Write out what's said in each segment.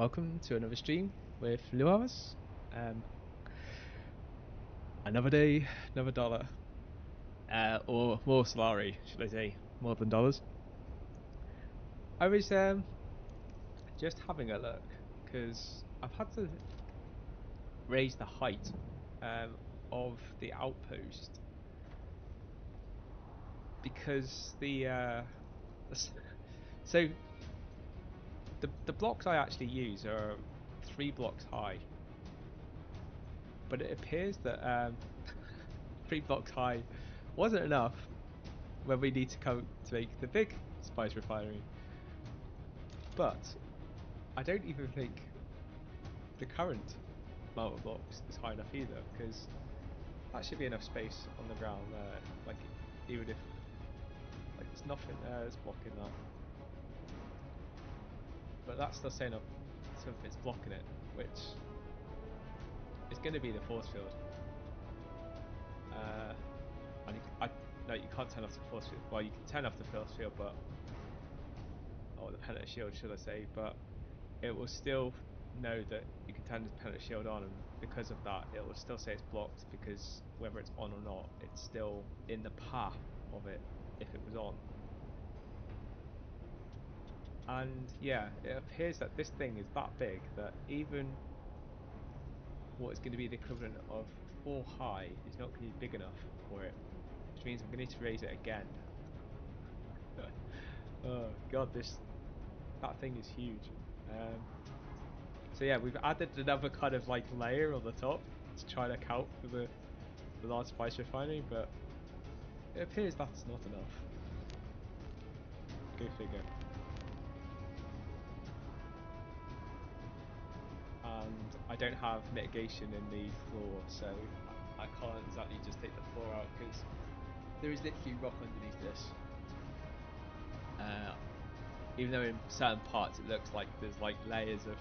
welcome to another stream with Luas. Another day, another dollar. Or more salary, should I say, more than dollars. I was just having a look, because I've had to raise the height of the outpost, because so the blocks I actually use are 3 blocks high, but it appears that 3 blocks high wasn't enough when we need to come to make the big spice refinery. But I don't even think the current amount of blocks is high enough either, because that should be enough space on the ground there. Like, even if there's nothing there that's blocking that. But that's still saying something's blocking it, which is going to be the force field. And no, you can't turn off the force field. Well, you can turn off the force field, but the penalty shield, should I say? But it will still know that you can turn the penalty shield on, and because of that, it will still say it's blocked, because whether it's on or not, it's still in the path of it if it was on. And yeah, it appears that this thing is that big that even what is going to be the equivalent of 4 high is not going to be big enough for it, which means I'm going to need to raise it again. Oh god, that thing is huge. So yeah, we've added another kind of like layer on the top to try to account for the large spice refinery, but it appears that's not enough. Go figure. And I don't have mitigation in the floor, so I can't exactly just take the floor out, because there is literally rock underneath this. Even though in certain parts it looks like there's like layers of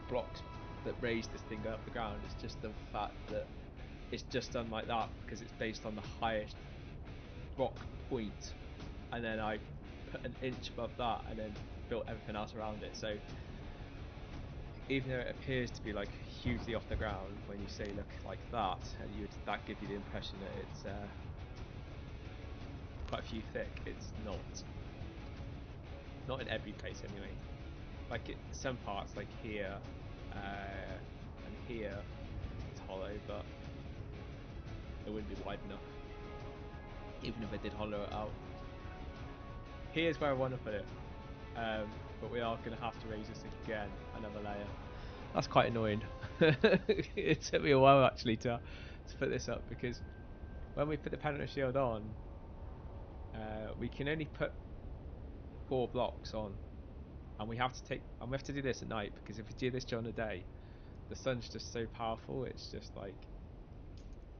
blocks that raise this thing up the ground, it's just the fact that it's just done like that because it's based on the highest rock point, and then I put an inch above that and then built everything else around it. So even though it appears to be like hugely off the ground when you say look like that, and that give you the impression that it's quite a few thick, it's not in every place anyway. Like some parts, like here and here, it's hollow, but it wouldn't be wide enough even if I did hollow it out. Here's where I want to put it, but we are going to have to raise this again another layer. That's quite annoying. It took me a while actually to put this up, because when we put the penalty shield on, we can only put 4 blocks on, and we have to do this at night, because if we do this during the day, the sun's just so powerful, it's just like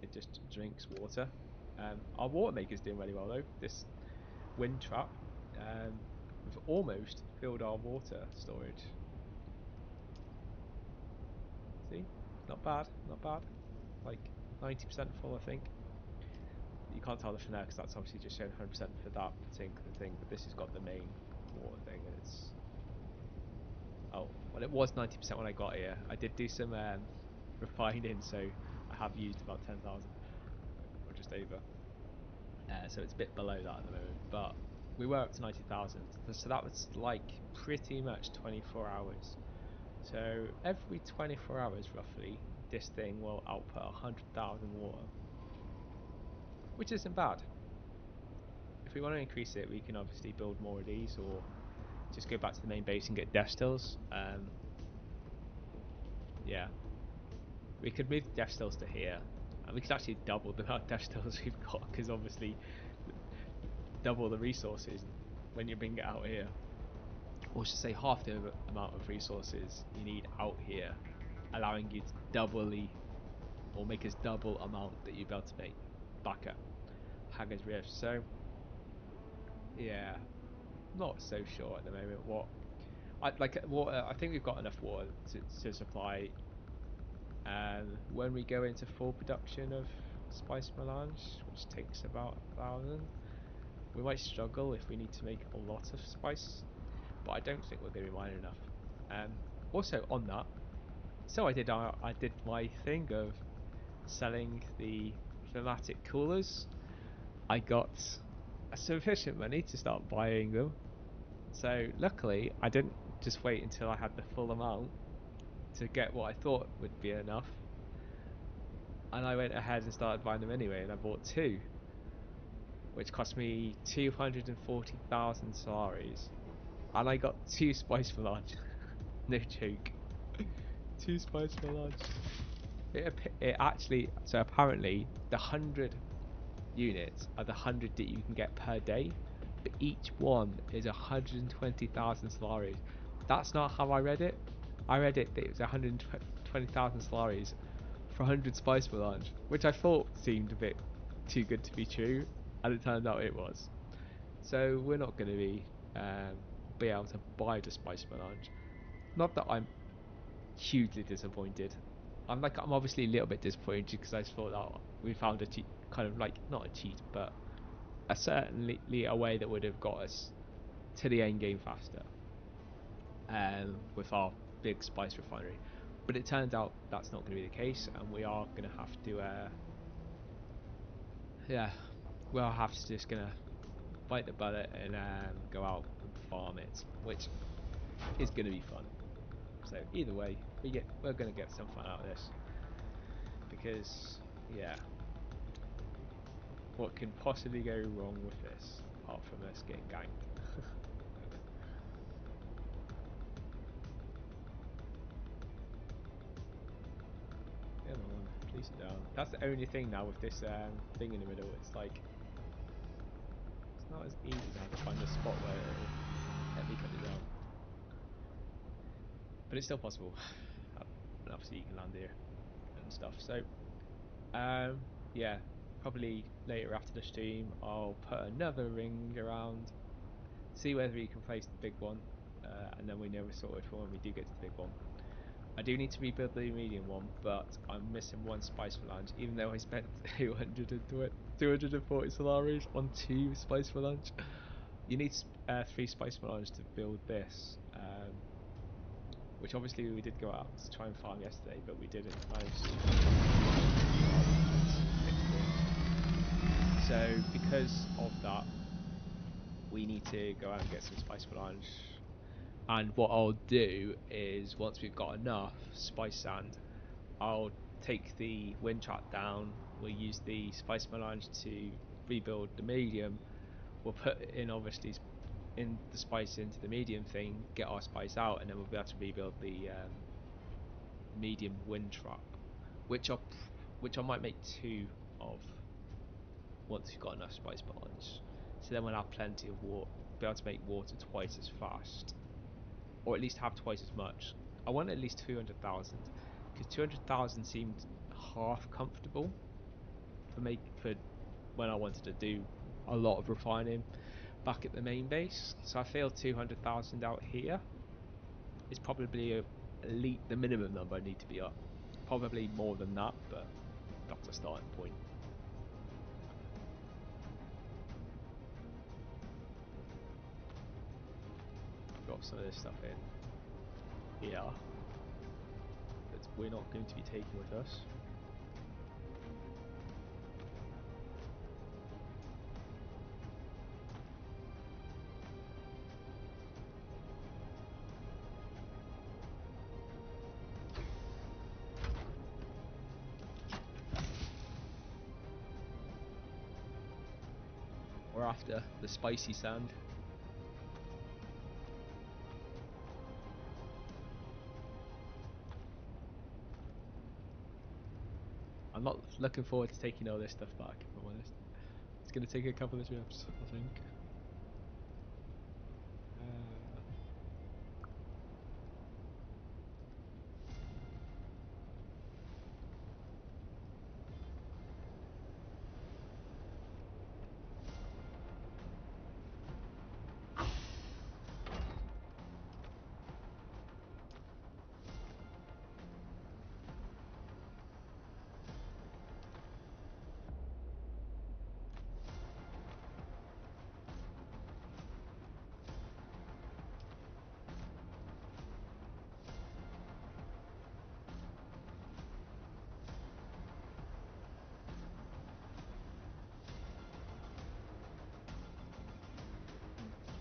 it just drinks water. Our water maker's doing really well though. This wind trap, we've almost filled our water storage. See, not bad, like 90% full, I think. You can't tell the from there because that's obviously just showing 100% for that particular thing, but this has got the main water thing, and it's, oh well, it was 90% when I got here. I did do some refining, so I have used about 10,000 or just over, so it's a bit below that at the moment, but we were up to 90,000, so that was like pretty much 24 hours. So every 24 hours roughly, this thing will output 100,000 water, which isn't bad. If we want to increase it, we can obviously build more of these, or just go back to the main base and get death stills. Yeah, we could move the death stills to here, and we could actually double the amount of death stills we've got, because obviously double the resources when you bring it out here, or should say half the amount of resources you need out here, allowing you to doubly, or make us double amount that you'd be able to make back at Haggar's Rift. So yeah, not so sure at the moment what water. I think we've got enough water to supply when we go into full production of spice melange, which takes about 1,000. We might struggle if we need to make a lot of spice, but I don't think we're going to be mining enough. Also on that, so I did my thing of selling the thematic coolers. I got sufficient money to start buying them. So luckily, I didn't just wait until I had the full amount to get what I thought would be enough. And I went ahead and started buying them anyway, and I bought 2, which cost me 240,000 salaries. And I got 2 spice melange. No joke. 2 spice melange. It actually, so apparently the 100 units are the 100 that you can get per day, but each one is 120,000 salaries. That's not how I read it. I read it that it was 120,000 salaries for 100 spice melange, which I thought seemed a bit too good to be true, and it turned out it was. So we're not going to be able to buy the spice melange. Not that I'm hugely disappointed. I'm obviously a little bit disappointed because I thought that we found a cheat, kind of like not a cheat, but certainly a way that would have got us to the end game faster, with our big spice refinery. But it turns out that's not going to be the case, and we are going to have to, we'll have to just gonna bite the bullet and go out and farm it, which is going to be fun. So either way, we're going to get some fun out of this, because yeah, what can possibly go wrong with this apart from us getting ganked? Come on, please down. That's the only thing now with this thing in the middle. It's like it's not as easy now to find a spot where it'll let me cut it down, but it's still possible. And obviously you can land here and stuff. So yeah, probably later after the stream I'll put another ring around, see whether you can place the big one, and then we know we're sorted for when we do get to the big one. I do need to rebuild the medium one, but I'm missing 1 spice melange, even though I spent 240 salaries on 2 spice melange. You need 3 spice melange to build this, which obviously we did go out to try and farm yesterday, but we didn't manage to. So because of that, we need to go out and get some spice melange. And what I'll do is, once we've got enough spice sand, I'll take the wind trap down. We'll use the spice melange to rebuild the medium. We'll put in obviously in the spice into the medium thing, get our spice out, and then we'll be able to rebuild the medium wind trap, which I might make 2 of once we've got enough spice melange. So then we'll have plenty of water, be able to make water twice as fast, or at least have twice as much. I want at least 200,000, because 200,000 seemed half comfortable for when I wanted to do a lot of refining back at the main base. So I feel 200,000 out here is probably the minimum number I need to be up. Probably more than that, but that's a starting point. I've got some of this stuff in here that we're not going to be taking with us. We're after the spicy sand. I'm not looking forward to taking all this stuff back, if I'm honest. It's going to take a couple of trips, I think.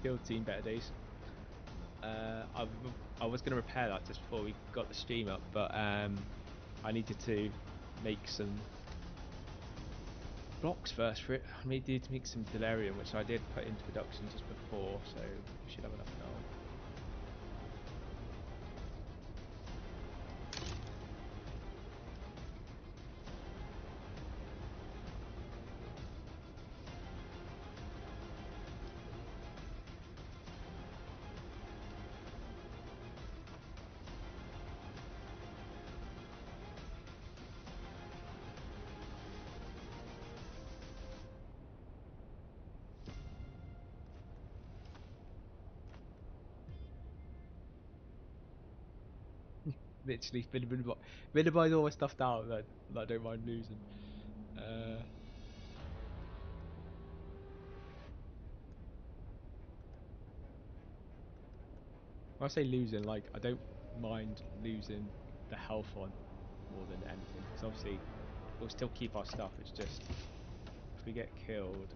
Field team better days. I was going to repair that just before we got the stream up, but I needed to make some blocks first for it. I needed to make some delirium, which I did put into production just before, so we should have enough now. Literally minimize all my stuff down that I don't mind losing. When I say losing, like, I don't mind losing the health on more than anything, because obviously we'll still keep our stuff. It's just if we get killed,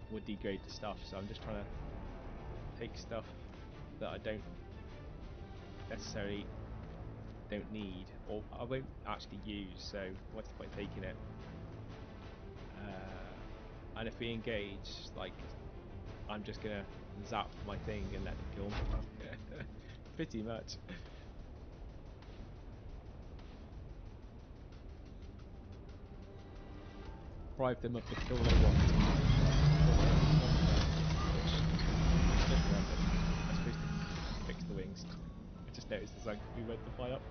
we'll degrade the stuff. So I'm just trying to take stuff that I don't necessarily don't need, or I won't actually use, so what's the point taking it? And if we engage, like, I'm just gonna zap my thing and let them kill me. Pretty much. Bribe them up to kill they want. I'm supposed to fix the wings. I just noticed as we went to fly up.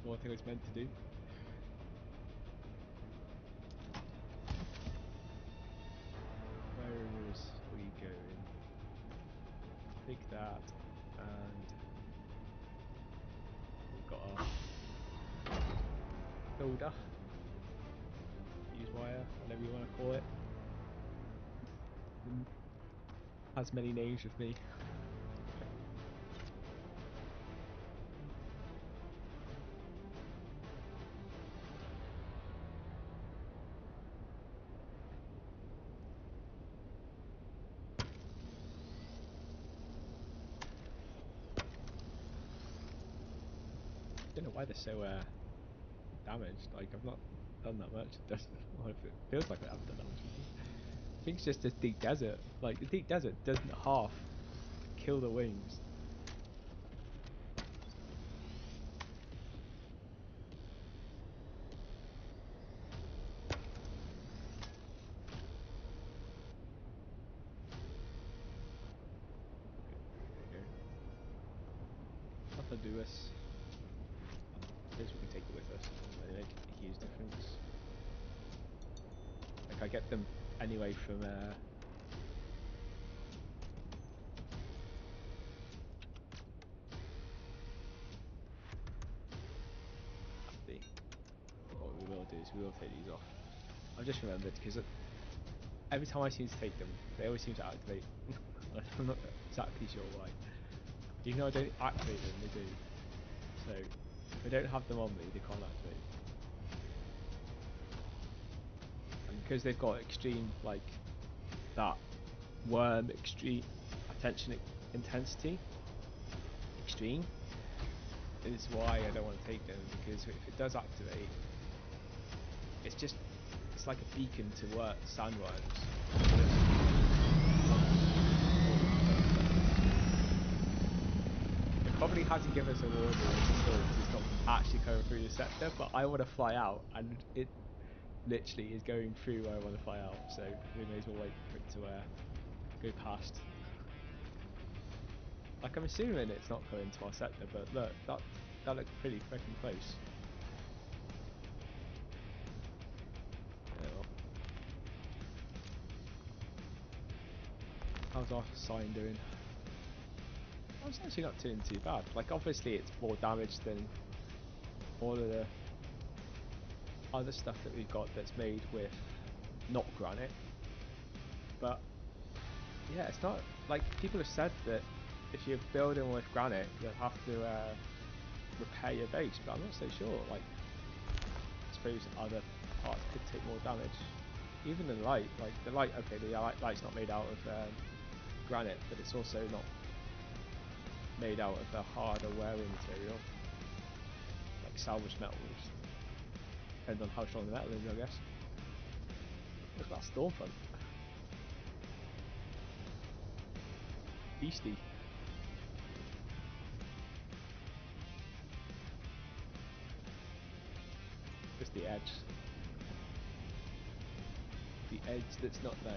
One thing I was meant to do. Where is we going? Take that, and we've got our builder. Fuse wire, whatever you want to call it. Has many names with me. I don't know why they're so damaged. Like, I've not done that much. It doesn't. Well, it feels like I haven't done that much. I think it's just this deep desert. Like, the deep desert doesn't half kill the wings. Nothing to do us. I guess we can take it with us. They make a huge difference. Like, I get them anyway from what we will do is we will take these off. I've just remembered because every time I seem to take them, they always seem to activate. I'm not exactly sure why. Even though I don't activate them, they do. So if I don't have them on me, they can't activate. And because they've got extreme, like, that worm extreme attention intensity, extreme, is why I don't want to take them, because if it does activate, it's like a beacon to sandworms. It probably hasn't given us a warning until it's not actually coming through the sector, but I want to fly out, and it literally is going through where I want to fly out, so we may as well wait for it to go past. Like, I'm assuming it's not coming to our sector, but look, that looks pretty freaking close. Yeah, well. How's our sign doing? Oh, it's actually not doing too bad. Like, obviously it's more damage than all of the other stuff that we've got that's made with not granite, but yeah, it's not like people have said that if you're building with granite you'll have to repair your base, but I'm not so sure. Like, I suppose other parts could take more damage. even the light, like the light, okay, the light's not made out of granite, but it's also not made out of a harder wearing material, like salvaged metals. Depends on how strong the metal is, I guess. Look at that storm front. Beastie. Just the edge. The edge that's not theirs.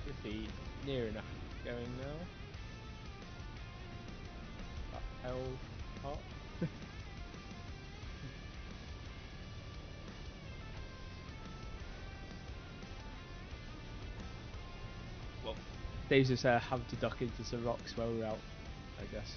Should be near enough going now. That L part. Well, Dave's just having to duck into some rocks while we're out, I guess.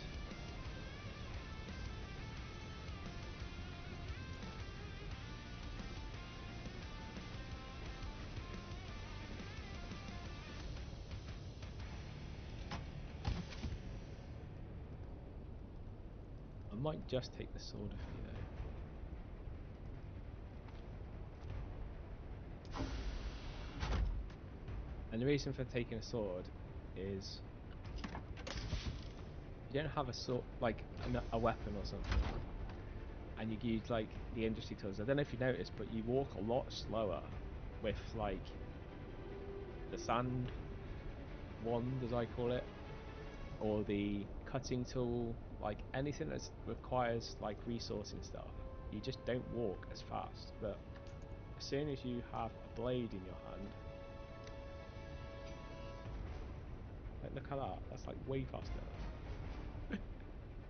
I might just take the sword of you though. And the reason for taking a sword is you don't have a sword, like a weapon or something, and you use like the industry tools. I don't know if you noticed, but you walk a lot slower with like the sand wand, as I call it, or the cutting tool, like anything that requires like resourcing stuff. You just don't walk as fast. But as soon as you have a blade in your hand, like look at that, that's like way faster.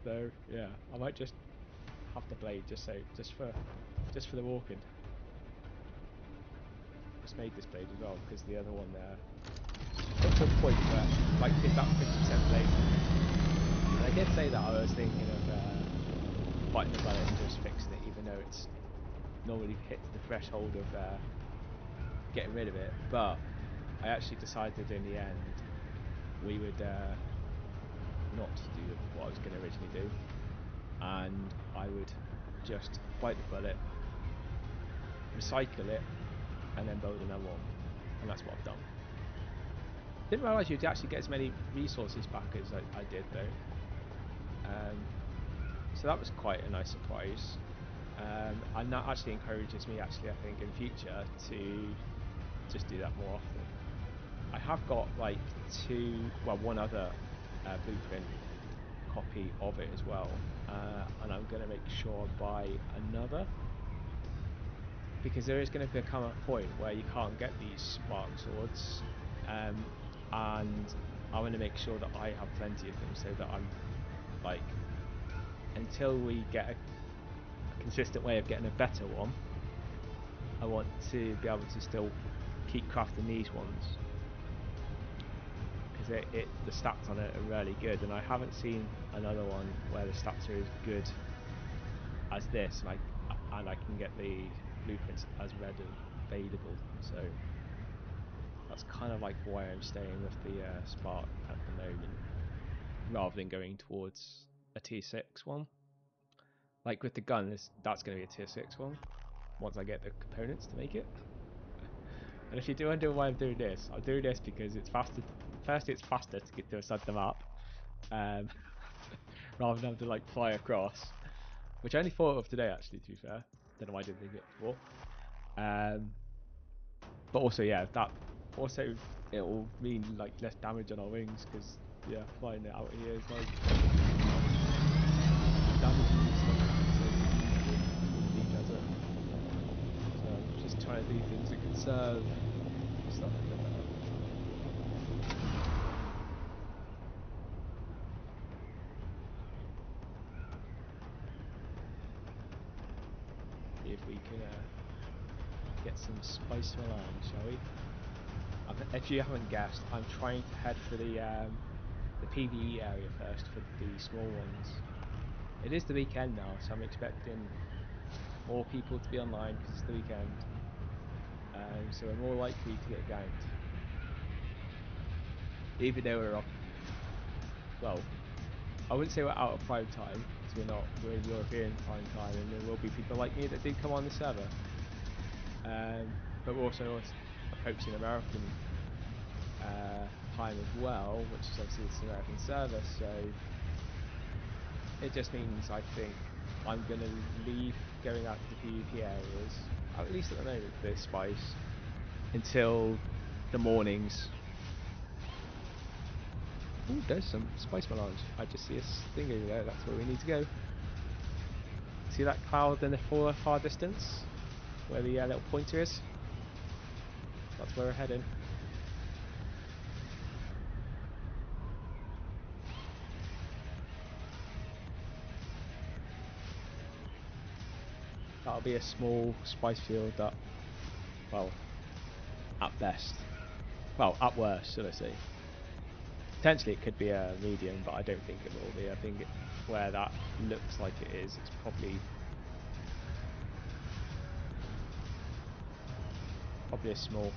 So yeah, I might just have the blade just for the walking. Just made this blade as well because the other one there got to a point where like did that 50% blade. And I did say that I was thinking of biting the bullet and just fixing it, even though it's normally hits the threshold of getting rid of it. But I actually decided in the end we would not do what I was going to originally do, and I would just bite the bullet, recycle it, and then build another one, and that's what I've done. Didn't realise you'd actually get as many resources back as I did though, so that was quite a nice surprise, and that actually encourages me I think in future to just do that more often. I have got like one other blueprint copy of it as well, and I'm going to make sure I buy another, because there is going to become a point where you can't get these spark swords, and I want to make sure that I have plenty of them, so that I'm like, until we get a consistent way of getting a better one, I want to be able to still keep crafting these ones, because the stats on it are really good, and I haven't seen another one where the stats are as good as this, and I can get the blueprints as readily available. So that's kind of like why I'm staying with the Spark at the moment, rather than going towards a tier 6 one. Like with the gun, that's going to be a tier 6 one once I get the components to make it. And if you do wonder why I'm doing this because it's faster. First, it's faster to get to a side of the map, rather than having to like fly across, which I only thought of today actually. To be fair, don't know why I didn't think of it before. But also, yeah, that also it'll mean like less damage on our wings, because yeah, flying it out here is like damaging and stuff. So in the desert. So I'm just trying to do things that conserve stuff a bit better. See if we can get some spice along, shall we? If you haven't guessed, I'm trying to head for the the PvE area first for the small ones. It is the weekend now, so I'm expecting more people to be online because it's the weekend. So we're more likely to get ganked. Even though we're well, I wouldn't say we're out of prime time, because we're not. We're in European prime time, and there will be people like me that do come on the server. But we're also approaching American time as well, which is obviously it's an American server, so it just means I think I'm going to leave going out to the PvP areas, at least at the moment for this spice, until the mornings. Oh, there's some spice melange. I just see a thing over there, that's where we need to go. See that cloud in the far distance? Where the little pointer is? That's where we're heading. That'll be a small spice field that, well, at best. Well, at worst, should I say. Potentially it could be a medium, but I don't think it will be. I think where that looks like it is, it's probably a small.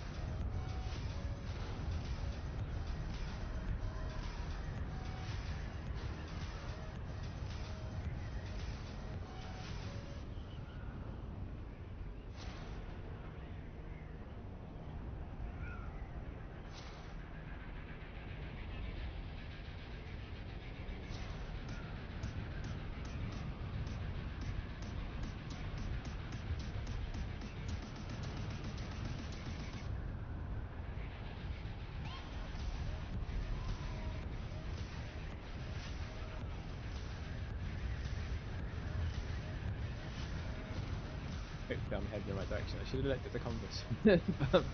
Hopefully I'm heading in the right direction. I should have looked at the compass. But I'm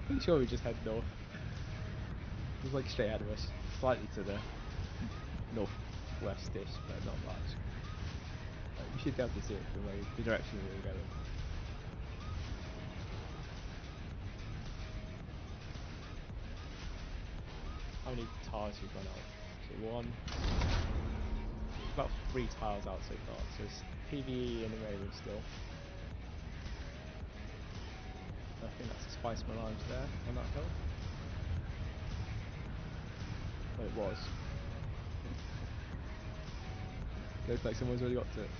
pretty sure we just head north. It was like straight ahead of us. Slightly to the northwest-ish, but not much. You should be able to see it from the direction we were going. How many tiles we've run out? So about 3 tiles out so far. So it's PvE and Raven still. I think that's a spice melange there on that hill. Well, it was. Looks like someone's already got to it.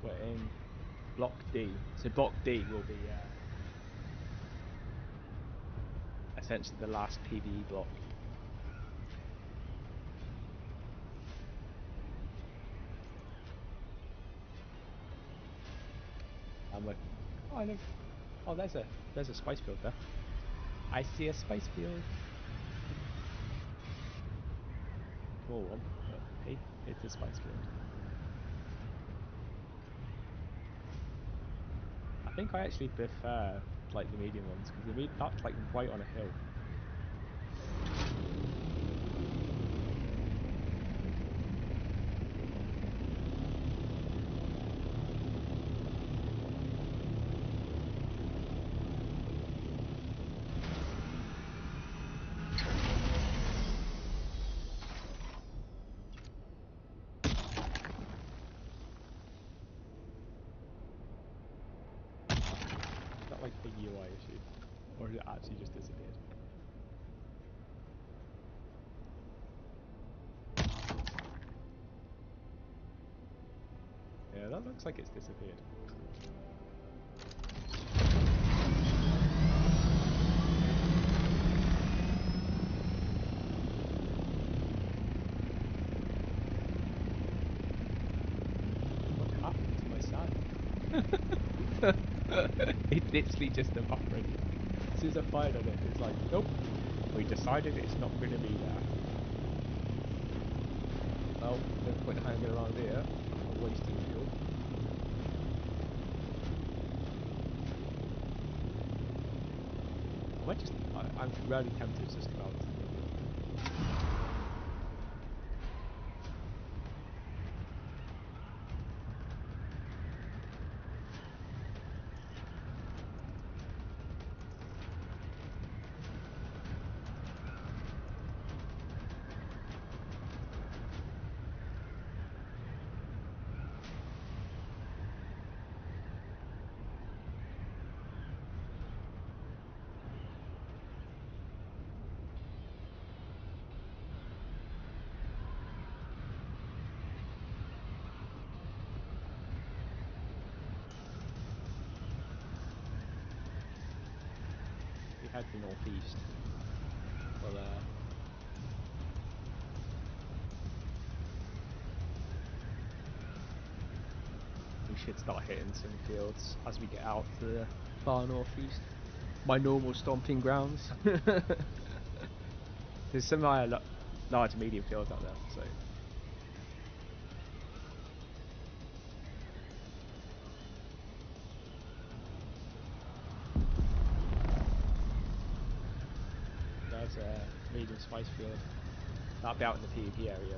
We're in Block D. So Block D will be essentially the last PvE block. And we're kind of... Oh, there's a spice field there. I see a spice field. Small one, but hey, it's a spice field. I think I actually prefer like the medium ones because that's like right on a hill. Like a UI issue, or has it actually just disappeared? Yeah, that looks like it's disappeared. It's literally just a buffering. As soon as I fired on it, it's like, nope. We decided it's not going to be there. Well, no point hanging around here. I'm wasting fuel. I'm really tempted just about. We head to northeast. Well, we should start hitting some fields as we get out to the far northeast. My normal stomping grounds. There's some large medium fields out there, so. There's a medium spice field. That'll be out in the PvP area.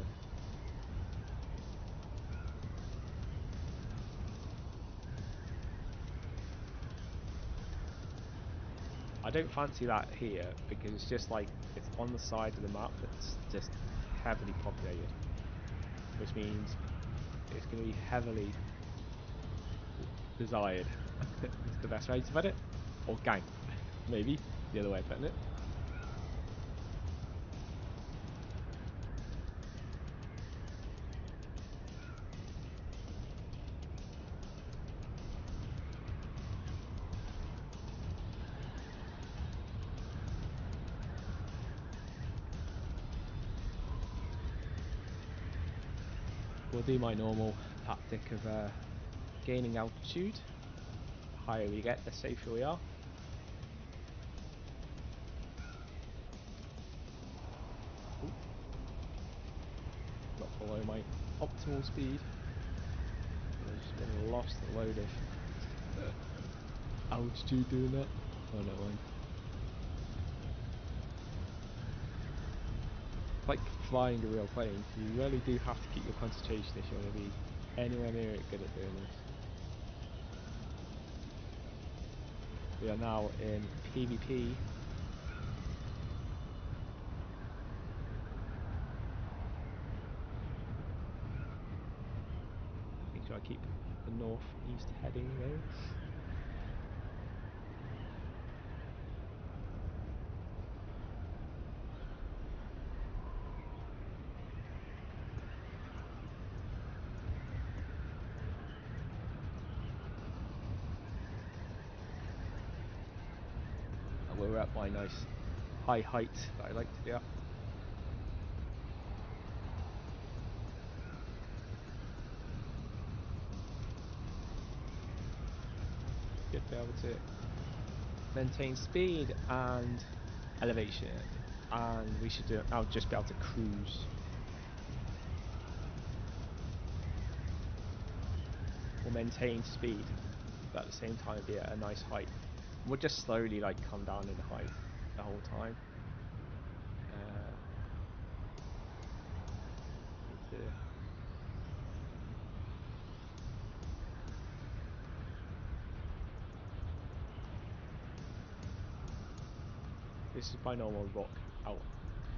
I don't fancy that here because it's just like it's on the side of the map that's just heavily populated, which means it's going to be heavily desired. It's the best way to put it, or ganked, maybe the other way of putting it. We'll do my normal tactic of gaining altitude. The higher we get, the safer we are. Ooh. Not below my optimal speed. I've just been lost a load of altitude doing that. Oh no, mind. Like flying a real plane, you really do have to keep your concentration if you want to be anywhere near it good at doing this. We are now in PvP. Make sure I keep the northeast heading though. We're at my nice high height that I like to be at. Should be able to maintain speed and elevation, and we should do. I'll just be able to cruise. We'll maintain speed, but at the same time be at a nice height. We'll just slowly like come down in height the whole time. This is my normal rock out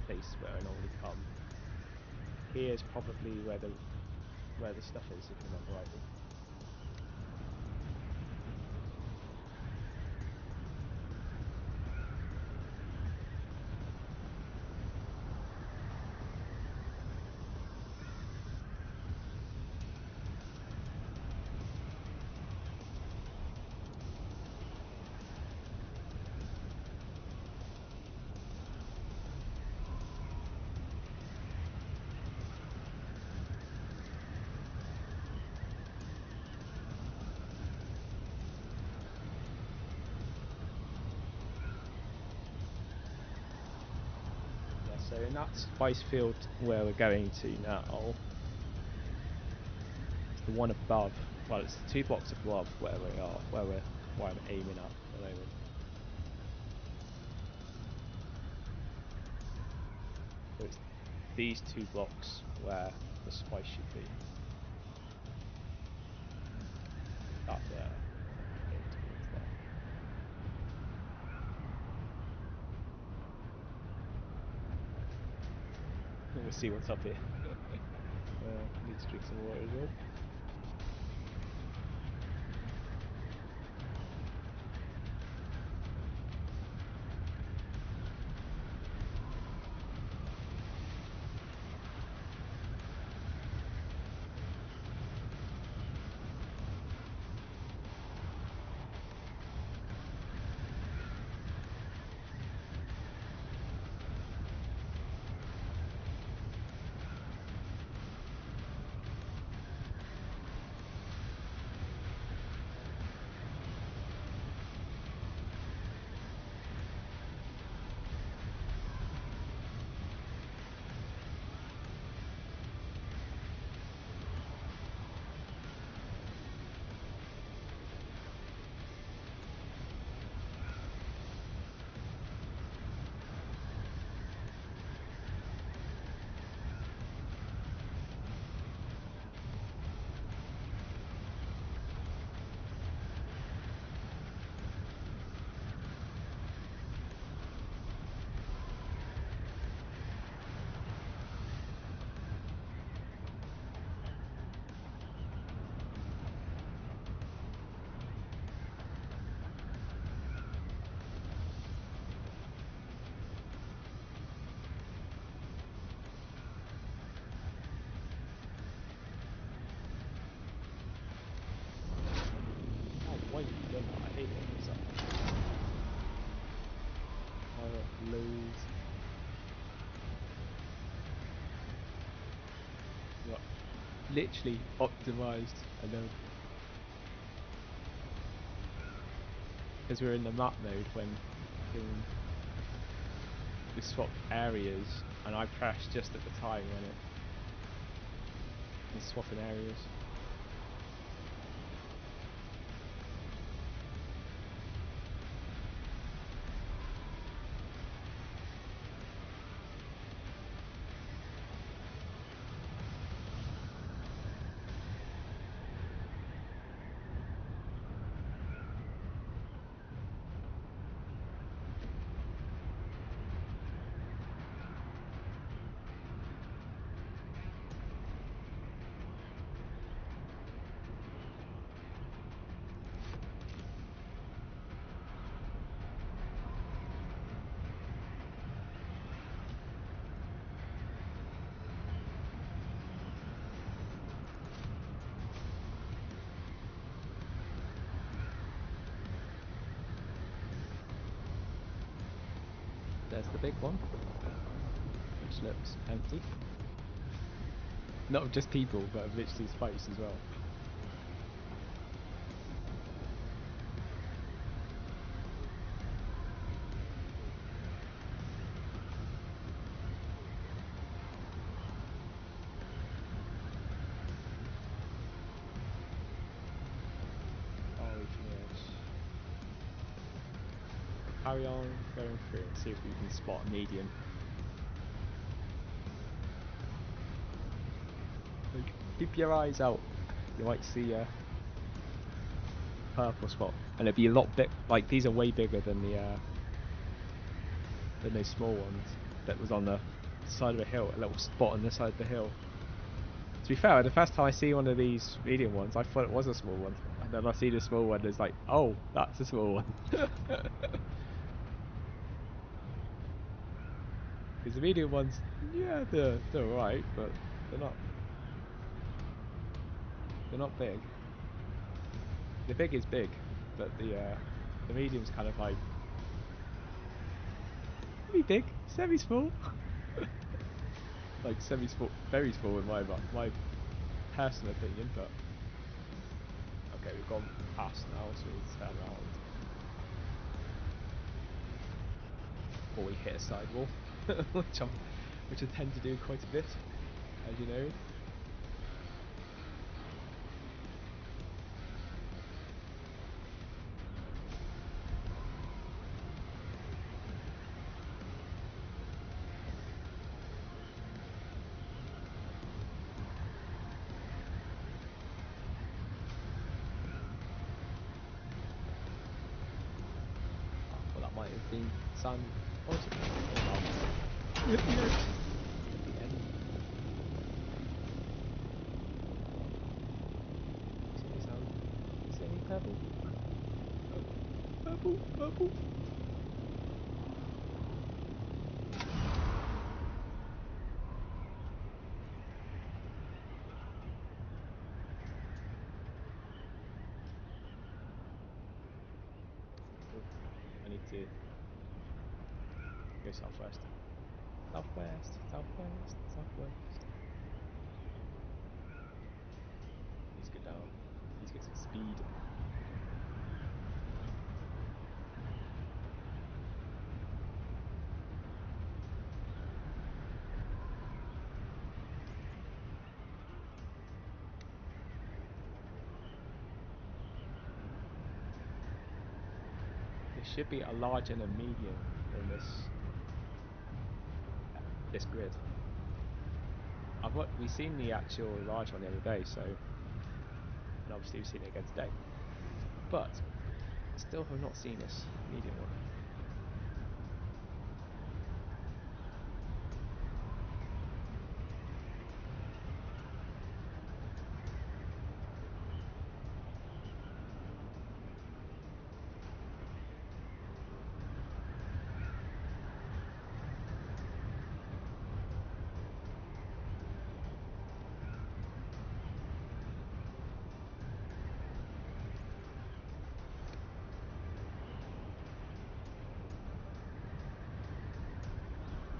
place where I normally come. Here's probably where the stuff is, if you remember rightly. So in that spice field where we're going to now, it's the one above. Well, it's the 2 blocks above where we are, where I'm aiming at the moment. So it's these 2 blocks where the spice should be. That there. Heading towards that. We'll see what's up here. Need to drink some water as well. Why have you done that? I hate it when it's up. Loads. What? Literally optimised, I know. Because we're in the map mode when we swap areas, and I crashed just at the time when it was swapping areas. There's the big one, which looks empty. Not of just people, but of literally space as well. Carry on going through and see if we can spot a medium. Like, keep your eyes out. You might see a purple spot, and it'd be a lot big. Like, these are way bigger than those small ones that was on the side of a hill. A little spot on the side of the hill. To be fair, the first time I see one of these medium ones, I thought it was a small one, and then I see the small one. And it's like, oh, that's a small one. Because the medium ones, yeah, they're alright, but they're not big. The big is big, but the medium's kind of like maybe big, semi-small, like semi-small, very small in my personal opinion. But okay, we've gone past now, so we need to turn around, or we hit a sidewall, which I'm which I tend to do quite a bit, as you know. Well, that might have been sun. Or at the end. Is there any purple? Oh, purple, purple. I need to go southwest. Southwest, southwest, southwest. Let's get down. Let's get some speed. There should be a large and a medium in this grid. We've seen the actual large one the other day, so, and obviously we've seen it again today, but still have not seen this medium one.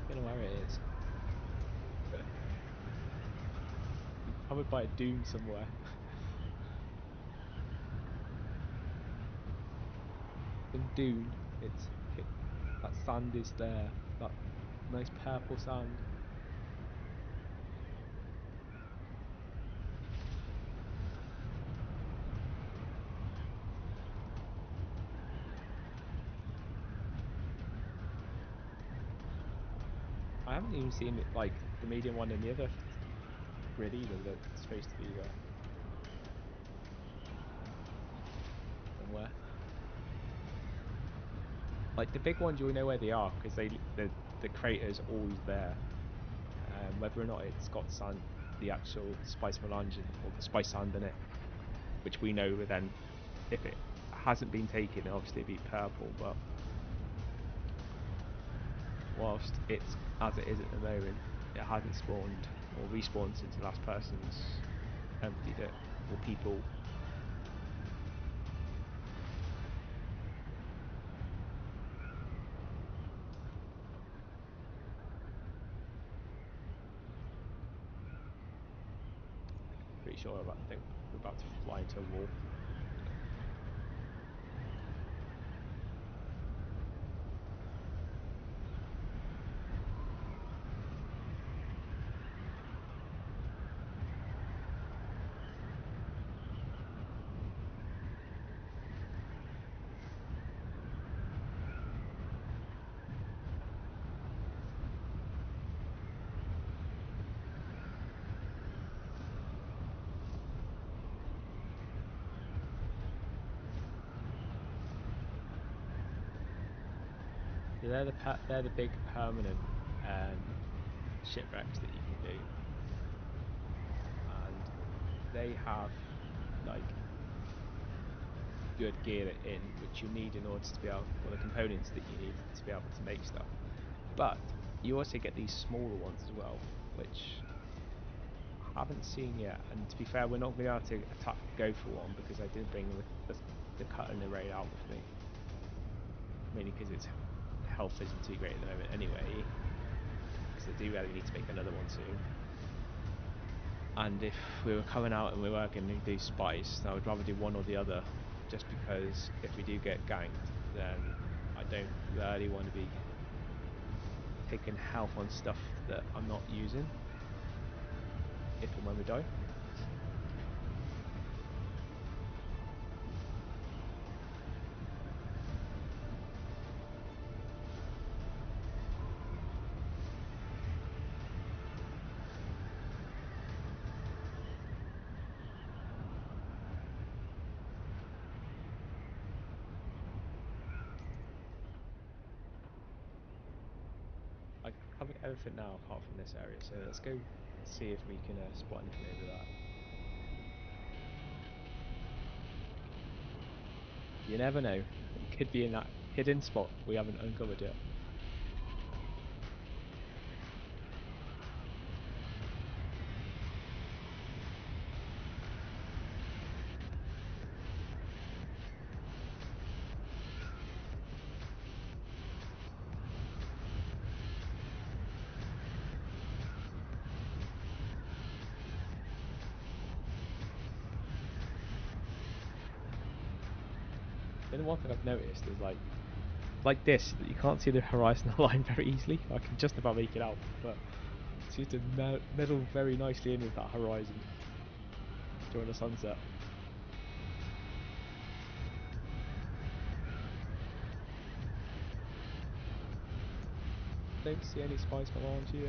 I don't know where it is. Covered by a dune somewhere. In Dune, that sand is there. That nice purple sand. I haven't even seen it, like the medium one in the other grid either. That's supposed to be there somewhere. Like the big ones, you'll know where they are because the crater's always there. Whether or not it's got sand, the actual spice melange or the spice sand in it, which we know then, if it hasn't been taken, obviously it'd be purple. But whilst it's as it is at the moment, it hasn't spawned or respawned since the last person's emptied it, or people. Pretty sure I think we're about to fly into a wall. So they're the big permanent shipwrecks that you can do, and they have like good gear in which you need in order to be able, or the components that you need to be able to make stuff. But you also get these smaller ones as well, which I haven't seen yet. And to be fair, we're not going to be able to go for one because I didn't bring the cut and the rail out with me, mainly because its health isn't too great at the moment anyway, because I do really need to make another one soon. And if we were coming out and we were going to do spice, I would rather do one or the other, just because if we do get ganked, then I don't really want to be taking health on stuff that I'm not using if and when we die. I covered everything now apart from this area, so let's go see if we can spot anything over that. You never know, it could be in that hidden spot we haven't uncovered yet. Then one thing I've noticed is like this, that you can't see the horizontal line very easily. I can just about make it out, but it seems to meddle very nicely in with that horizon during the sunset. Don't see any spies come around here.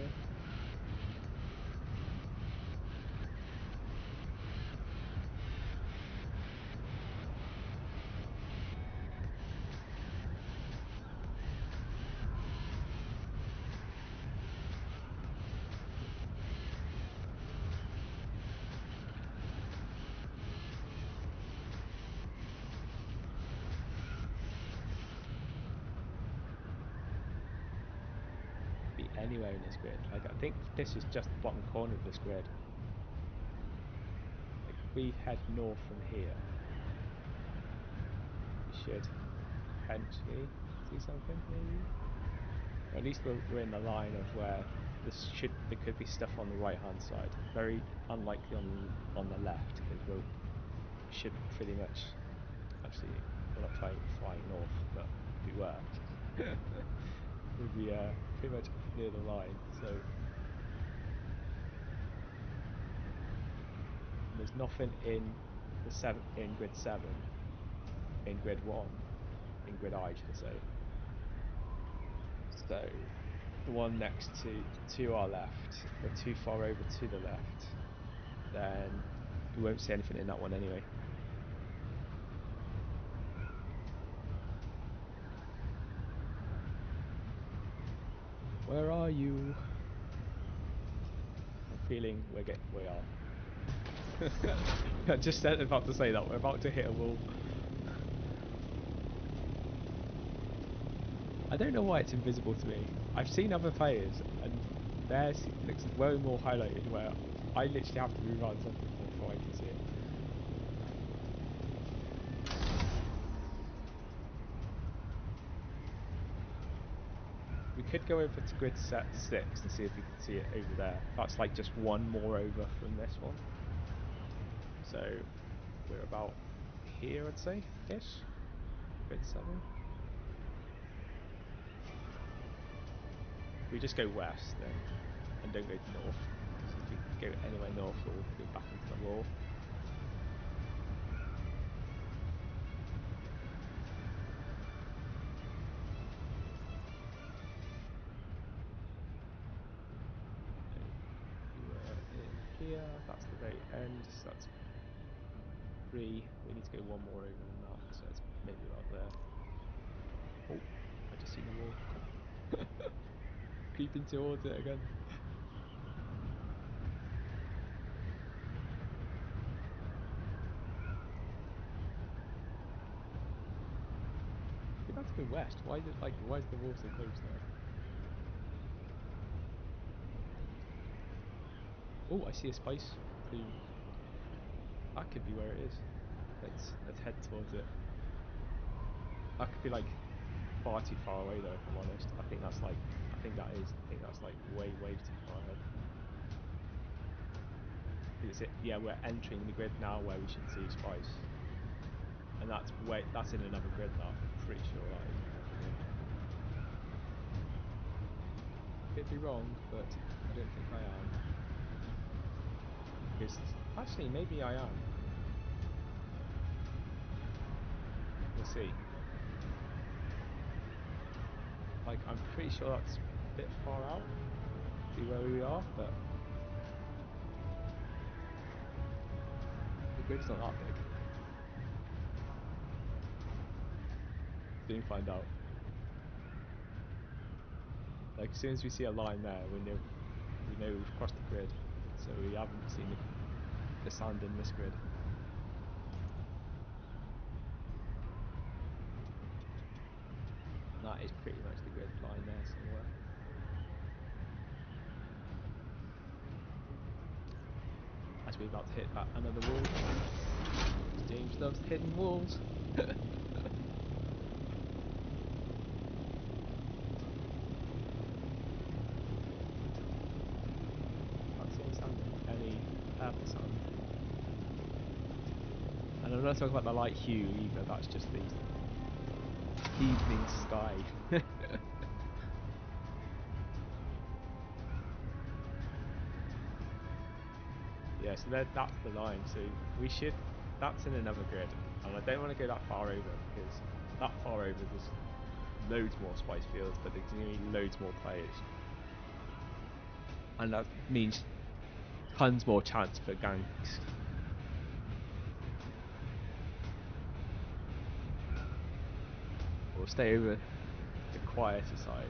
Anywhere in this grid. Like, I think this is just the bottom corner of this grid. Like, if we head north from here, we should potentially see something, maybe. Or at least we're in the line of where there could be stuff on the right hand side. Very unlikely on the left, because we should pretty much, actually we're not flying north, but if we were we'd be pretty much near the line. So there's nothing in grid 7, in grid 1, in grid I should I say. So the one next to our left, or too far over to the left, then we won't see anything in that one anyway. Where are you? I'm feeling we are. I just about to say that we're about to hit a wall. I don't know why it's invisible to me. I've seen other players and theirs looks way more highlighted, where I literally have to move around something before I can see it. We could go over to grid set 6 and see if we can see it over there. That's like just one more over from this one. So we're about here, I'd say, ish. Grid 7. If we just go west then, and don't go north, because if we go anywhere north we'll go back into the wall. Here, that's the very end, so that's 3. We need to go one more over than that, so it's maybe about there. Oh, I just seen the wall. Creeping towards it again. We're about to go west. Why is the wall so close there? Oh, I see a spice plume. That could be where it is. Let's head towards it. That could be like far too far away though, if I'm honest. I think that's like way too far ahead. Is it? Yeah, we're entering the grid now where we should see spice, and that's in another grid now. I'm pretty sure that is in another grid. could be wrong, but I don't think I am. Because actually, maybe I am. We'll see. Like, I'm pretty sure that's a bit far out to where we are, but the grid's not that big. Soon find out. Like, as soon as we see a line there, we know we've crossed the grid, so we haven't seen the sand in this grid. And that is pretty much the grid line there somewhere. As we're about to hit that another wall. James loves hitting walls. And I'm not talking about the light hue either, that's just the evening sky. Yeah, so that's the line, so that's in another grid, and I don't want to go that far over, because that far over there's loads more spice fields, but there's going to be loads more players. And that means tons more chance for ganks. We'll stay over the quieter side.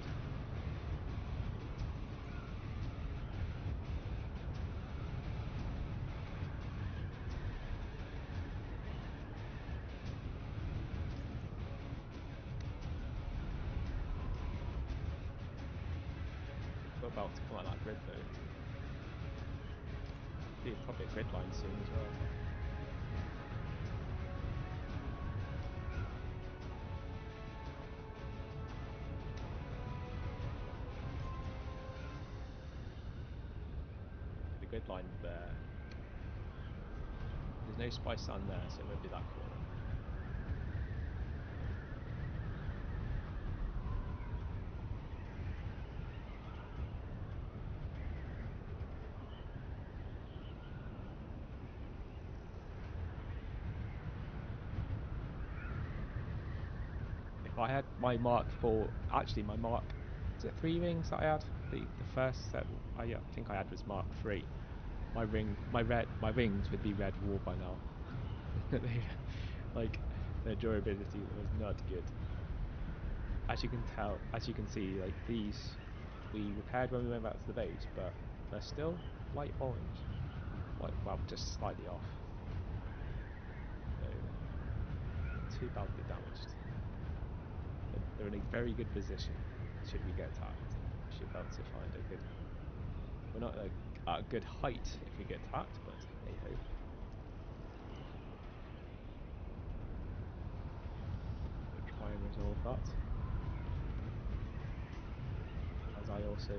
We're about to come out that grid though. Be probably a grid line soon as well. The grid line there. There's no spice sand there, so it won't be that corner. If I had my Mark 4, actually my Mark, is it 3 rings that I had? The first set I think I had was Mark 3. My rings would be red war by now. Like, their durability was not good. As you can see, like these we repaired when we went back to the base, but they're still light orange. Like, well, just slightly off. So, not too badly damaged. But they're in a very good position. Should we get attacked, we should be able to find a good. We're not at a good height if we get attacked, but hey ho. We'll try and resolve that. As I also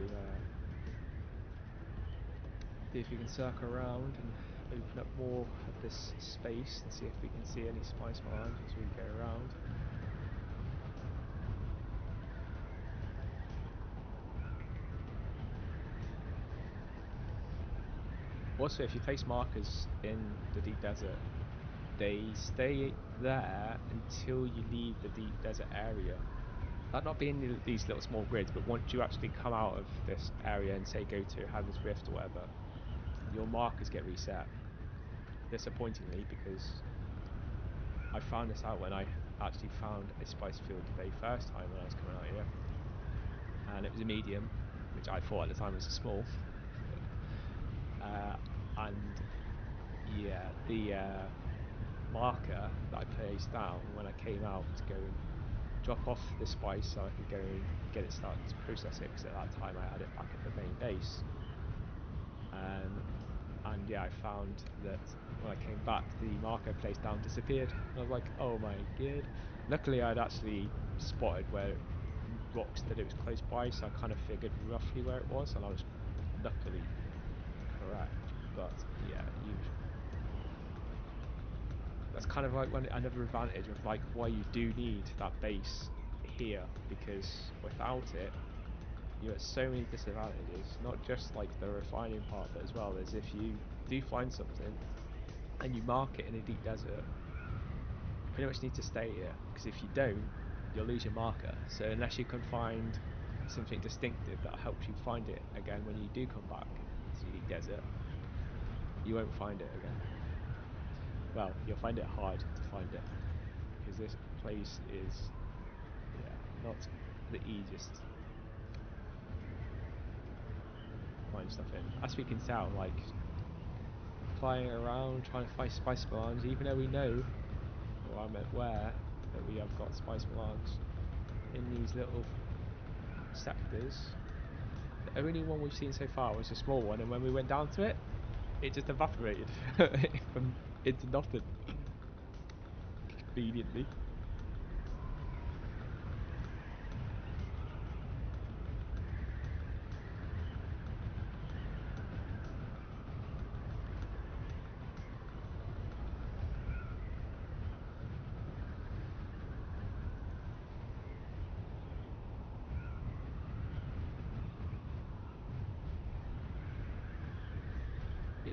see if we can circle around and open up more of this space and see if we can see any spice mines as we go around. Also, if you place markers in the deep desert, they stay there until you leave the deep desert area. That not being these little small grids, but once you actually come out of this area and say go to Hazard's Rift or whatever, your markers get reset. Disappointingly, because I found this out when I actually found a spice field the very first time when I was coming out here, and it was a medium, which I thought at the time was a small. And yeah, the marker that I placed down when I came out to go and drop off the spice so I could go and get it started to process it, because at that time I had it back at the main base. And yeah, I found that when I came back, the marker placed down disappeared. And I was like, oh my god. Luckily, I'd actually spotted where rocks that it was close by, so I kind of figured roughly where it was, and I was luckily correct. But yeah, that's kind of like another advantage of why you do need that base here, because without it, you're at so many disadvantages. Not just like the refining part, but as well as if you do find something and you mark it in a deep desert, you pretty much need to stay here, because if you don't, you'll lose your marker. So unless you can find something distinctive that helps you find it again when you do come back to the deep desert, you won't find it again. Well, you'll find it hard to find it, because this place is, yeah, not the easiest to find stuff in. As we can tell, like, flying around trying to find spice melange, even though we know, or I'm aware, that we have got spice melange in these little sectors. The only one we've seen so far was a small one, and when we went down to it, it just evaporated into nothing. Conveniently.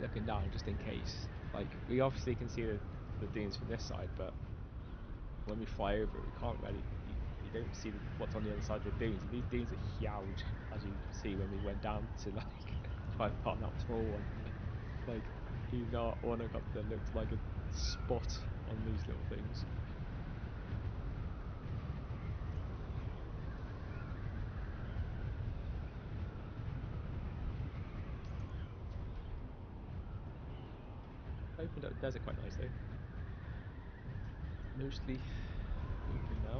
Looking down just in case. Like, we obviously can see the dunes from this side, but when we fly over it, we can't really. You don't see what's on the other side of the dunes. And these dunes are huge, as you can see when we went down to like try to find that small one. Like, he's not one of that looks like a spot on these little things. Opened up the desert quite nicely. Mostly open now.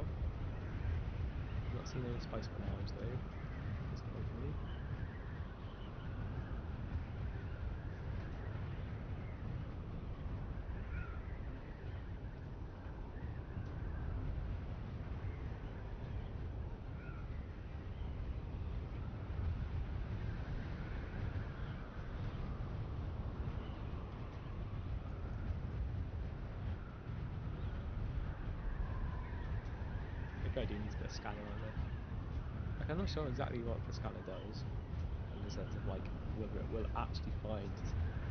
Not seen any spice melange though. Surprisingly. I do need to put a scanner on there. Like, I'm not sure exactly what the scanner does, in the sense of like whether it will actually find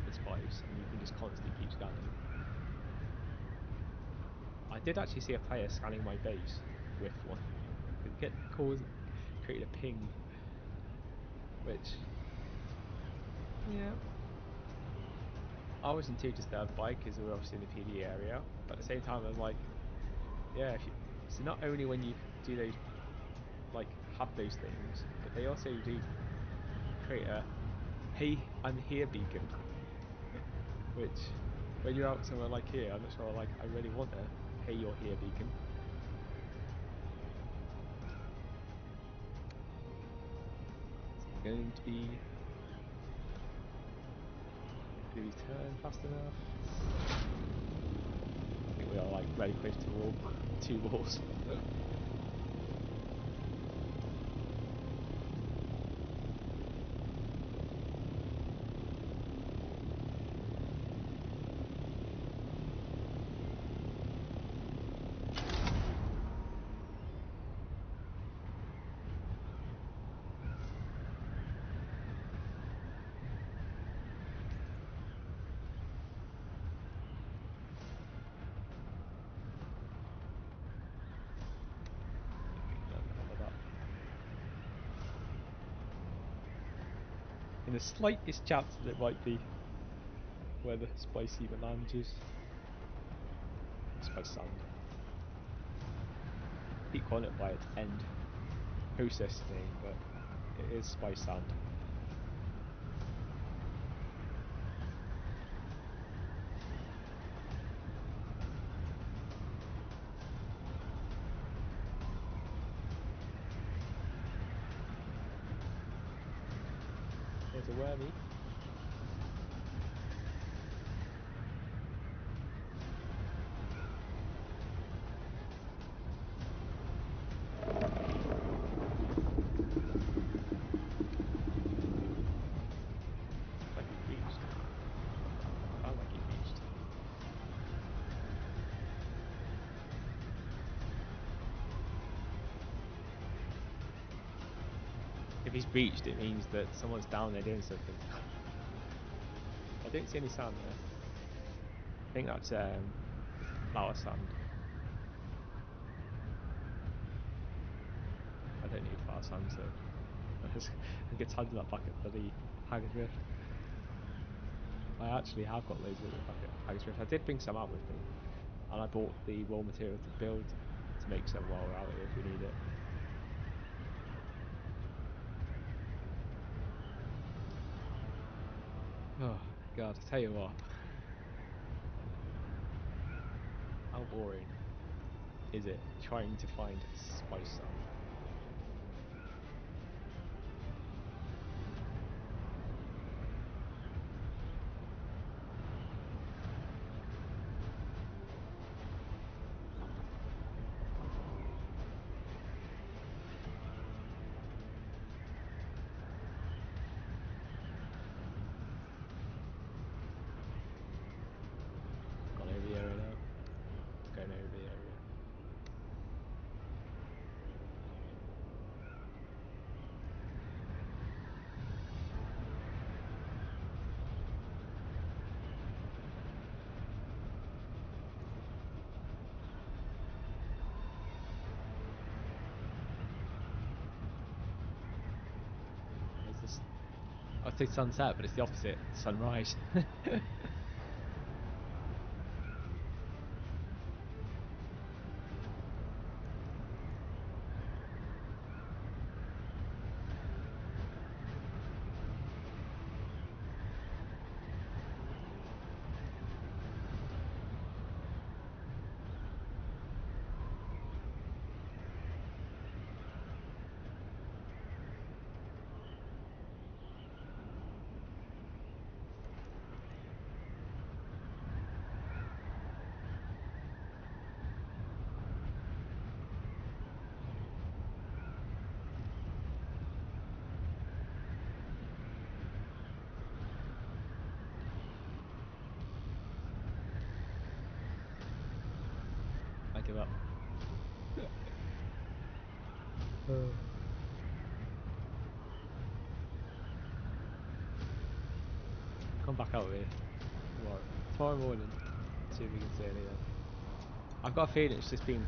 the spice and you can just constantly keep scanning. I did actually see a player scanning my base with one. It created a ping, which, yeah, I wasn't too disturbed by, because we were obviously in the PD area, but at the same time I was like, yeah, so not only when you do those, like, have those things, but they also do create a hey, I'm here beacon, which when you're out somewhere like here, I'm not sure like I really want a hey, you're here beacon. It's going to be turn fast enough. I think we are like very close to 2 walls. In the slightest chance that it might be where the spicy melange is. Spice sand. I keep calling it by its end process name, but it is spice sand. There's a wormy. If he's breached, it means that someone's down there doing something. I don't see any sand there. I think that's flower sand. I don't need flower sand, so I get tons of that bucket for the Haggard Rift. I actually have got loads of the bucket Haggard Rift. I did bring some out with me, and I bought the raw material to build to make some while we're out here if we need it. Oh god, I tell you what. How boring is it trying to find spice sand? Gone over the area now. Going over the area. I'd say sunset, but it's the opposite. Sunrise. I give up. Come back out with me tomorrow morning. See if we can see any then. I've got a feeling it's just been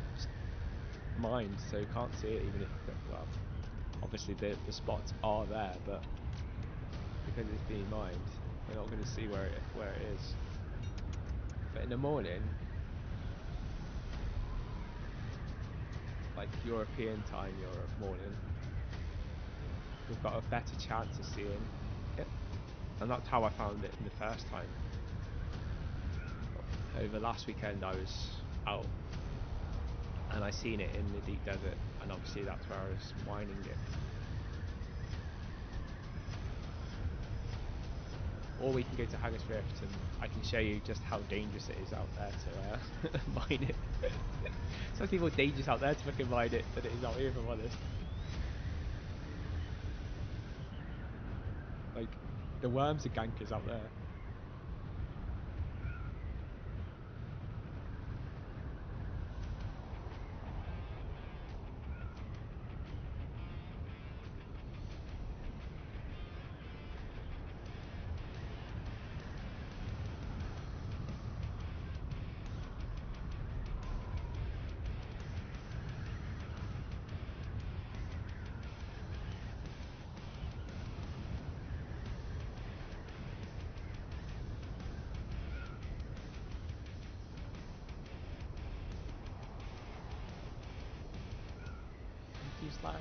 mined, so you can't see it even if, well, obviously the spots are there, but because it's being mined, we're not going to see where it is. But in the morning, like European time, Europe morning, we've got a better chance of seeing it, and that's how I found it in the first time. Over last weekend I was out and I seen it in the deep desert, and obviously that's where I was mining it. Or we can go to Haggard Rift and I can show you just how dangerous it is out there to mine it. It's actually more dangerous out there to fucking mine it than it is out here, if I'm honest. Like, the worms are gankers out there. Larry.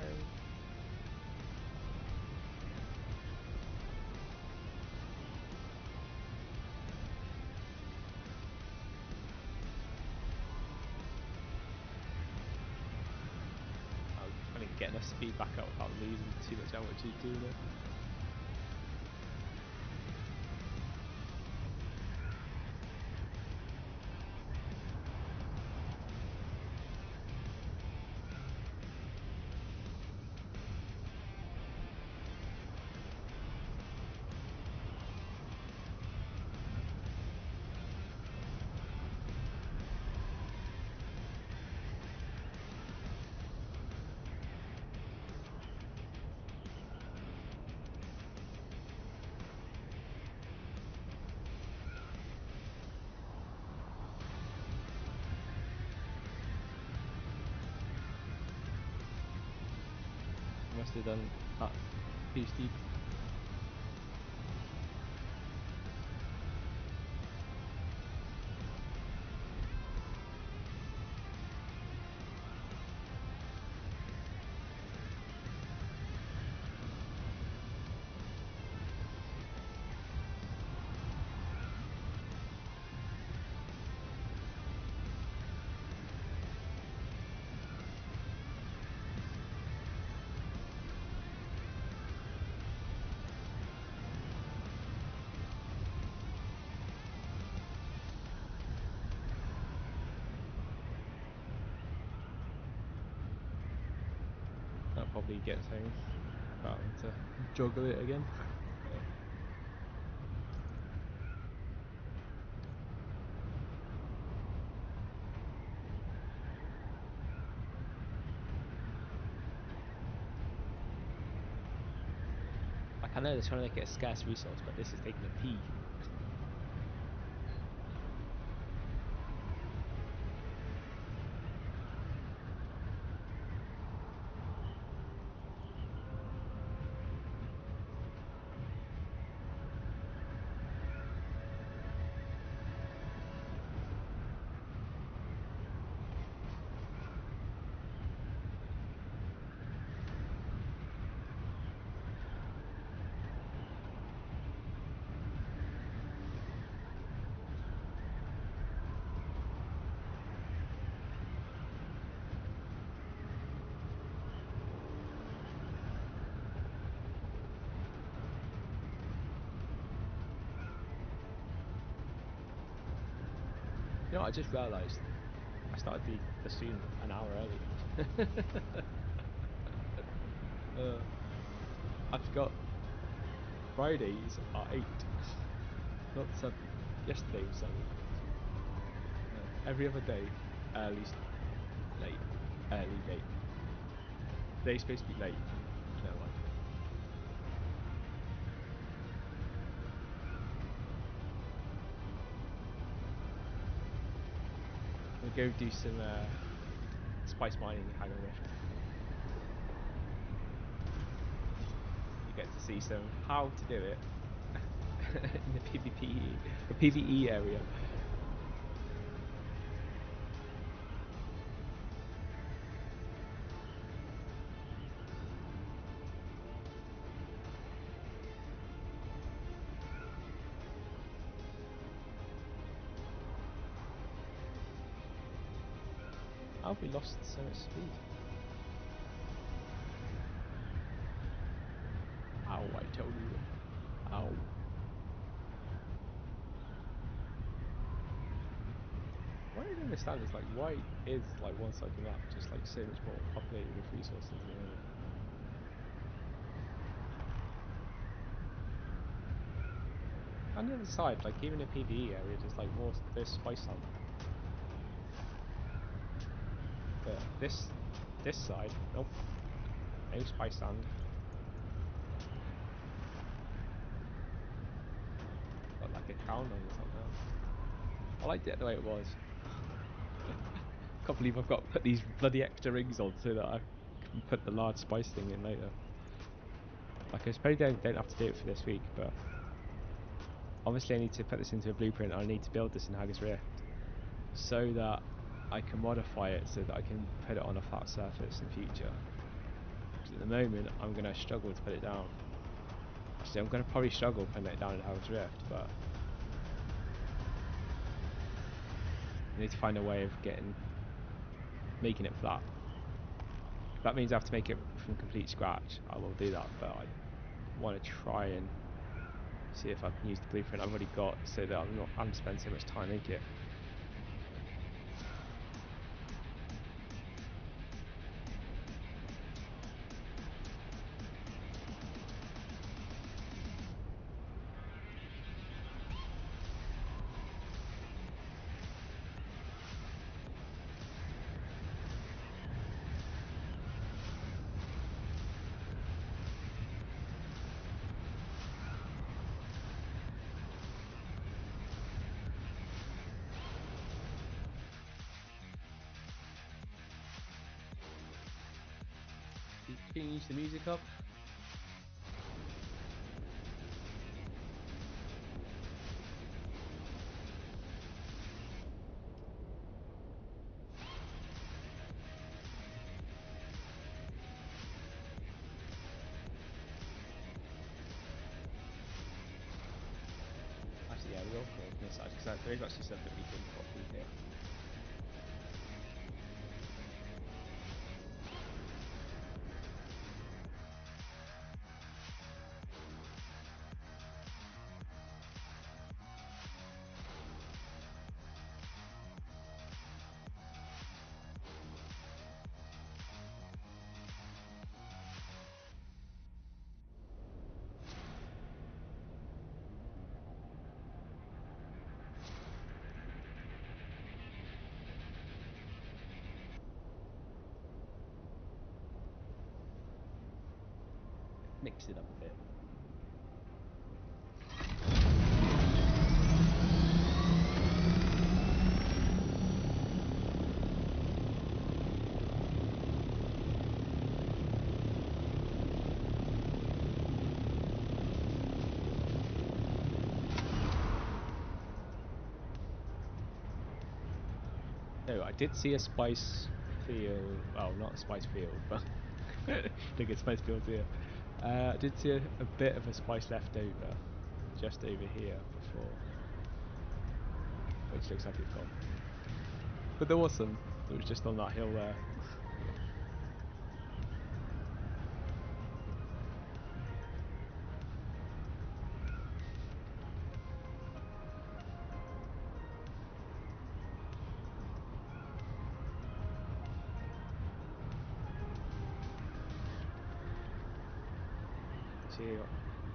I'm trying to get enough speed back up without losing too much how much you do there. must have done that piece deep. That probably gets home about him to juggle it again. Like, I know they're trying to make it a scarce resource, but this is taking a pee. You know, I just realised I started the stream an hour early. I forgot. Fridays are 8, not 7. Yesterday was 7. Every other day, early, late, early, late. Today's supposed to be late. No one. We'll go do some spice mining in Hagar Rift. You get to see some how to do it in the PvE area. How have we lost so much speed? Ow, I told you. Ow. What I don't understand is, like, why is, like, one side of the map just, like, so much more populated with resources at the moment? On the other side, like, even in PvE area, there's spice sand. But this side, nope, no spice sand. Got like a crown on the top now. I liked it the way it was. Can't believe I've got to put these bloody extra rings on so that I can put the large spice thing in later. Like, I suppose don't have to do it for this week, but obviously I need to put this into a blueprint. I need to build this in Haggis Rift so that I can modify it so that I can put it on a flat surface in future. Because at the moment I'm going to struggle to put it down. Actually, I'm going to probably struggle putting it down in Haggis Rift, but I need to find a way of making it flat. If that means I have to make it from complete scratch, I will do that, but I want to try and see if I can use the blueprint I've already got so that I'm not having to spend so much time making it. change the music up. Actually, yeah, we will go from this side because there is actually stuff that we can properly hit. Mix it up a bit. No, I did see a spice field. Well, not a spice field, but don't get spice fields here. I did see a bit of a spice left over, just over here before, which looks like it's gone. But there was some. It was just on that hill there.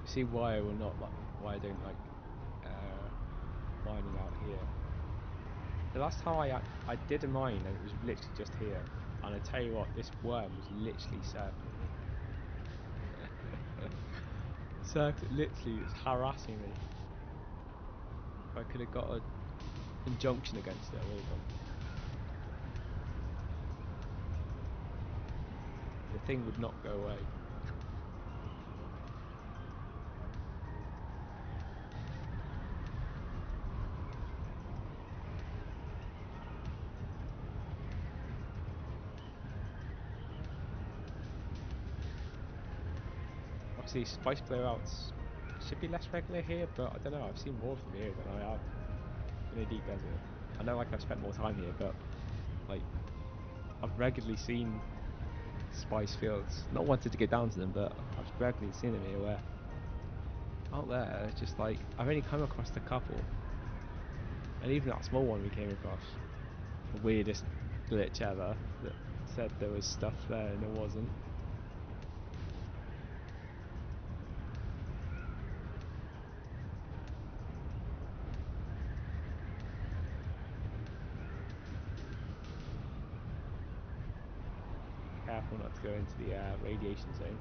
See why I will not like, why I don't like mining out here. The last time I did a mine and it was literally just here, and I tell you what, this worm was literally circling me. Literally, it's harassing me. If I could have got an injunction against it, I would have done. The thing would not go away. Obviously, spice blowouts should be less regular here, but I don't know, I've seen more of them here than I have in a deep desert. I know, like, I've spent more time here, but like, I've regularly seen spice fields. Not wanted to get down to them, but I've regularly seen them here where out there, it's just like, I've only come across a couple. And even that small one we came across, the weirdest glitch ever, that said there was stuff there and there wasn't. Careful not to go into the radiation zone,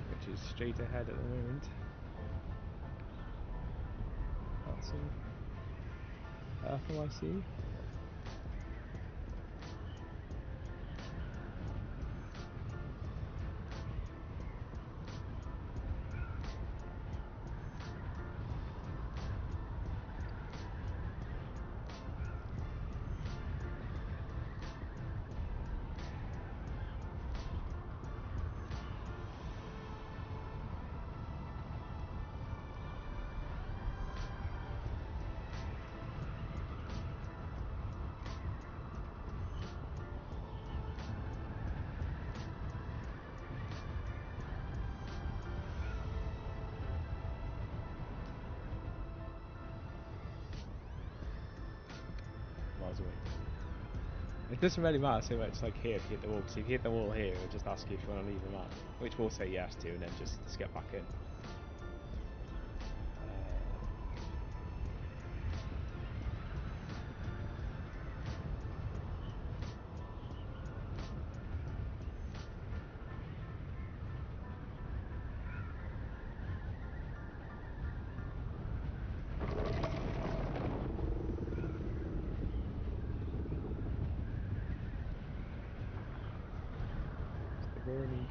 which is straight ahead at the moment. That's some purple I see. Miles away. It doesn't really matter so much like here if you hit the wall, because if you hit the wall here it'll just ask you if you want to leave the map, which we'll say yes to and then just get back in. Bernie.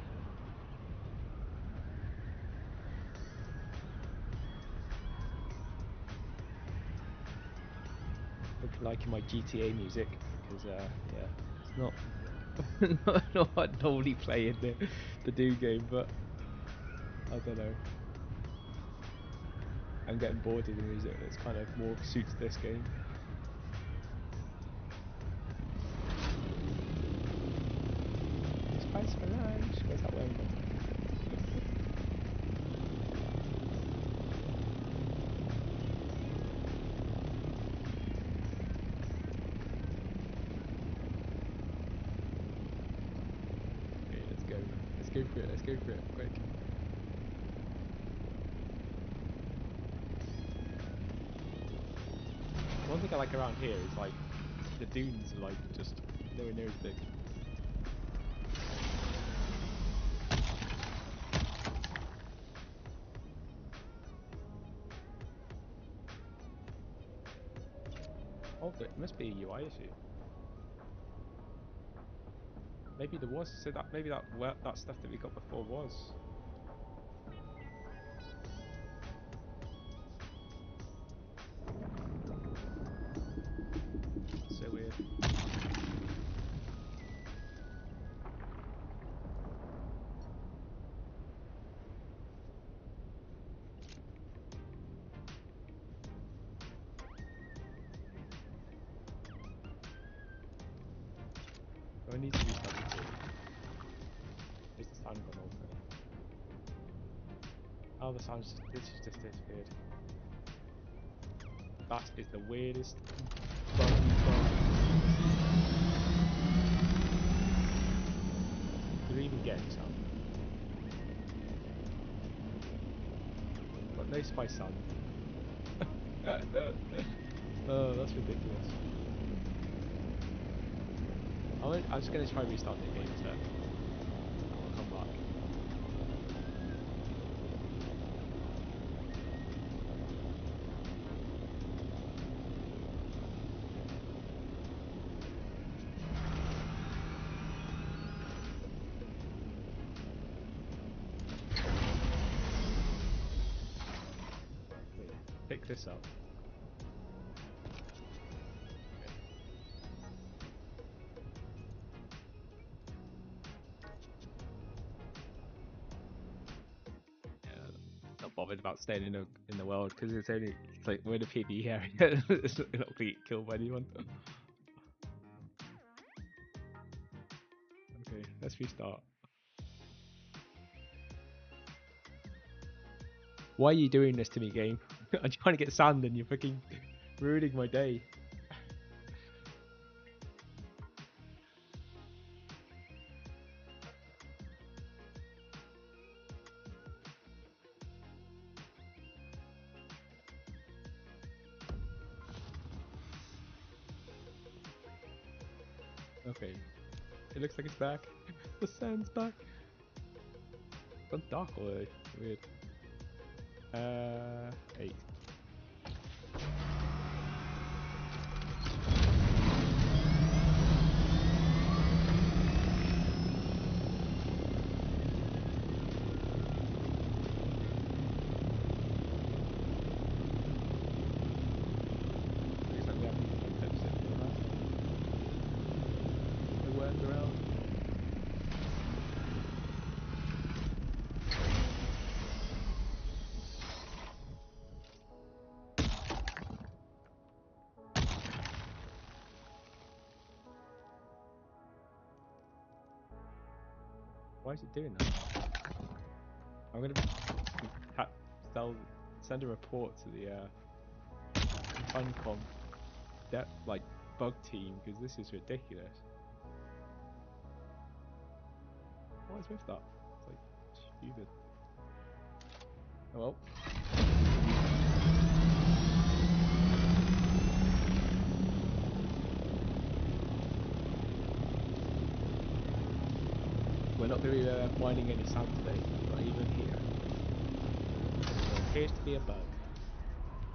Hope you're liking my GTA music, because yeah, it's not not what I'd normally play in the Dune game, but I don't know. I'm getting bored of the music that's kind of more suits this game. Spice for lunch. Where's that way? Okay, let's go. Let's go for it. Let's go for it. Quick. One thing I like around here is like the dunes are like just nowhere near as big. Oh, but it must be a UI issue. Maybe there was. So that maybe that stuff that we got before was. So weird. So I need to restart the game. Is the sound gone over? Oh, the sound just disappeared. That is the weirdest bug we've got. Did we even get any sound? Got no spice sound. Oh, that's ridiculous. I'm just going to try and restart the game set. I'll come back. Wait, pick this up. Not bothered about staying in the world because it's like we're in a PvE area. It's not gonna get killed by anyone. Okay, let's restart. Why are you doing this to me, game? I'm trying to get sand and you're freaking ruining my day. Okay, it looks like it's back. The sand's back. It's gone dark already. Weird. 8. Looks like we haven't fixed it for that. No workaround. Why is it doing that? I'm gonna send a report to the Funcom like bug team because this is ridiculous. What is with that? It's like stupid. Oh well. We're not going to be mining any sand today, not even here. There appears to be a bug.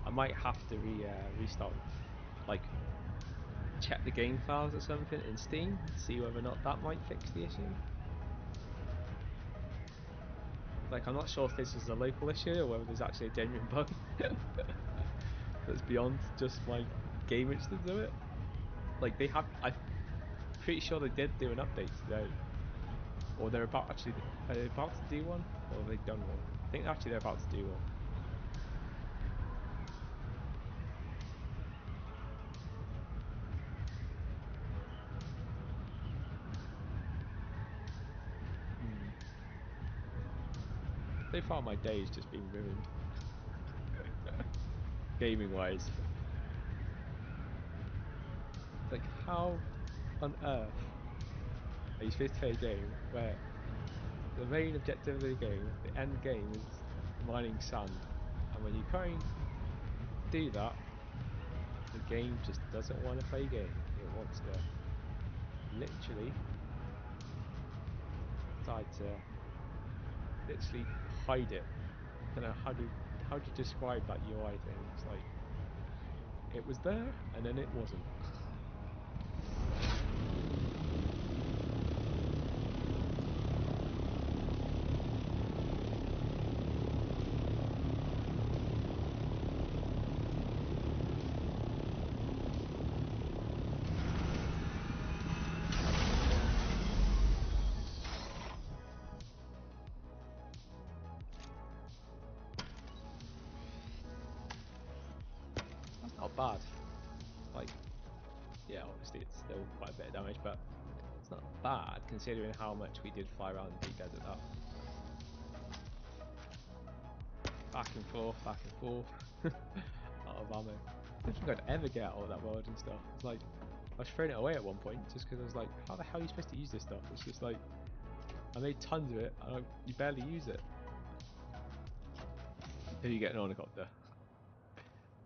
I might have to restart, like, check the game files or something in Steam, see whether or not that might fix the issue. Like, I'm not sure if this is a local issue or whether there's actually a genuine bug that's beyond just my game instance of it. Like, they have, I'm pretty sure they did do an update today, or they're about are they about to do one, or have they done one? I think actually they're about to do one. So far my day's just been ruined. Gaming wise. Like, how on earth are you supposed to play a game where the main objective of the game, the end game, is mining sand, and when you try and do that, the game just doesn't want to play game. It wants to literally decide to literally hide it. I don't know how do you describe that UI thing. It's like it was there and then it wasn't. Not bad. Like, yeah, obviously it's still quite a bit of damage, but it's not bad considering how much we did fly around the deep desert up. Back and forth, back and forth. Out of ammo. I don't think I'd ever get out of that world and stuff. It's like, I was throwing it away at one point just because I was like, how the hell are you supposed to use this stuff? It's just like, I made tons of it and you barely use it. Then you get an helicopter.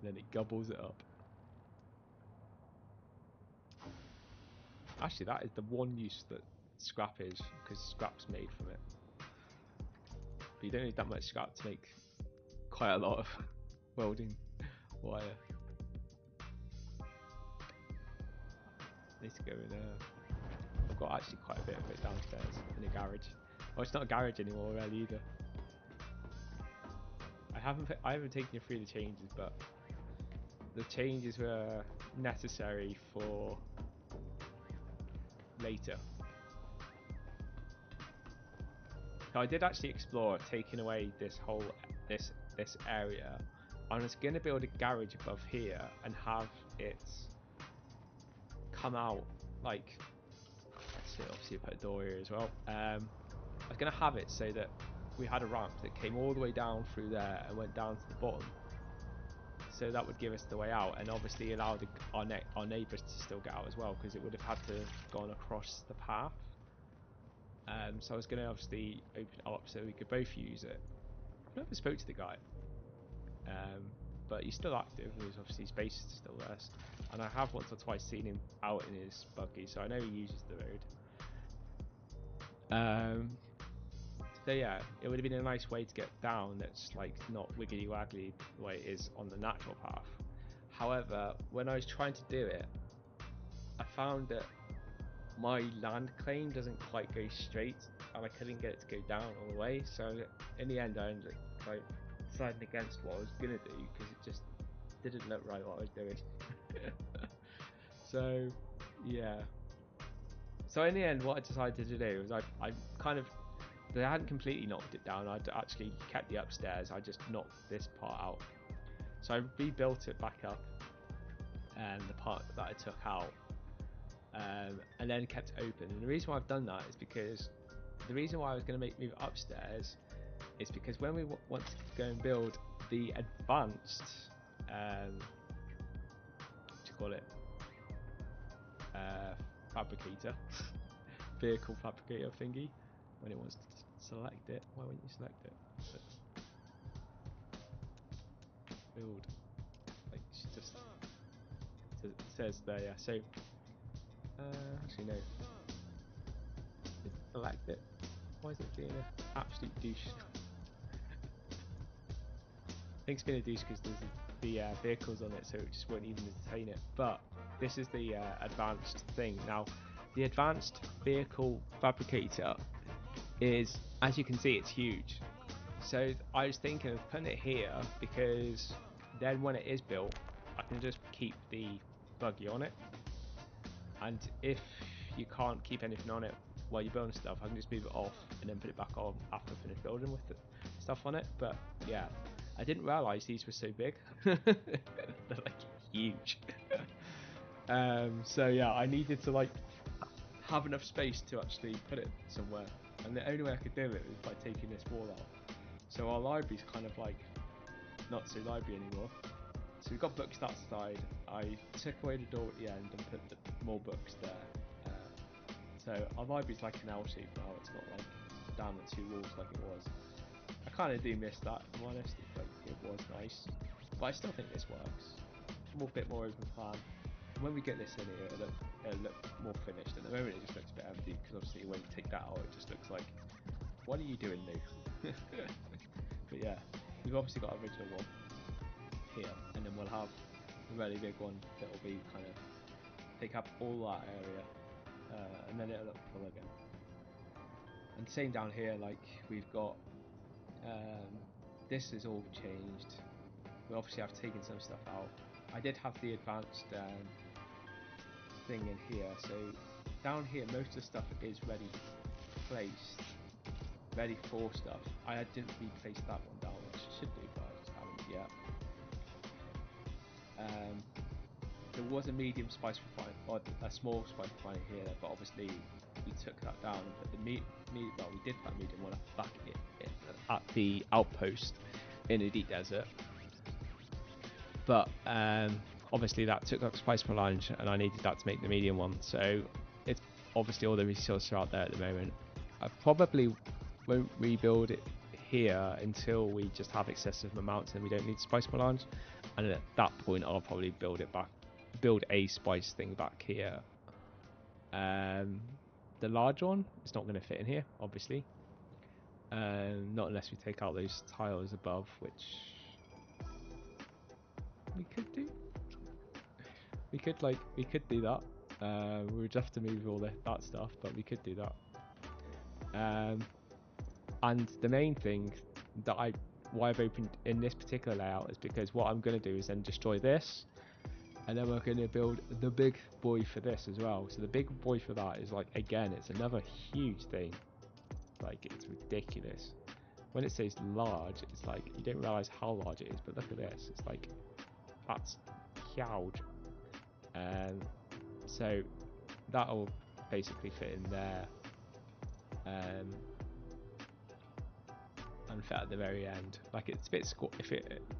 And then it gobbles it up. Actually, that is the one use that scrap is, because scrap's made from it. But you don't need that much scrap to make quite a lot of welding wire. Need to go in there. I've got actually quite a bit of it downstairs in a garage. Well, it's not a garage anymore really either. I haven't taken you through the changes, but the changes were necessary for later. So I did actually explore taking away this whole this area. I was going to build a garage above here and have it come out like, so obviously put a door here as well. I was going to have it so that we had a ramp that came all the way down through there and went down to the bottom. So that would give us the way out, and obviously allow our neighbours to still get out as well, because it would have had to have gone across the path. So I was going to obviously open it up so we could both use it. I've never spoke to the guy, but he's still active. There's obviously his base is still there, and I have once or twice seen him out in his buggy, so I know he uses the road. So yeah, it would have been a nice way to get down that's like not wiggly waggly the way it is on the natural path. However, when I was trying to do it, I found that my land claim doesn't quite go straight, and I couldn't get it to go down all the way. So in the end, I ended up like deciding against what I was gonna do, because it just didn't look right what I was doing. So yeah. So in the end, what I decided to do was I kind of, I hadn't completely knocked it down. I'd actually kept the upstairs. I just knocked this part out. So I rebuilt it back up, and the part that I took out, and then kept it open. And the reason why I've done that is because the reason why I was going to move upstairs is because when we want to go and build the advanced, what do you call it, fabricator, vehicle fabricator thingy, when it wants to select it, why wouldn't you select it? Build, like, just it says there, yeah. So actually no, select it. Why is it being an absolute douche? I think it's been a douche because there's the vehicles on it, so it just won't even entertain it. But this is the advanced thing. Now, the advanced vehicle fabricator is, as you can see, it's huge. So I was thinking of putting it here because then when it is built, I can just keep the buggy on it. And if you can't keep anything on it while you're building stuff, I can just move it off and then put it back on after I finish building with the stuff on it. But yeah, I didn't realise these were so big. They're like huge. So yeah, I needed to like have enough space to actually put it somewhere, and the only way I could do it was by taking this wall out. So our library's kind of like not so library anymore. So we've got books that side. I took away the door at the end and put more books there. So our library's like an L shape now. It's not like down the two walls like it was. I kind of do miss that, if I'm honest. It was nice, but I still think this works. A bit more open plan. And when we get this in here, it'll look more finished. At the moment, it just looks a bit empty because obviously when you take that out, it just looks like, what are you doing, Lou? But yeah, we've obviously got our original one here, and then we'll have a really big one that will be kind of take up all that area, and then it'll look full again. And same down here, like we've got this is all changed. We obviously have taken some stuff out. I did have the advanced thing in here, so down here most of the stuff is ready placed, ready for stuff. I didn't replace that one down, which I should do, but I just haven't yet. There was a medium spice refinery, or a small spice refinery here, but obviously we took that down and put the we did that medium one back at the outpost in the deep desert. But obviously that took up spice per lunge, and I needed that to make the medium one. So it's obviously all the resources are out there at the moment. I probably won't rebuild it here until we just have excessive amounts and we don't need spice melange, and at that point I'll probably build a spice thing back here. The large one is not going to fit in here, obviously, not unless we take out those tiles above, which we could do. We could do that. We would have to move all that stuff, but we could do that. And the main thing that why I've opened in this particular layout is because what I'm going to do is then destroy this, and then we're going to build the big boy for this as well. So the big boy for that is like, again, it's another huge thing. Like, it's ridiculous. When it says large, it's like you don't realize how large it is, but look at this. It's like, that's huge. So that'll basically fit in there. And fit at the very end. Like, it's a bit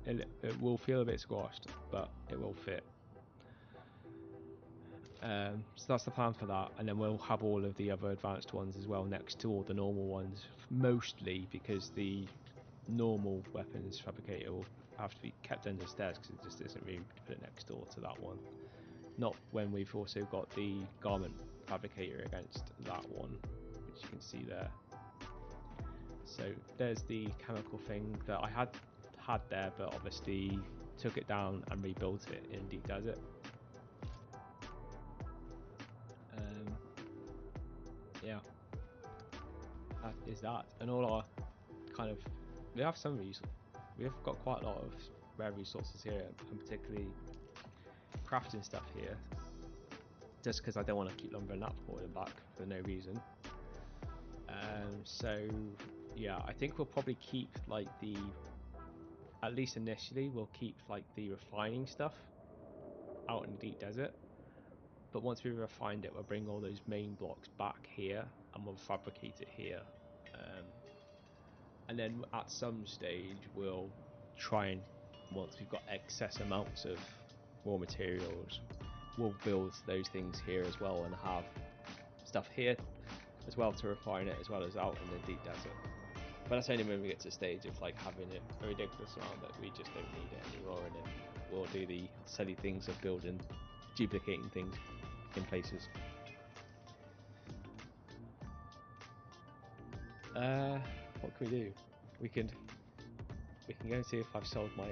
it will feel a bit squashed, but it will fit. So that's the plan for that, and then we'll have all of the other advanced ones as well next to all the normal ones, mostly because the normal weapons fabricator will have to be kept under stairs because it just isn't room to put it next door to that one. Not when we've also got the garment fabricator against that one, which you can see there. So there's the chemical thing that I had there, but obviously took it down and rebuilt it in Deep Desert. Yeah, that is that. And all our kind of, we have got quite a lot of rare resources here, and particularly crafting stuff here, just because I don't want to keep lumbering that forward and back for no reason. So yeah, I think we'll probably keep like at least initially we'll keep like the refining stuff out in the deep desert, but once we've refined it, we'll bring all those main blocks back here and we'll fabricate it here, and then at some stage we'll try and, once we've got excess amounts of raw materials, we'll build those things here as well and have stuff here as well to refine it, as well as out in the deep desert. But that's only when we get to the stage of like having it a ridiculous amount that we just don't need it anymore, and then we'll do the silly things of duplicating things in places. What can we do? We can go and see if I've sold my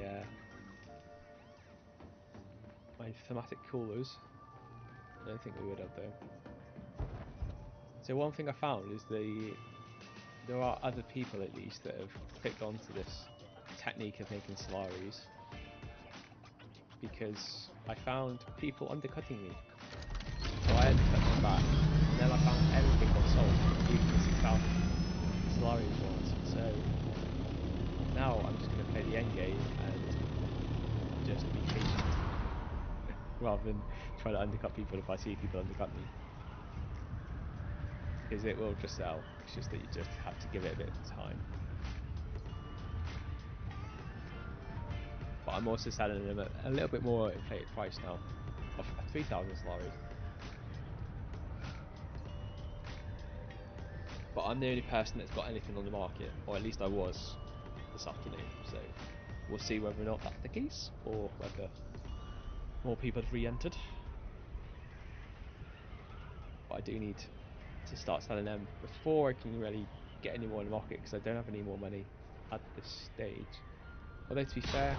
my thematic coolers. I don't think we would have though. So one thing I found is there are other people at least that have clicked onto this technique of making Solaris, because I found people undercutting me. So I undercut them back, and then I found everything got sold, even the 6,000 Solaris ones. So now I'm just going to play the end game and just be patient, rather than try to undercut people if I see people undercut me. Because it will just sell, it's just that you just have to give it a bit of time. But I'm also selling them at a little bit more inflated price now, of 3,000 Solaris. But I'm the only person that's got anything on the market, or at least I was this afternoon, so we'll see whether or not that's the case, or whether more people have re-entered. But I do need to start selling them before I can really get any more in the market, because I don't have any more money at this stage. Although to be fair,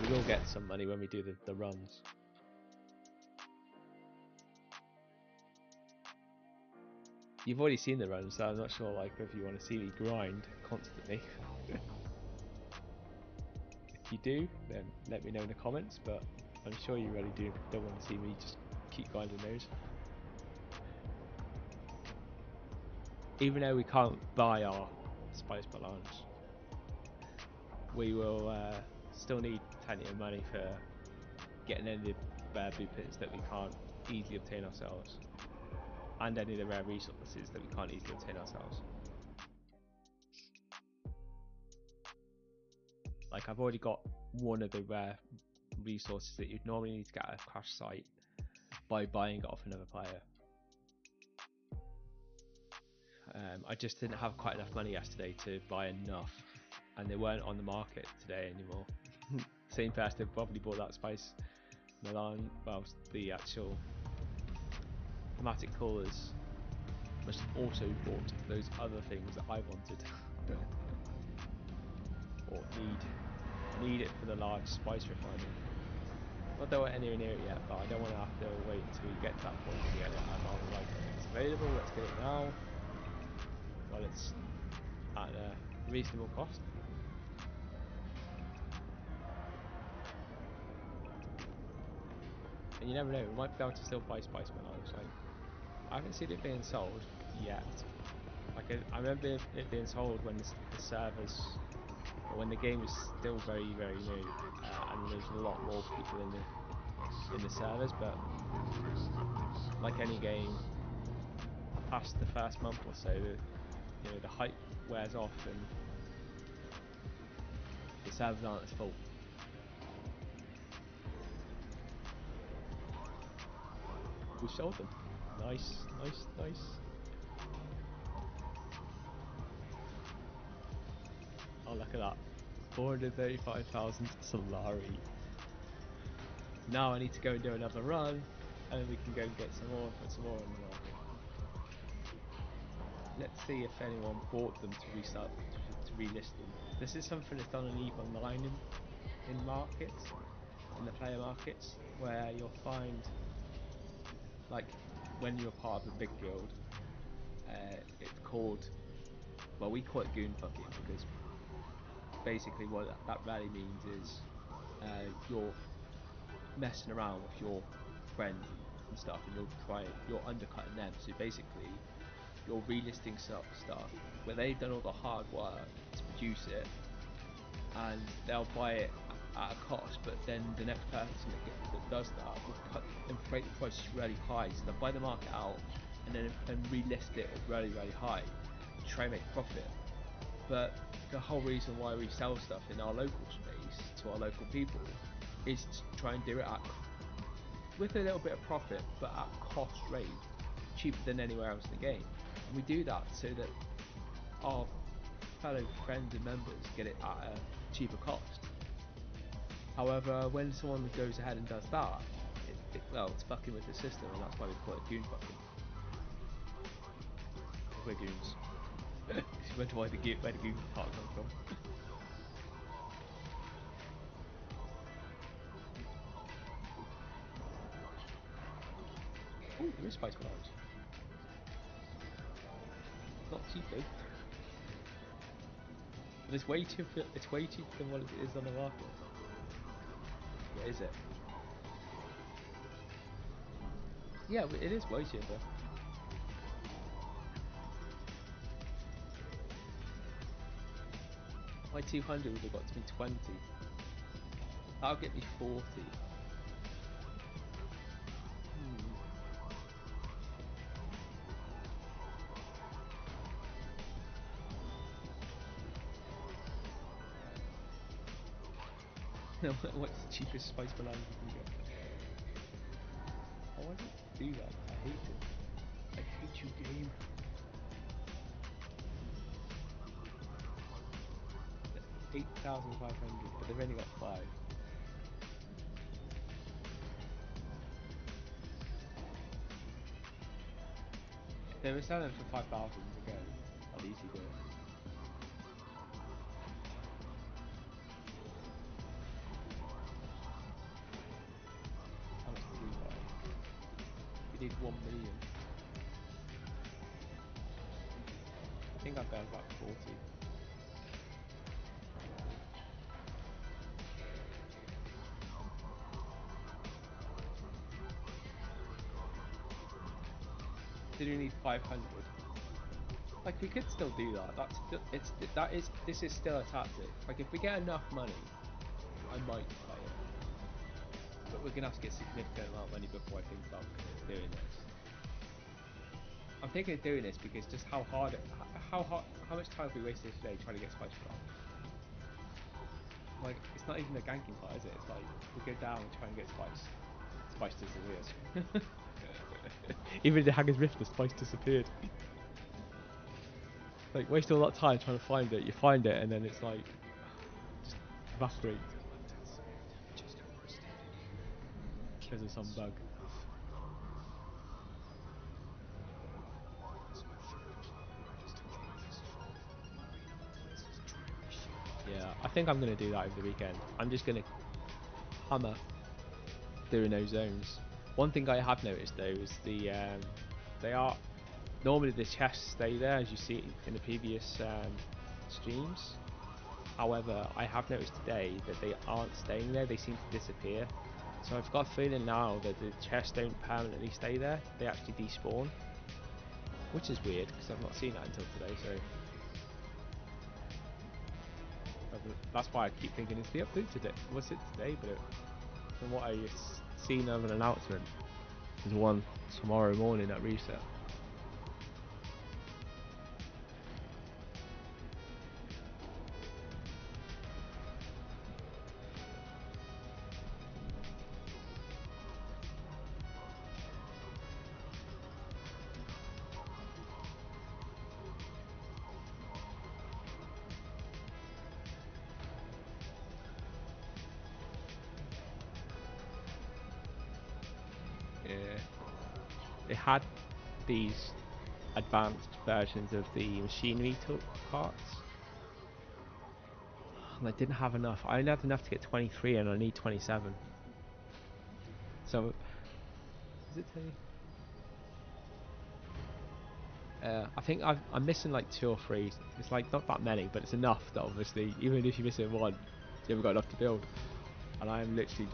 we will get some money when we do the runs. You've already seen the runs, so I'm not sure like if you want to see me grind constantly. If you do, then let me know in the comments, but I'm sure you really don't want to see me just keep grinding those. Even though we can't buy our spice ballons, we will still need plenty of money for getting any of the rare blueprints that we can't easily obtain ourselves, and any of the rare resources that we can't easily obtain ourselves. Like, I've already got one of the rare resources that you'd normally need to get at a crash site by buying it off another player. I just didn't have quite enough money yesterday to buy enough, and they weren't on the market today anymore. Same person probably bought that spice Milan, well, the actual thematic callers must have also bought those other things that I wanted. Or need it for the large spice refinery. Not that we're anywhere near it yet, but I don't want to have to wait until we get to that point to get it. I'm all like, it's available, let's get it now. While it's at a reasonable cost. And you never know, we might be able to still buy spice melons. Like, I haven't seen it being sold yet. Like, I remember it being sold when the servers, or when the game was still very, very new, and there's a lot more people in the servers. But like any game, past the first month or so, the hype wears off and the servers aren't as full. We sold them. Nice, nice, nice. Oh, look at that. 435,000 Solari. Now I need to go and do another run, and we can go and get some more and put some more in the market. Let's see if anyone bought them to restart, to relist them. This is something that's done on EVE Online in markets, in the player markets, where you'll find, like, when you're part of a big guild, it's called, well, we call it goon fucking, because basically what that really means is you're messing around with your friends and stuff, and you're undercutting them. So basically you're relisting stuff where they've done all the hard work to produce it, and they'll buy it at a cost, but then the next person that does that will inflate the price really high, so they'll buy the market out and then relist it really, really high to try and make profit. But the whole reason why we sell stuff in our local space to our local people is to try and do it with a little bit of profit, but at cost rate, cheaper than anywhere else in the game. And we do that so that our fellow friends and members get it at a cheaper cost. However, when someone goes ahead and does that, well, it's fucking with the system, and that's why we call it goon fucking. We're goons. You wonder where the goon part comes from. Ooh, there is spice melons. Not cheaply. But it's way cheaper. It's way cheaper than what it is on the market. What is it? Yeah, it is way cheaper. My 200 would have got to me 20. That'll get me 40. What's the cheapest spice banana you can get? Why would it do that? I hate it. I hate you, game. 8,500, but they've only got 5. If they were selling for 5,000 to go, I'd easily do it. How much did we buy? We did 1 million. I think I've got about 40. Did we need 500? Like, we could still do that. That's still, this is still a tactic. Like, if we get enough money, I might play it. But we're gonna have to get a significant amount of money before I think about doing this. I'm thinking of doing this because just how much time have we wasted today trying to get Spice Shot? Like, it's not even a ganking fight, is it? It's like, we go down and try and get Spice. Spice disappears. Even in the Hangers Rift, the Spice disappeared. Like, waste all that time trying to find it. You find it, and then it's like, just evaporates. Because of some bug. Yeah, I think I'm going to do that over the weekend. I'm just going to hammer doing those zones. One thing I have noticed though is they are normally the chests stay there, as you see in the previous streams. However, I have noticed today that they aren't staying there, they seem to disappear. So I've got a feeling now that the chests don't permanently stay there, they actually despawn. Which is weird, because I've not seen that until today, so... That's why I keep thinking it's the update today. Was it today? But from what I've seen of an announcement, there's one tomorrow morning at reset. Yeah, they had these advanced versions of the machinery parts, and I didn't have enough. I only had enough to get 23, and I need 27. So, is it 20? I think I'm missing like 2 or 3. It's like not that many, but it's enough that obviously, even if you're missing 1, you haven't got enough to build. And I am literally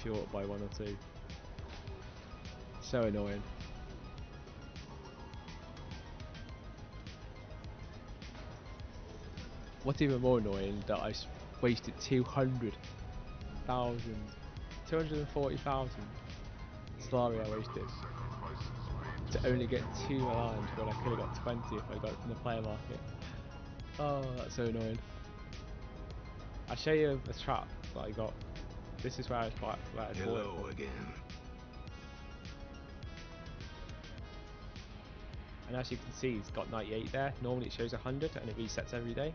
short by 1 or 2. So annoying. What's even more annoying that I wasted 200,000, 240,000 Solari I wasted to only get 2 Milans when I could have got 20 if I got it from the player market. Oh, that's so annoying. I'll show you a trap that I got. This is where I bought it. Hello again. And as you can see, it's got 98 there. Normally it shows 100 and it resets every day.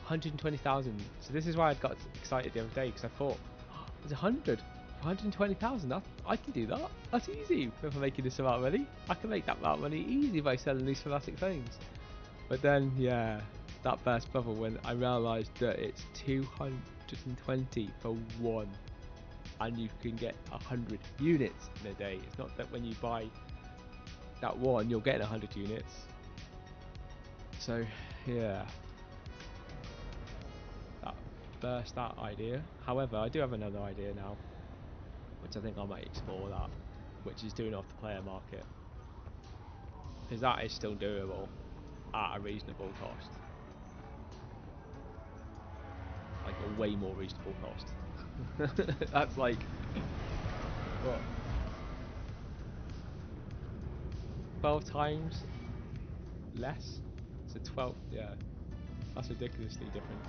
120,000. So this is why I got excited the other day, because I thought, oh, there's 100 for 120,000. I can do that. That's easy. If I'm making this amount of money, I can make that amount of money easy by selling these thematic phones. But then, yeah, that burst bubble when I realised that it's 220 for 1, and you can get 100 units in a day. It's not that when you buy that 1, you're getting 100 units. So yeah, that burst that idea. However, I do have another idea now, which I think I might explore that, which is doing off the player market, because that is still doable at a reasonable cost, like a way more reasonable cost. That's like what, 12 times less? So 12, yeah, that's ridiculously different.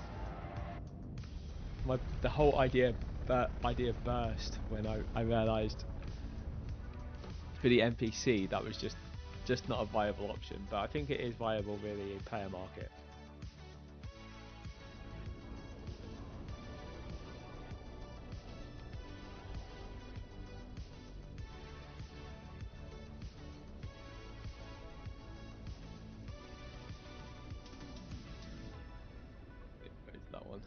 The whole idea burst when I realised for the NPC that was just not a viable option. But I think it is viable really in player market. Go to that one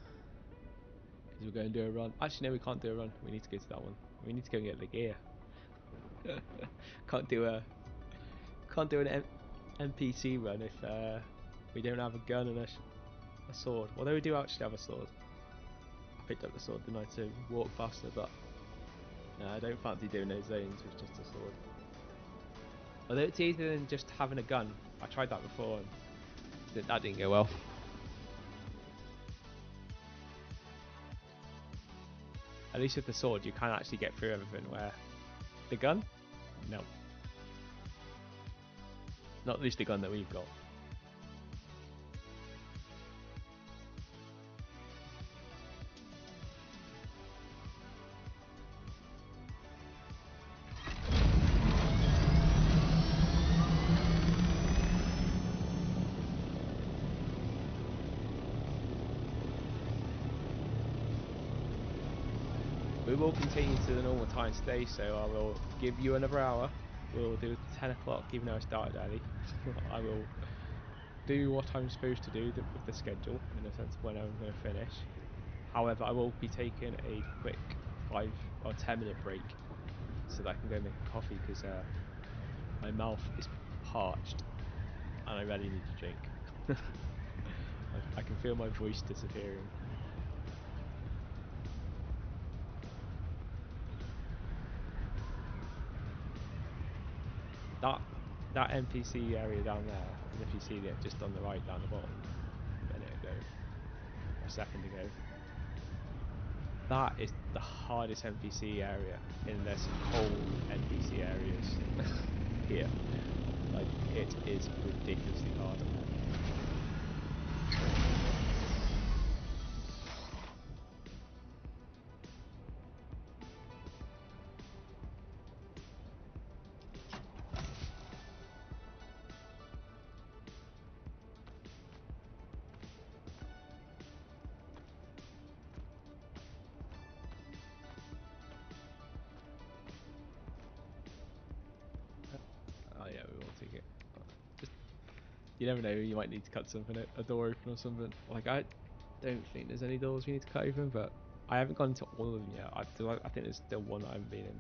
because we're going to do a run. Actually, no, we can't do a run. We need to go to that one. We need to go and get the gear. can't do an NPC run if we don't have a gun and a sword. Although we do actually have a sword. I picked up the sword, didn't I, to walk faster, but no, I don't fancy doing those zones with just a sword. Although it's easier than just having a gun. I tried that before and that didn't go well. At least with the sword you can actually get through everything, where the gun? No. Not at least the gun that we've got. We will continue to the normal time today, so I will give you another hour. We'll do 10 o'clock, even though I started early. I will do what I'm supposed to do with the schedule, in a sense, when I'm going to finish. However, I will be taking a quick 5 or 10 minute break so that I can go make a coffee, because my mouth is parched and I really need to drink. I can feel my voice disappearing. That NPC area down there, and if you see it just on the right down the bottom, a minute ago, or a second ago, that is the hardest NPC area in this whole NPC areas here. Like, it is ridiculously hard. Oh yeah, we will take it. Just, you never know, you might need to cut something, a door open or something. Like, I don't think there's any doors we need to cut open, but I haven't gone to all of them yet. I think there's still one that I haven't been in.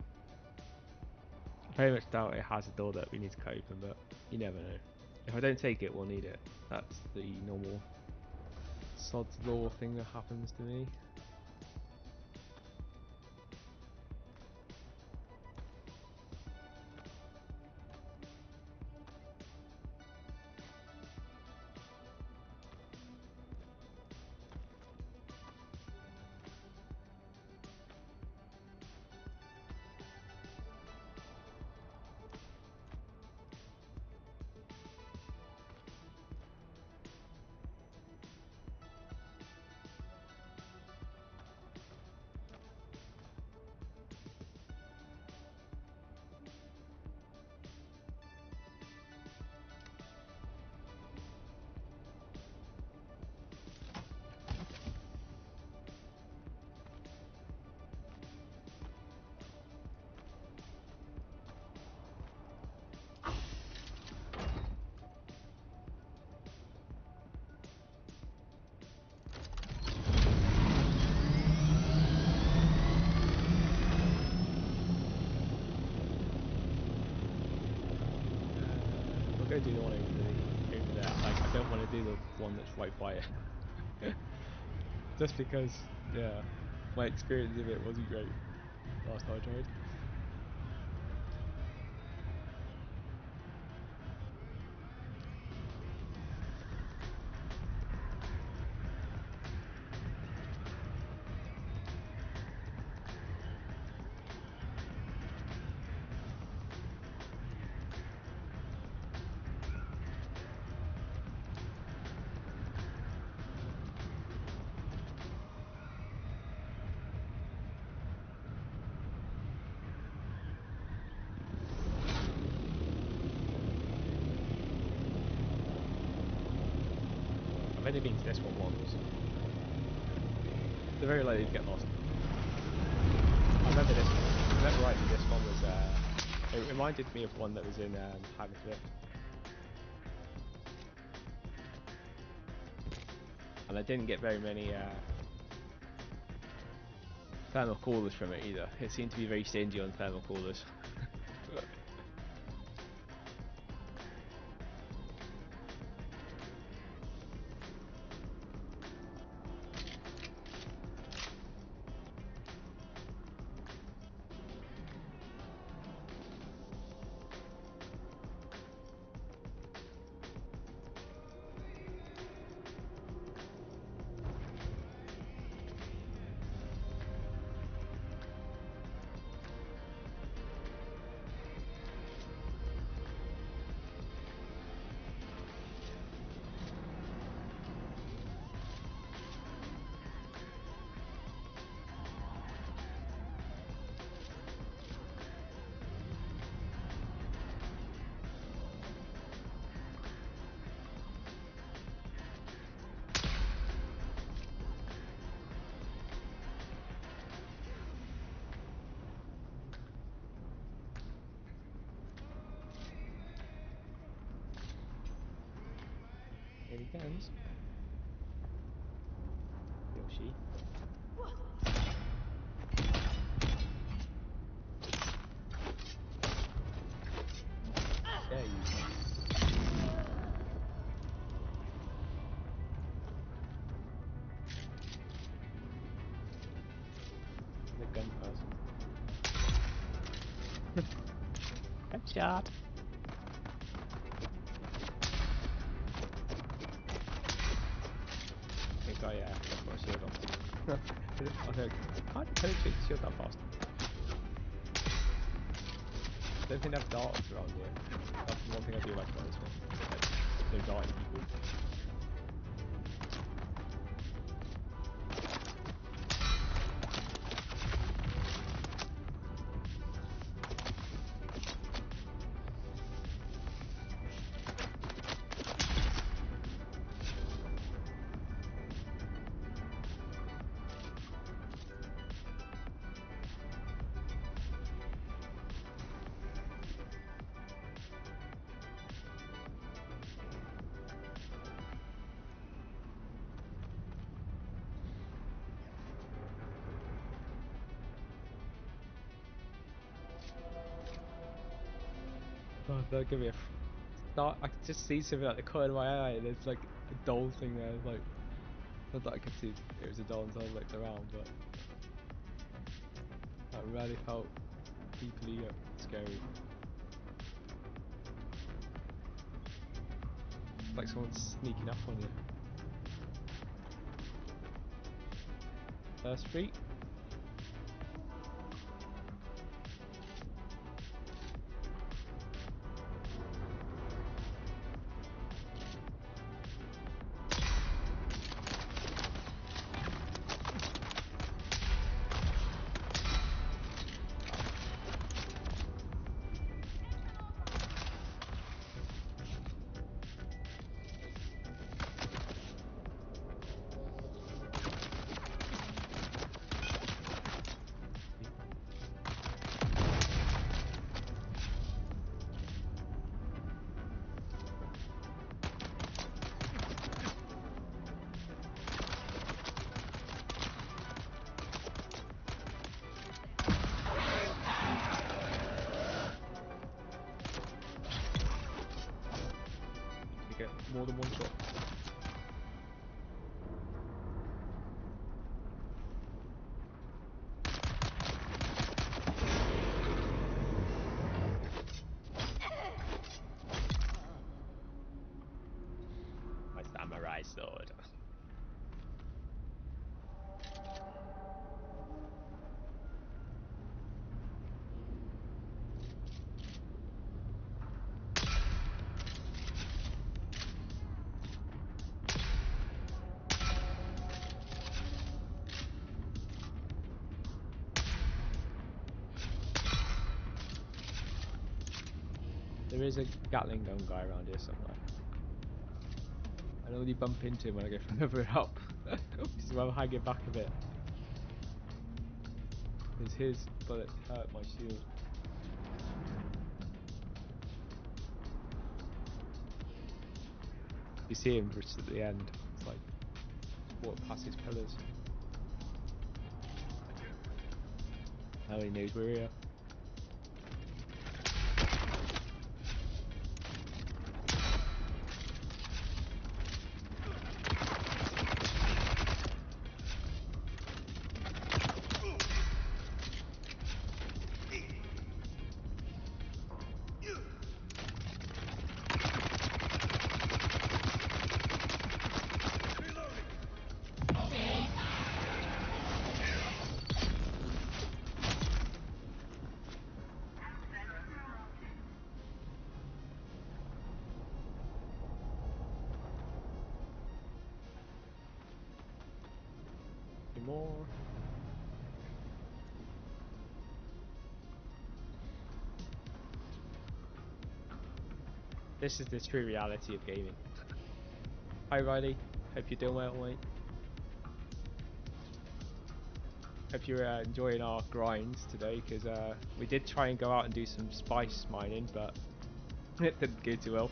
I very much doubt it has a door that we need to cut open, but you never know. If I don't take it, we'll need it. That's the normal sod's law thing that happens to me. Go do the one over there. Like, I don't want to do the one that's right by it. Just because, yeah, my experience of it wasn't great last time I tried. I've only been to this one once. They're very likely to get lost. I remember rightly, this one was, it reminded me of one that was in Hammer's Rift. And I didn't get very many thermal coolers from it either. It seemed to be very stingy on thermal coolers. Here he comes. Yoshi. There you go. The gun first. Headshot! I think I've got a shield on. I think I can't penetrate the shield that fast. I don't think they have darts around here. That's the one thing I do like about this one. Like, no darting people. Oh, they'll give me a start. I could just see something like the corner of my eye, and there's like a doll thing there. Like, not that I could see it was a doll until I looked around, but that really felt deeply scary. It's like someone's sneaking up on you. First street. Get more than one shot. samurai sword. There is a Gatling gun guy around here somewhere. I only bump into him when I go further up. So I'm hanging back a bit. Because his bullets hurt my shield. You see him just at the end. It's like walk past his pillars. Now he knows we're here. More. This is the true reality of gaming. Hi Riley, hope you're doing well, mate. Hope you're enjoying our grinds today, because we did try and go out and do some spice mining, but it didn't go too well.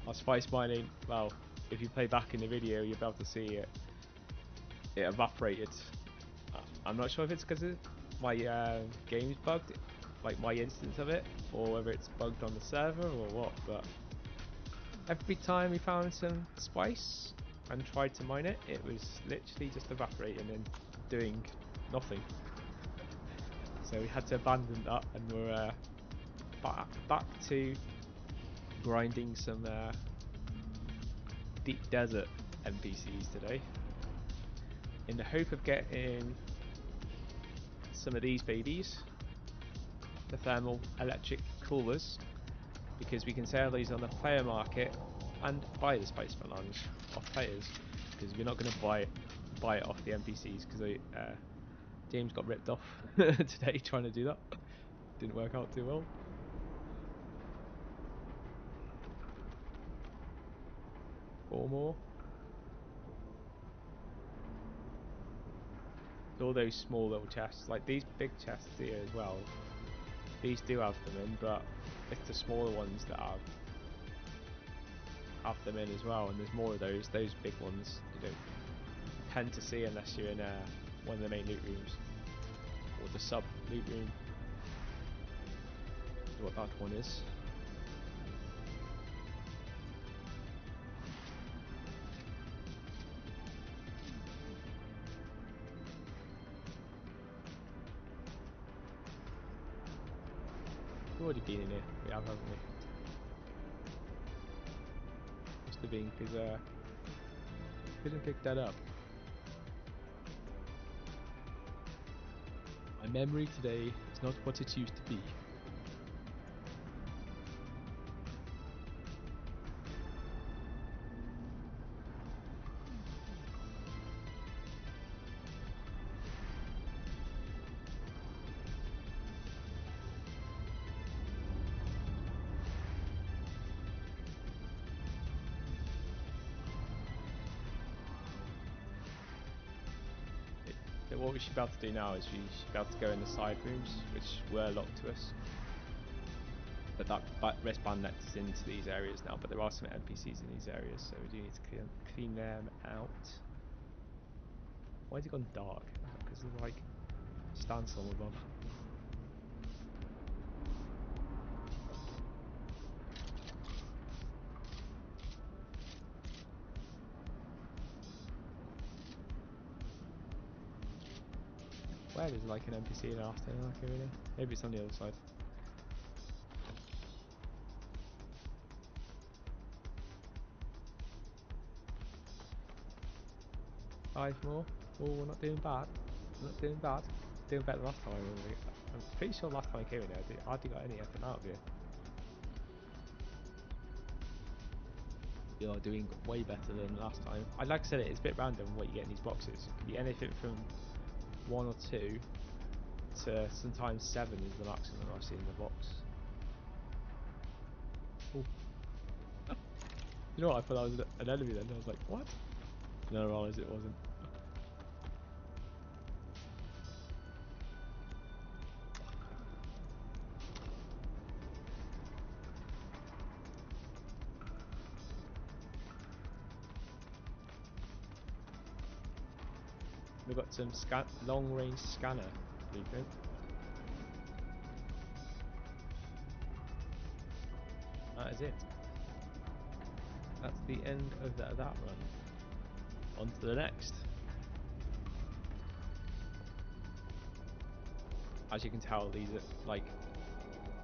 Our spice mining, well, if you play back in the video, you'll be able to see it. It evaporated. I'm not sure if it's because my game's bugged, like my instance of it, or whether it's bugged on the server or what, but every time we found some spice and tried to mine it, it was literally just evaporating and doing nothing. So we had to abandon that, and we're back to grinding some deep desert NPCs today, in the hope of getting some of these babies, the thermal electric coolers, because we can sell these on the player market and buy the spice melange off players, because we're not going to buy it off the NPCs, because James got ripped off today trying to do that. Didn't work out too well. Four more. All those small little chests, like these big chests here as well, these do have them in, but it's the smaller ones that have them in as well, and there's more of those big ones you don't tend to see unless you're in one of the main loot rooms, or the sub loot room, is what that one is. We've already been in here, we have, haven't we? Must have been, because couldn't pick that up. My memory today is not what it used to be. What we should be able to do now is we should be able to go in the side rooms, which were locked to us. But that respawn lets us into these areas now, but there are some NPCs in these areas, so we do need to clean them out. Why has it gone dark? Because there's like standstill above. Where there's like an NPC in after like over there. Maybe it's on the other side. 5 more. Oh, we're not doing bad. We're not doing bad. Doing better than last time. I'm pretty sure last time I came in here, I hardly got any effort out of you. You're doing way better than last time. Like I said, it's a bit random what you get in these boxes. It could be anything from 1 or 2 to sometimes 7 is the maximum I've seen in the box. Ooh. You know what? I thought that was an enemy then. I was like, what? And then I realised it wasn't. We've got some long-range scanner blueprint. That is it. That's the end of that run. On to the next. As you can tell, these are like,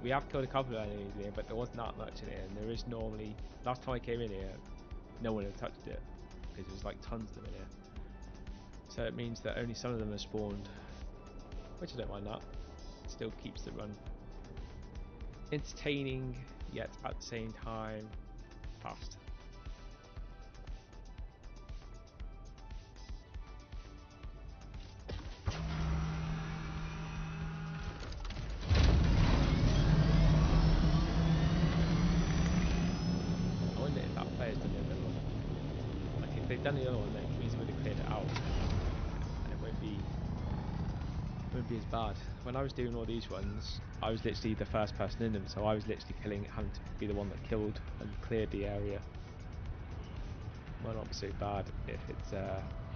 we have killed a couple of enemies here, but there wasn't that much in here. And there is normally, last time I came in here, no one had touched it because there was like tons of them in here. So it means that only some of them are spawned, which I don't mind that. It still keeps the run entertaining, yet at the same time fast. I wonder if that player's done the other one. Like if they've done the other one, then it means it would have cleared it out. And it won't be as bad. When I was doing all these ones, I was literally the first person in them, so I was literally having to be the one that killed and cleared the area. Might not be so bad if it's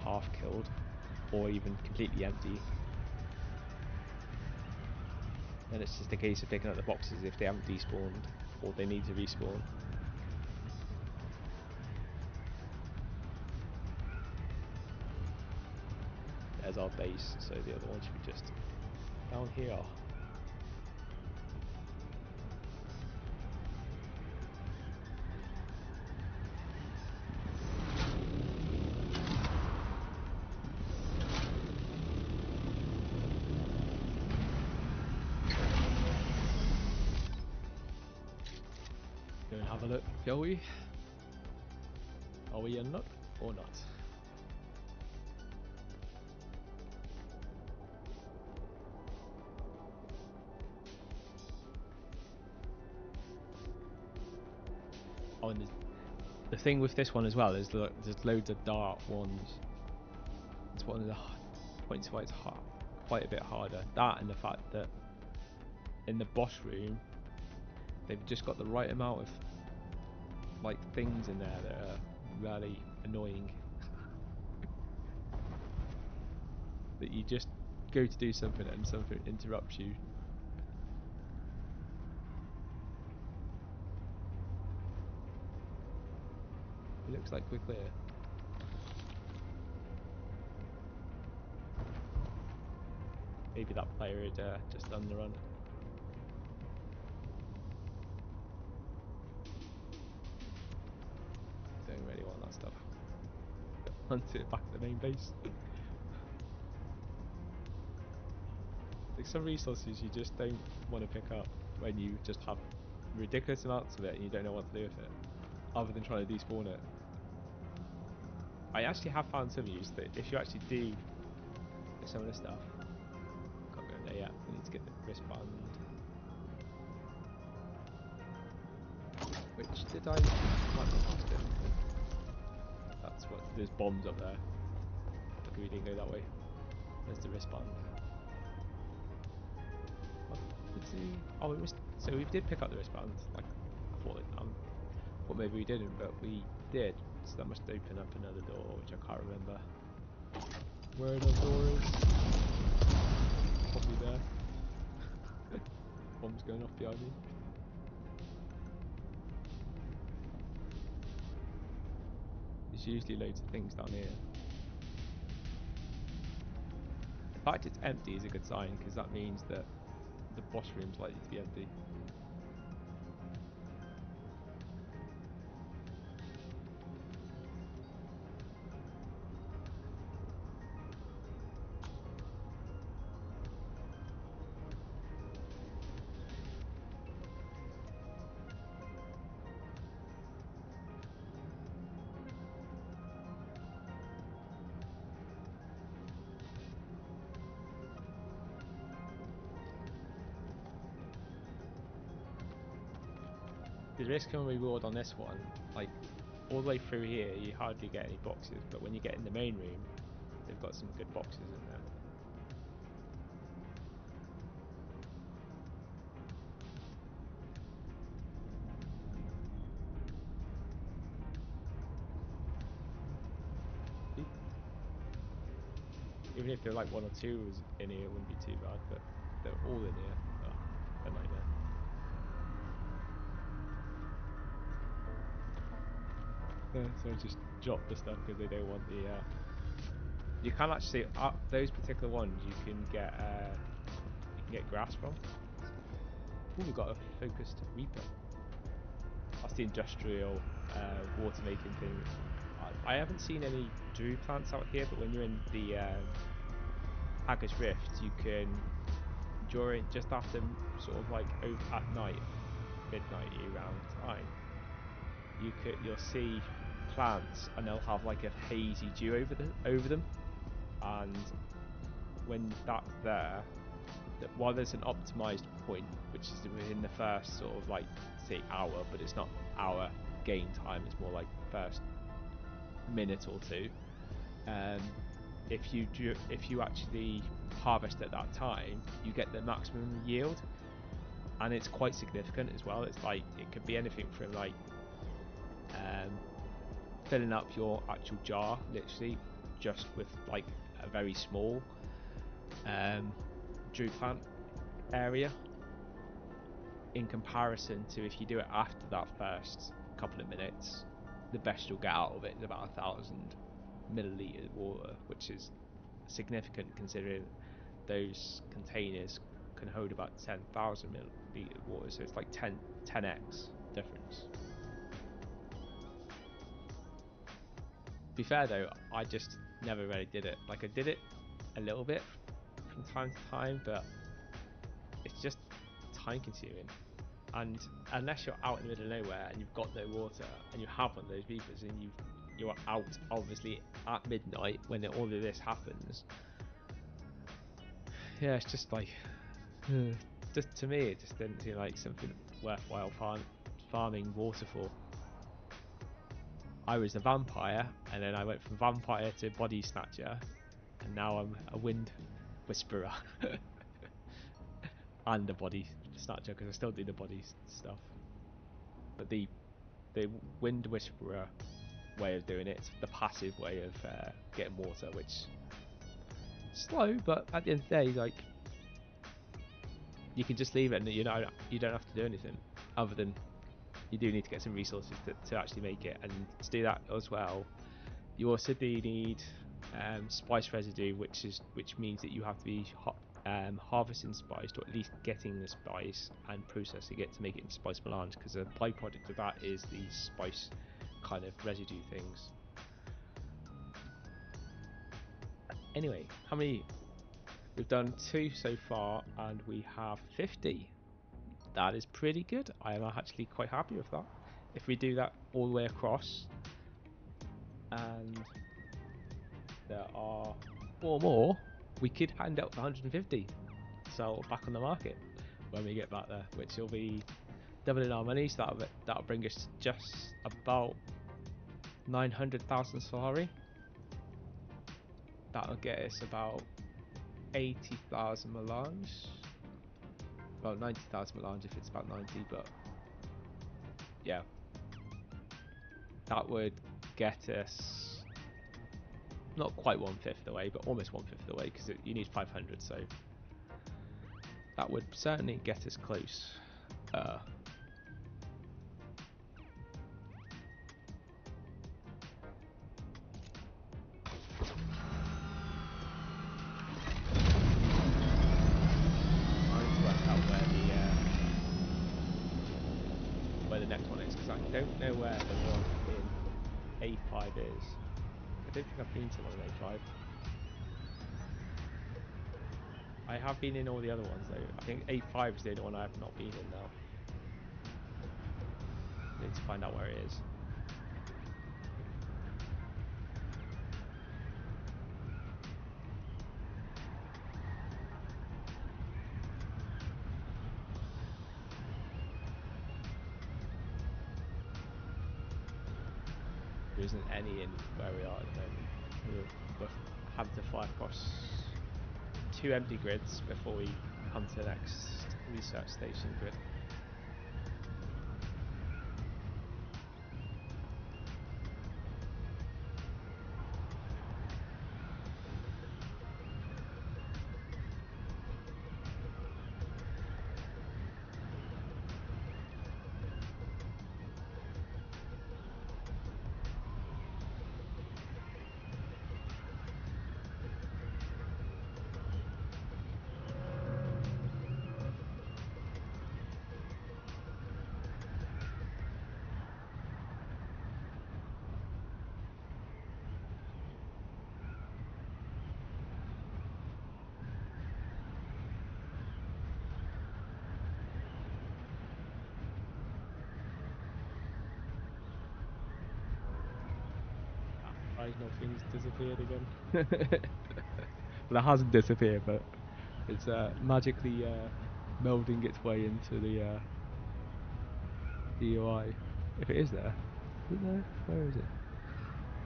half killed or even completely empty. Then it's just a case of picking up the boxes if they haven't despawned or they need to respawn. There's our base, so the other one should be just down here. Go and have a look, shall we? Are we in luck or not? Oh, and the thing with this one as well is that there's loads of dark ones. It's one of the points why it's quite a bit harder. That and the fact that in the boss room they've just got the right amount of like things in there that are really annoying. That you just go to do something and something interrupts you. It looks like we're clear. Maybe that player had just done the run. Don't really want that stuff. Hunt it back at the main base. Like some resources you just don't want to pick up when you just have ridiculous amounts of it and you don't know what to do with it, other than trying to despawn it. I actually have found some use that if you actually do some of the stuff, can't go in there yet. I need to get the wristband. Which did I? Might have lost it. That's what. There's bombs up there. Lucky we didn't go that way. There's the wristband. Oh, we missed. So we did pick up the wristband. Like I thought maybe we didn't, but we did. So that must open up another door, which I can't remember where the door is. Probably there. Bombs going off behind me. There's usually loads of things down here. The fact it's empty is a good sign, because that means that the boss room's likely to be empty. the risk and reward on this one, like all the way through here, you hardly get any boxes, but when you get in the main room, they've got some good boxes in there. Even if they're like one or two was in here, it wouldn't be too bad, but they're all in here. Oh, a nightmare. So just drop the stuff because they don't want the. You can actually those particular ones you can get grass from. Oh, we've got a focused reaper. That's the industrial water making thing. I haven't seen any Drew plants out here, but when you're in the Haggard's Rift, you can just after sort of like at night, midnight around time, you'll see plants and they'll have like a hazy dew over them, and when that's there, while there's an optimized point which is within the first sort of like say hour, but it's not hour game time, it's more like first minute or two. If you actually harvest at that time, you get the maximum yield, and it's quite significant as well. It's like it could be anything from like filling up your actual jar literally just with like a very small Drew plant area, in comparison to if you do it after that first couple of minutes, the best you'll get out of it is about 1,000 milliliters of water, which is significant considering those containers can hold about 10,000 milliliters of water, so it's like 10x difference. To be fair though, I just never really did it. Like I did it a little bit from time to time, but it's just time consuming. And unless you're out in the middle of nowhere and you've got no water and you have one of those reapers and you're out obviously at midnight when all of this happens, yeah, it's just like just to me it just didn't seem like something worthwhile farming water for. I was a vampire, and then I went from vampire to body snatcher, and now I'm a wind whisperer and a body snatcher because I still do the body stuff. But the wind whisperer way of doing it, the passive way of getting water, which is slow, but at the end of the day, like you can just leave it and you don't have to do anything other than you do need to get some resources to actually make it, and to do that as well you also do need spice residue, which means that you have to be harvesting spice, or at least getting the spice and processing it to make it into spice melange, because a byproduct of that is these spice kind of residue things. Anyway, how many? We've done 2 so far and we have 50. That is pretty good. I am actually quite happy with that. If we do that all the way across, and there are 4 more, we could end up with 150. Sell back on the market when we get back there, which will be doubling our money. So that'll bring us to just about 900,000 Solari. That'll get us about 80,000 melange. Well, 90,000 melange if it's about 90, but yeah, that would get us not quite 1/5 the way, but almost 1/5 the way, because you need 500, so that would certainly get us close. Where the next one is, because I don't know where the one in A5 is. I don't think I've been to one in A5. I have been in all the other ones though. I think A5 is the only one I have not been in now. I need to find out where it is. There isn't any in where we are at the moment. We're having to fly across 2 empty grids before we come to the next research station grid. Nothing's disappeared again. Well, it hasn't disappeared, but it's magically melding its way into the UI. If it is there. Is it there? Where is it?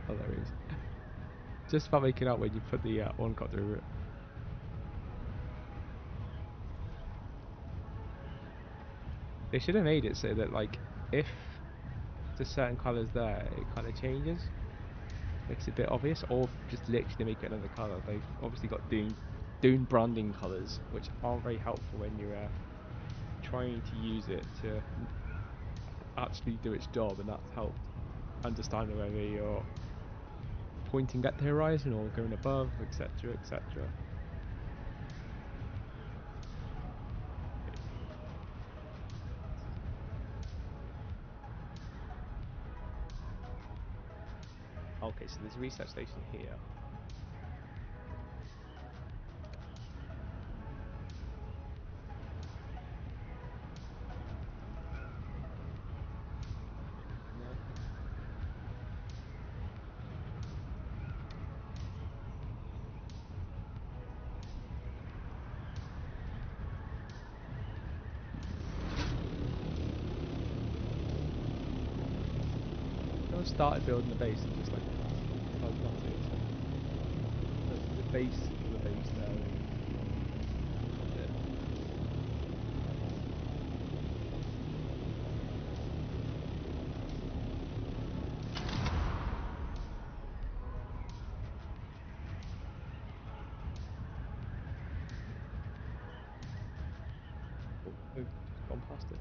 Oh, there it is. Just about making out when you put the one cut through it. They should have made it so that, like, if there's certain colours there, it kind of changes. Makes it a bit obvious, or just literally make it another colour. They've obviously got Dune branding colours, which aren't very helpful when you're trying to use it to actually do its job, and that's helped understand whether you're pointing at the horizon or going above, etc, etc. Okay, so there's a research station here. I started building the base and just like, oh, not it. The base of the base there. Oh, we've gone past it.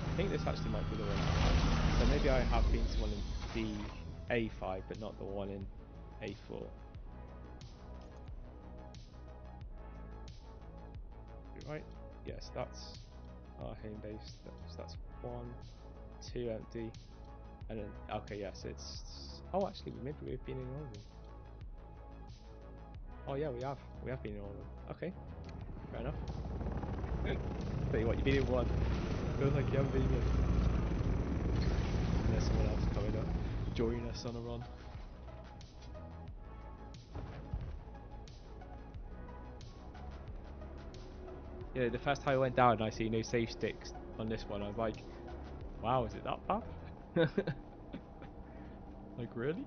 I think this actually might be the one. So maybe I have been to one in the A5, but not the one in A4. Right? Yes, that's our home base. That's 1, 2 empty, and then okay, yes, it's. Oh, actually, maybe we've been in all of them. Oh yeah, we have been in all of them. Okay, fair enough. Tell you what, you've been in one. Feels like you haven't been in one. And there's someone else coming up, join us on a run. Yeah, the first time I went down and I see no save sticks on this one, I was like, wow, is it that bad? Like, really?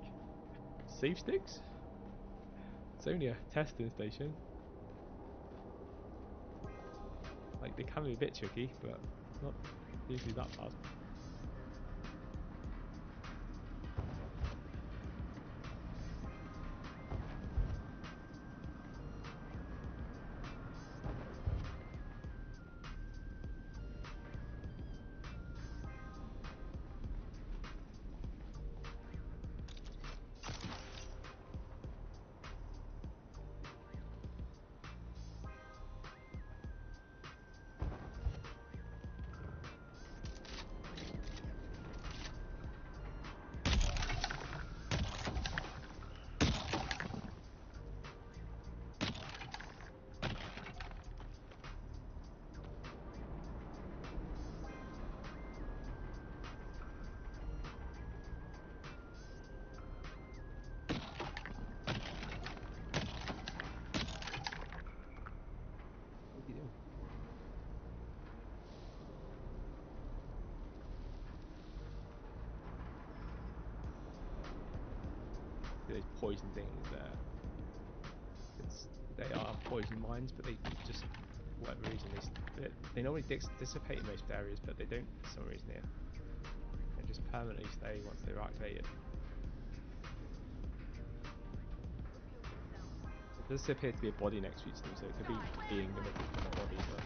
Save sticks? It's only a testing station. Like, they can be a bit tricky, but not usually that bad. those poison things there. They are poison mines, but they just, for whatever reason, they normally dissipate in most areas, but they don't for some reason here. They just permanently stay once they're activated. There does appear to be a body next to each of them, so it could be being a body, but...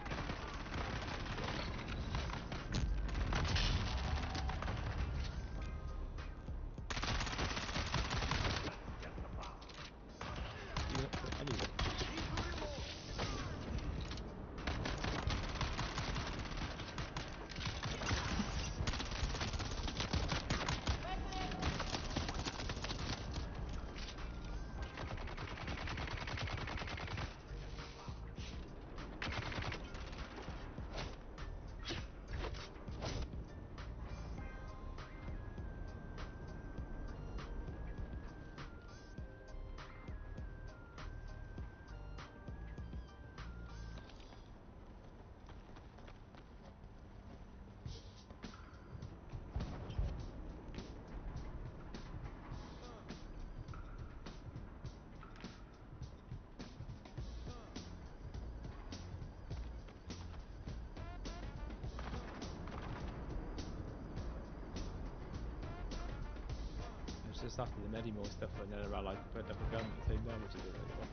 Just after the Medimore stuff, and then I like put up a gun at the same time, which is really fun.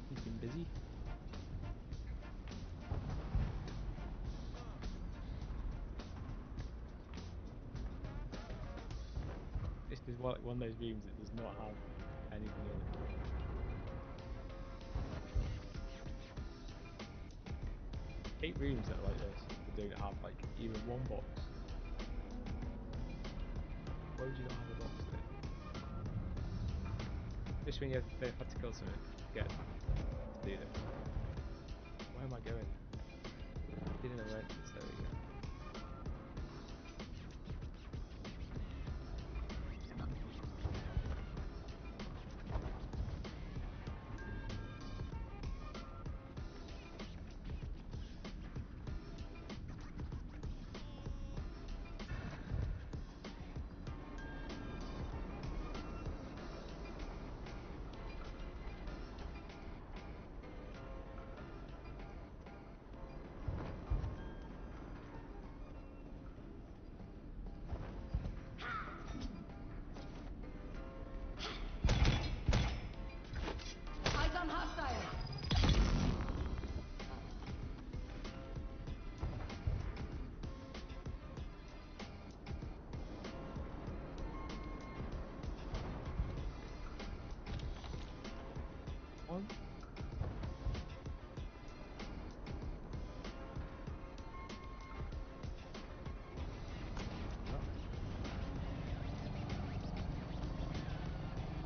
He's been busy. This is one of those rooms that does not have anything in it. I hate rooms that are like this, that don't have like even one box. Why would you not have a box in it? Just when you have to kill something, get to do this. Where am I going? Didn't know where it is, there we go. One.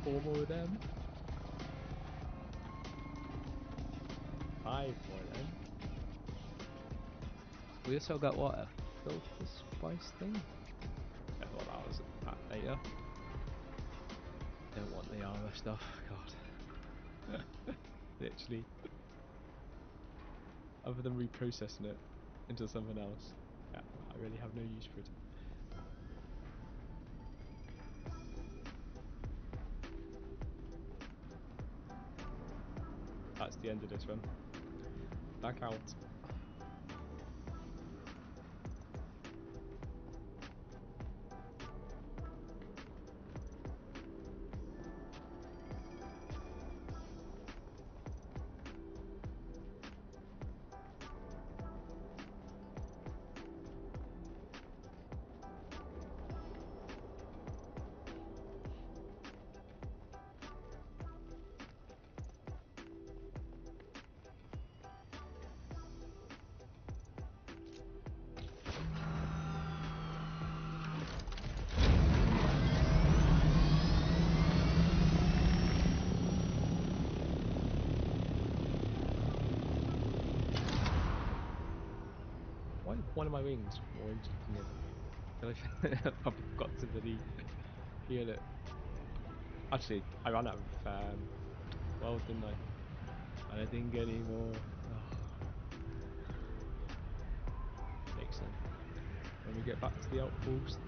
Four more of them. 5 more of them. We also got what, a filter spice thing? I thought that was that later. Don't want the armor stuff, god. Literally. Other than reprocessing it into something else, yeah, I really have no use for it. That's the end of this one. Back out. Why is one of my wings orange than the other? I probably forgot to really heal it. Actually, I ran out of 12, didn't I? And I didn't get any more. Oh. Makes sense. When we get back to the outpost.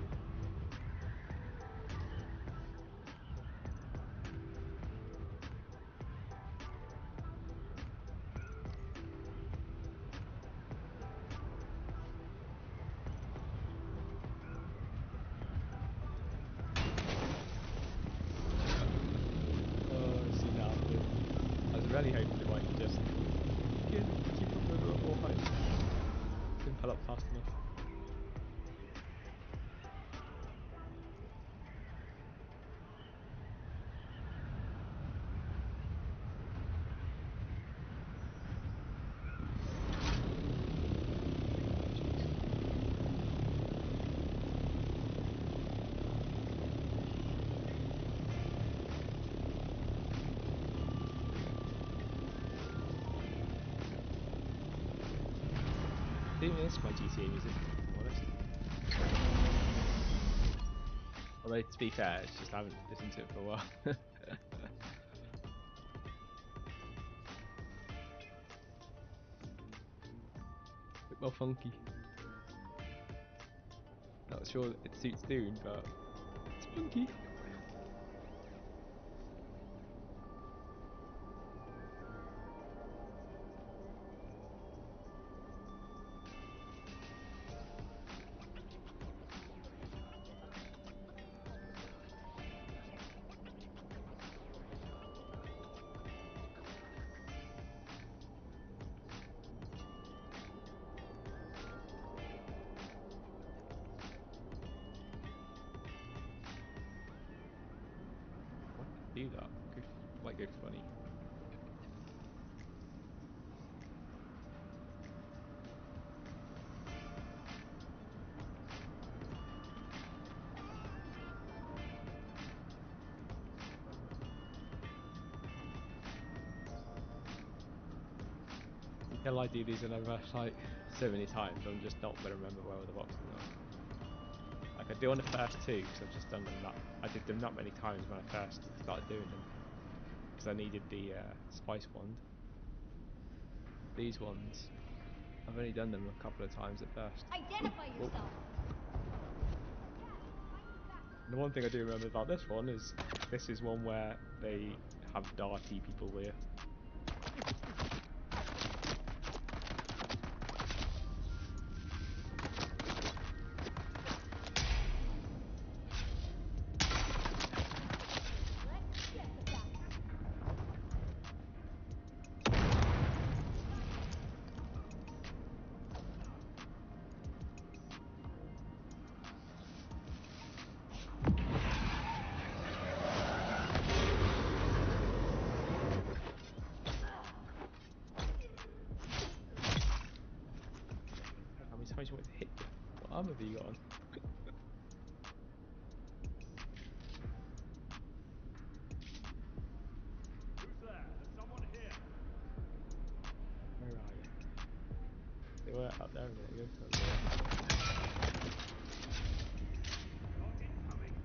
Really hoping it might just keep up with a little more height. Didn't pull up fast enough. I think this is my GTA music, if I'm honest. Although, to be fair, it's just I haven't listened to it for a while. A bit more funky. Not sure it suits Dune, but it's funky. Do that. Good, like good funny. Until I do these another like so many times, I'm just not gonna remember where all the boxes are. Like I do on the first two, because I've just done them that I did them not many times when I first started doing them. Because I needed the spice wand. These ones, I've only done them a couple of times at first. Identify yourself. And the one thing I do remember about this one is this is one where they have darty people here. How much want to hit you? What armor have you got on? Who's there? There's someone here. Where are you? They were up there a minute ago. Not incoming.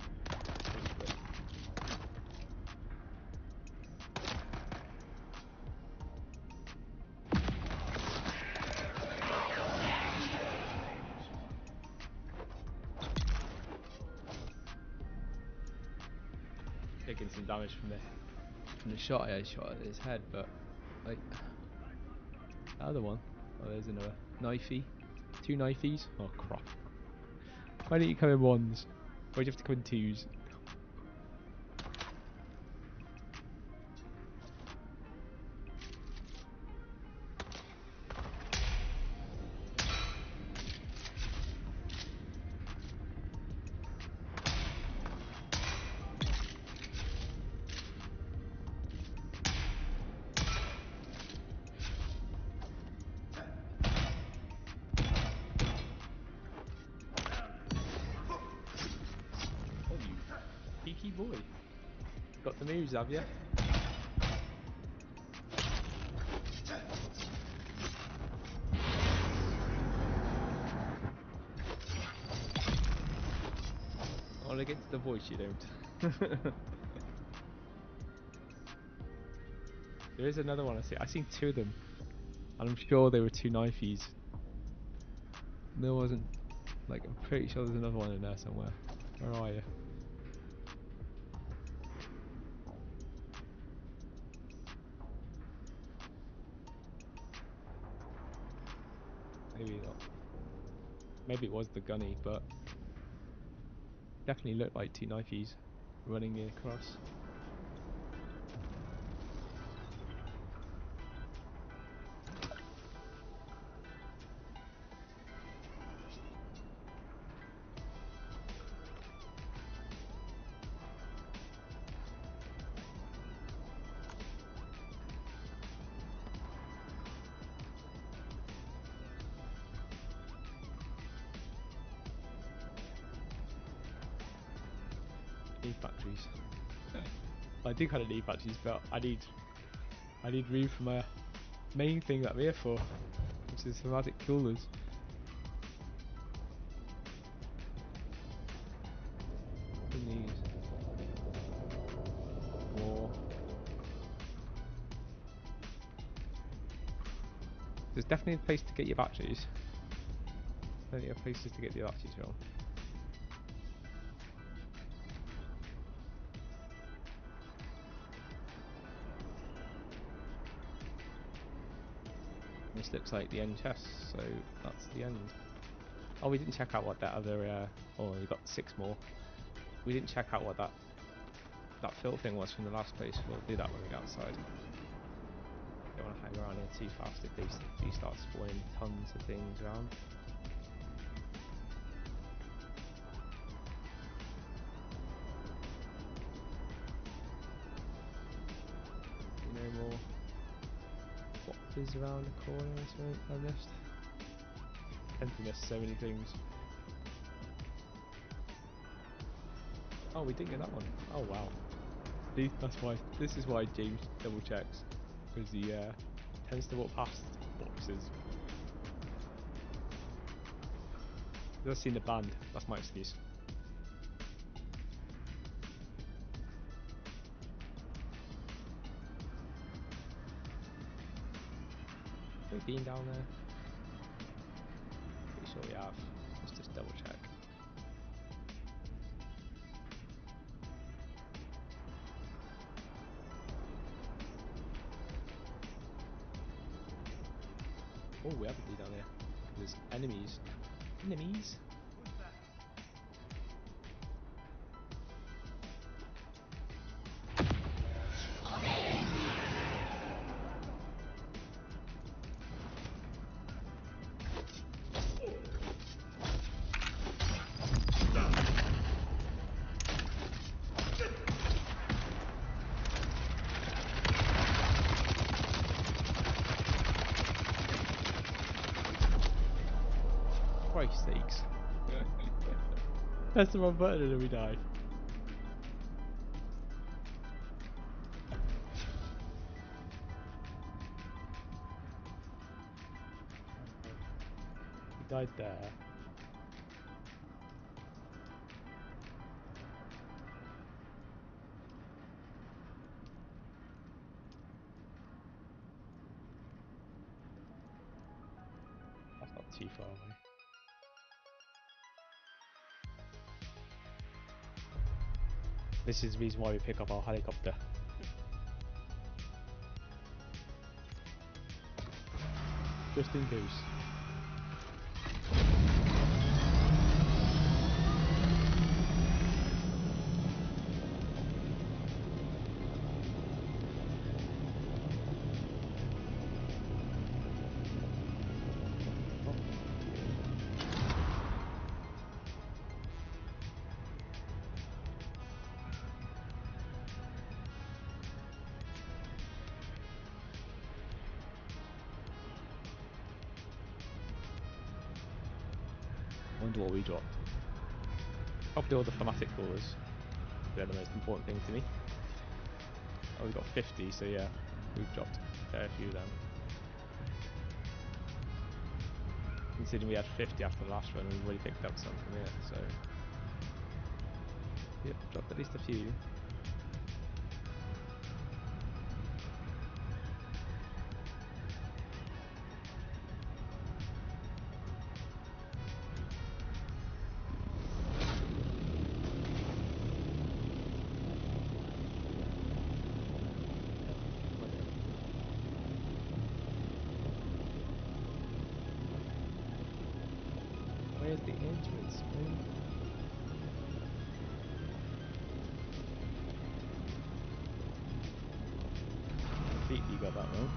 Taking some damage from the shot I shot at his head, but like the other one. Oh, there's another knifey. Two knifies. Oh crap! Why don't you come in ones? Why do you have to come in twos? Cheeky boy. Got the moves, have you? Well, against the voice, you don't. There is another one I see. I seen two of them, and I'm sure they were two knifeys. There wasn't. Like, I'm pretty sure there's another one in there somewhere. Where are you? Maybe not. Maybe it was the gunny, but definitely looked like two knifeys running across. Need batteries. I do kind of need batteries, but I need room for my main thing that I'm here for, which is thematic coolers. Who needs more? There's definitely a place to get your batteries. Plenty of places to get your batteries from. This looks like the end chest, so that's the end. Oh, we didn't check out what that other. Oh, we got 6 more. We didn't check out what that fill thing was from the last place. We'll do that when we get outside. Don't want to hang around here too fast if they start spawning tons of things around. No more boxes around the corner or something I missed. I tend to miss so many things. Oh, we didn't get that one. Oh wow. That's why. This is why James double checks, because he tends to walk past boxes. I've seen the band. That's my excuse. Have we been down there? Pretty sure we have. Let's just double check. Oh, we haven't been down there. There's enemies. Enemies? Christ's sakes. That's the wrong button and then we die. We died there. That's not too far away. This is the reason why we pick up our helicopter. Just in case. I wonder what we dropped. Probably all the thematic callers. They're the most important thing to me. Oh, we got 50, so yeah, we've dropped a fair few of them. Considering we had 50 after the last run, we've already picked up some from here, so... Yep, dropped at least a few. Where's the entrance, man? Completely got that wrong.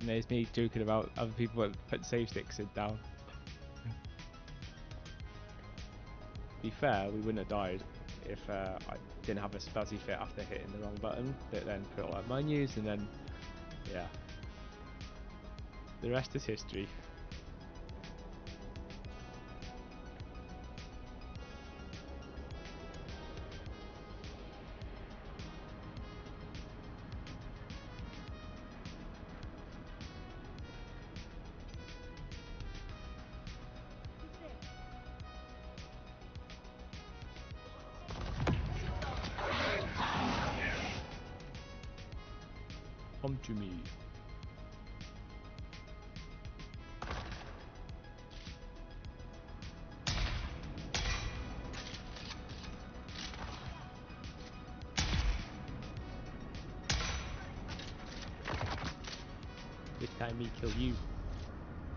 And there's me joking about other people that put save sticks down. To be fair, we wouldn't have died if I didn't have a spazzy fit after hitting the wrong button, but then put all that menus, and then, yeah. The rest is history. Come to me. This time me kill you,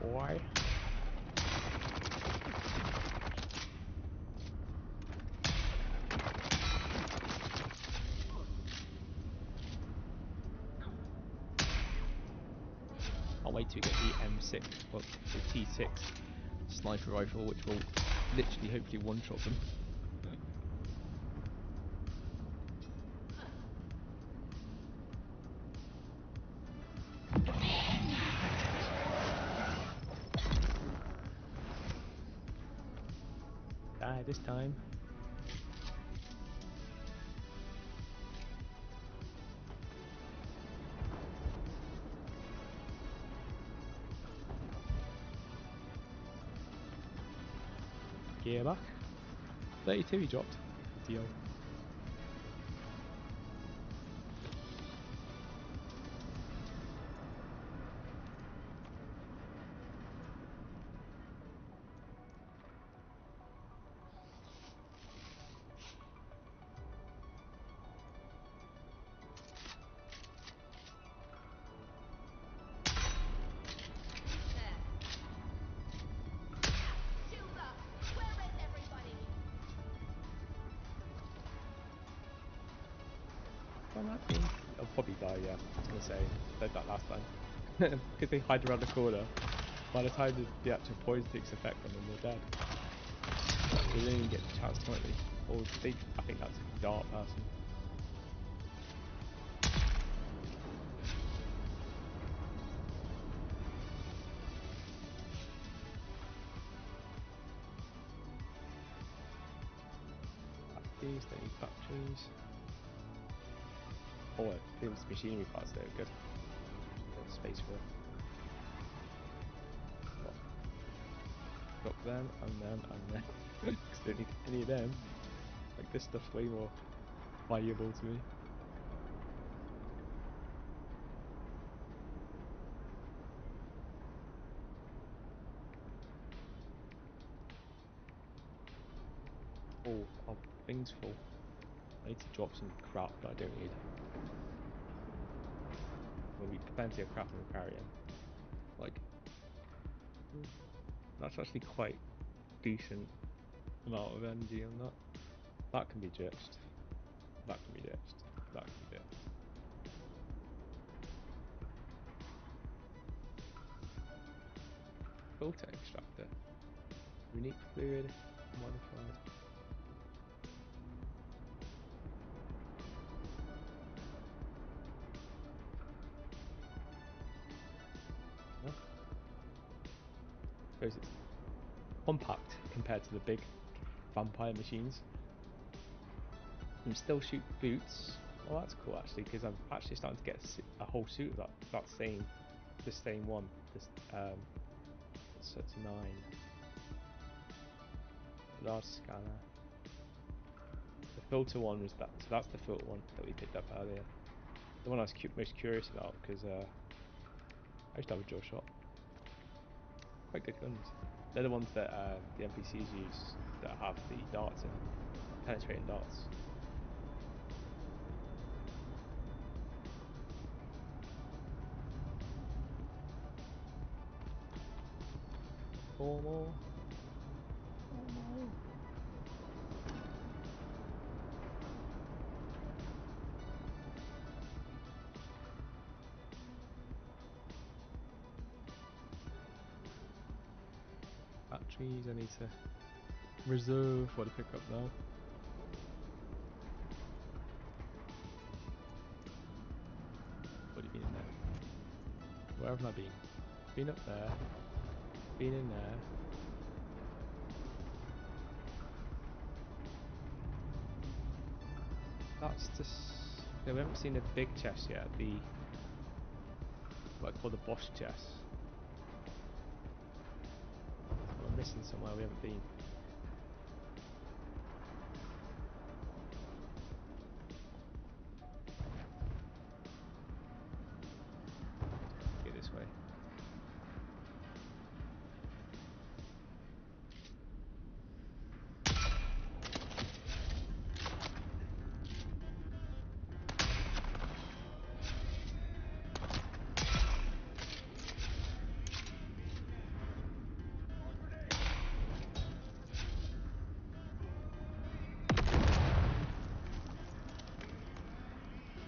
boy. I'll wait till we get the M6, well, the T6 sniper rifle, which will literally hopefully one-shot them. Die this time. Gear back. 32 he dropped. Deal. I'll probably die, yeah. I was gonna say, said that last time. Because they hide around the corner. By the time the actual poison takes effect on them, they're dead. They didn't even get the chance to me. Or they, I think that's a dart person. Factories, they need factories. Oh, those machinery parts there, good. Got space for it. Drop them, and them, and them. Because don't need any of them. Like, this stuff's way more valuable to me. Oh, our thing's full. I need to drop some crap that I don't need. There'll be plenty of crap I'm carrying. Like, that's actually quite decent amount of energy on that. That can be ditched. That can be ditched. That can be ditched. Filter extractor. Unique fluid modified. Huh? Suppose it's compact compared to the big vampire machines. You can still shoot boots. Well, that's cool actually, because I'm actually starting to get a whole suit of that the same one. This so it's 9. Large scanner. The filter one was that, so that's the filter one that we picked up earlier. The one I was most curious about because I used to have a dual shot. Quite good guns. They're the ones that the NPCs use that have the darts in, penetrating darts. 4 more. 4 more. Batteries, I need to reserve what to pick up now. What have you been in there? Where have I been? Been up there. Been in there. That's just... Yeah, we haven't seen the big chest yet, the... what I call the boss chest. We're missing somewhere we haven't been. Go this way.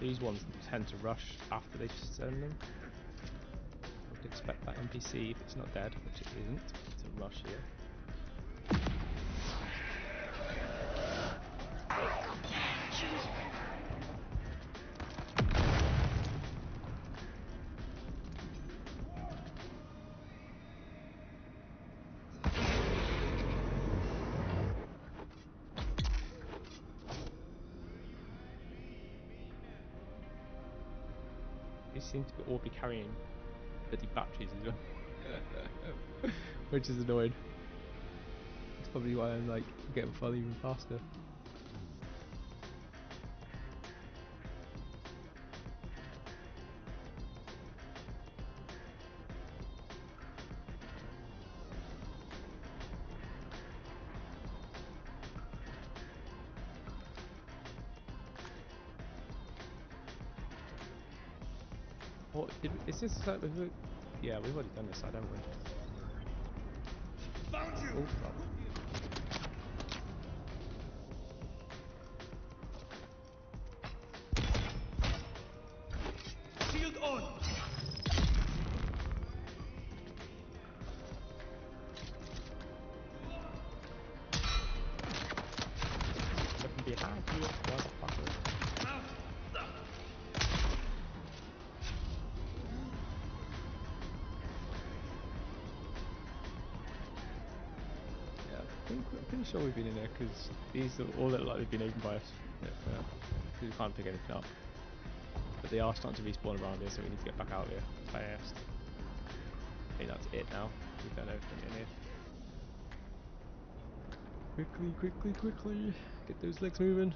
These ones tend to rush after they send them. I would expect that NPC, if it's not dead, which it isn't, to rush here. These seem to all be carrying bloody batteries as well, which is annoying. That's probably why I'm like getting full even faster. What is this? Yeah, we've already done this side, haven't we? Found you! Oh, God. Shield on! Looking behind you, motherfucker. Out! Yeah, I'm pretty sure we've been in there because these all look like they've been opened by us. Because we can't pick anything up. But they are starting to respawn around here, so we need to get back out here fast. I think that's it now. We've done everything in here. Quickly, quickly, quickly! Get those legs moving.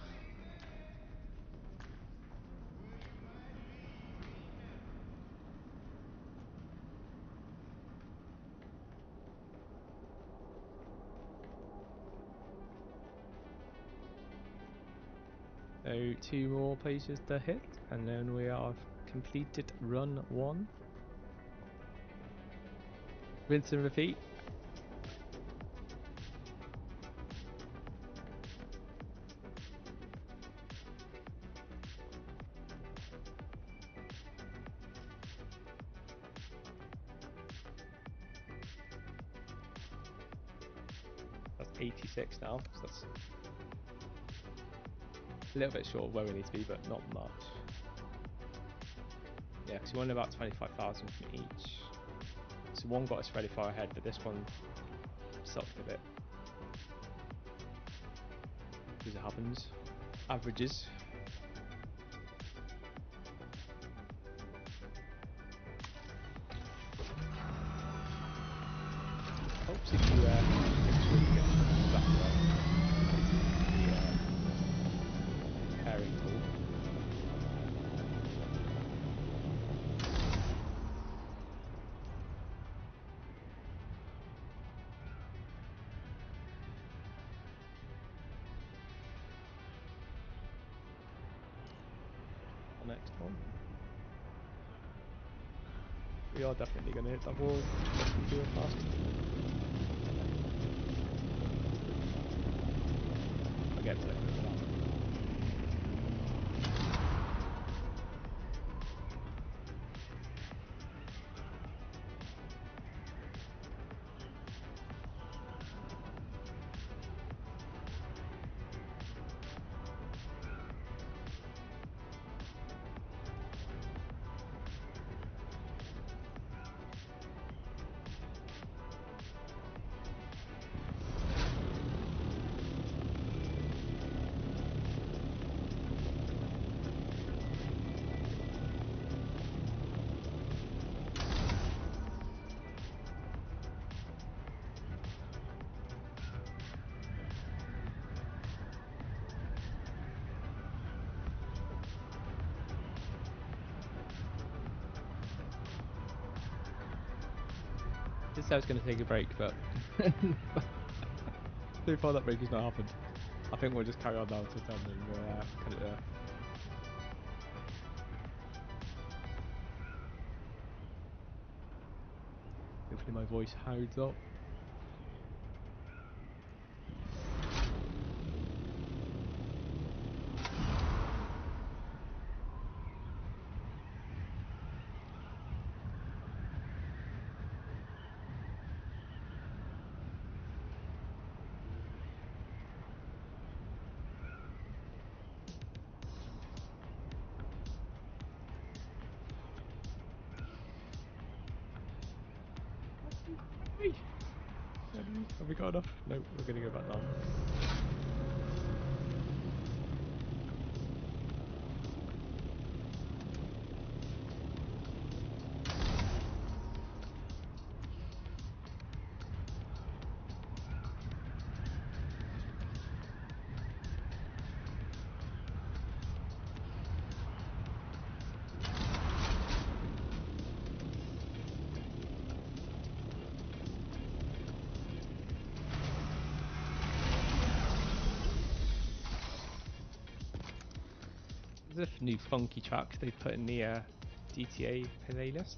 So 2 more places to hit, and then we are completed run 1. Rinse and repeat. That's 86 now, so that's a little bit short of where we need to be, but not much. Yeah, because we won about 25,000 from each. So one got us fairly far ahead, but this one sucked a bit. Because it happens. Averages. Helps if you make sure you get exactly the pairing tool. The next one. We are definitely going to hit that wall. Let's do it fast. get to it. I did say I was going to take a break, but so far that break has not happened. I think we'll just carry on now until 10 and we'll cut it there. Hopefully my voice holds up. Have we got enough? No, we're going to go back down. There's a new funky track they put in the GTA playlist.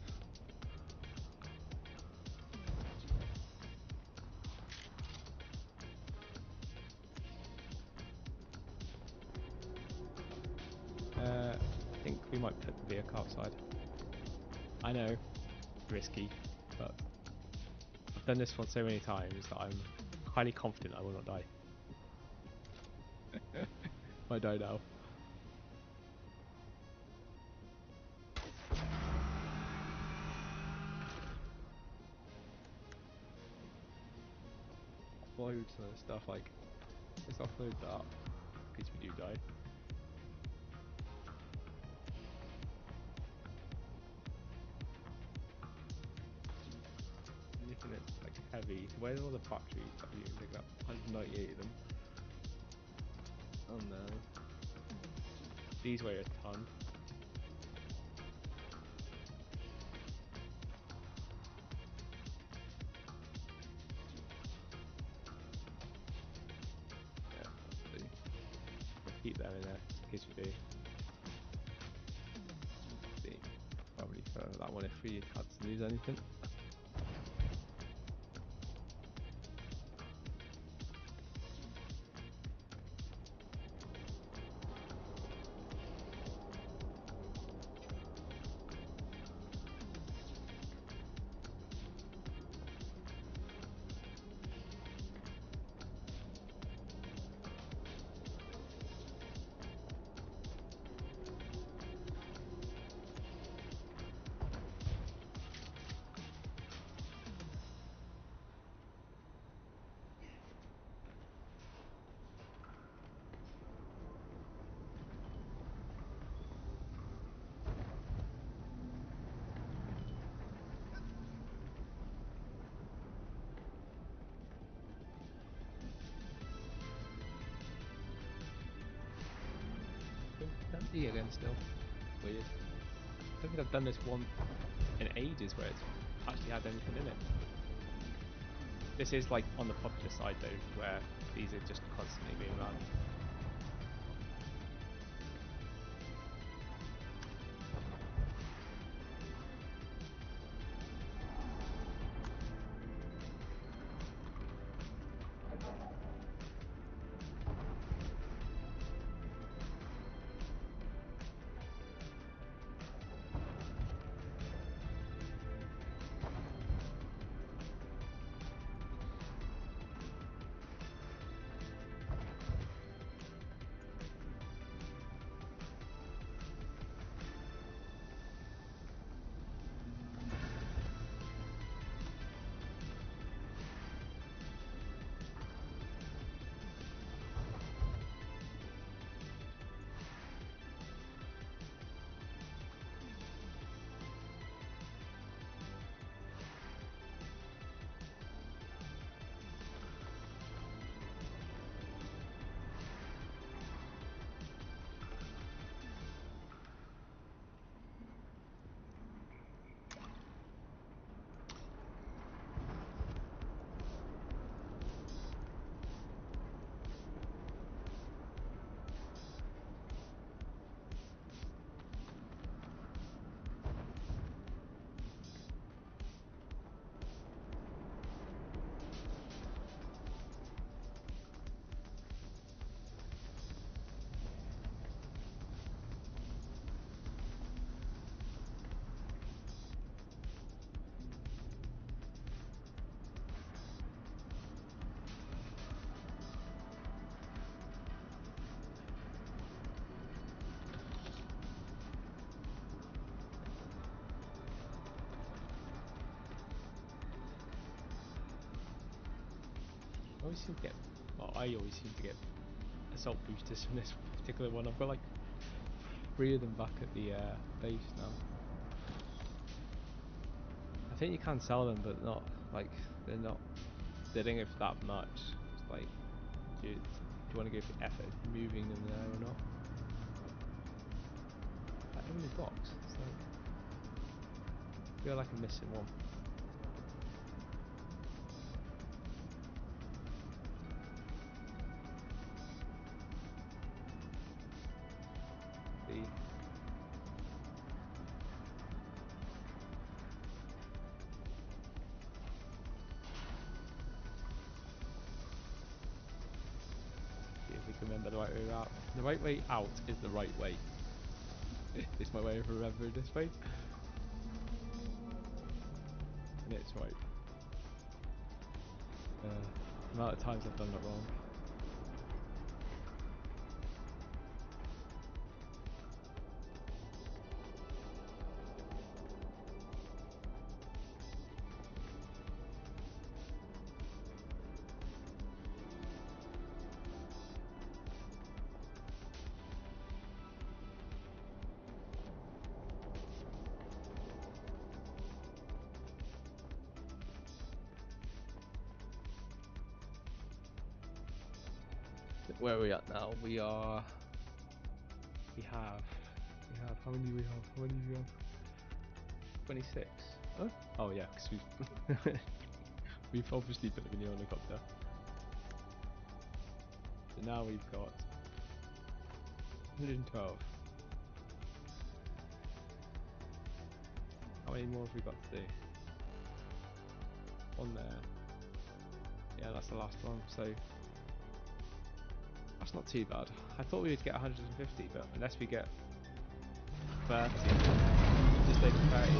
I think we might put the vehicle outside. I know, risky, but I've done this one so many times that I'm highly confident I will not die. I die now. Loads of stuff like, let's offload that, in case we do die. Anything that's like heavy, where's all the batteries that you can pick up? 198 of them. Oh no. These weigh a ton. Keep them in there, in case we do. See, probably for that one if we had to lose anything. Empty again still. Weird. I don't think I've done this one in ages where it's actually had anything in it. This is like on the popular side though, where these are just constantly being run. always seem to get, well, I always seem to get assault boosters from this particular one. I've got like 3 of them back at the base now. I think you can sell them, but not like they're not selling it for that much. It's like, do you want to go for effort moving them there or not? That only box. It's like, I feel like I'm missing one. Remember the right way out. The right way out is the right way. It's my way of remembering this way. And it's right. The amount of times I've done that wrong. Where are we at now? We have, how many do we have? 26. Huh? Oh yeah, because we've obviously put them in the helicopter. So now we've got 112. How many more have we got to do? One there. Yeah, that's the last one, so that's not too bad. I thought we would get 150, but unless we get 30, just over 30.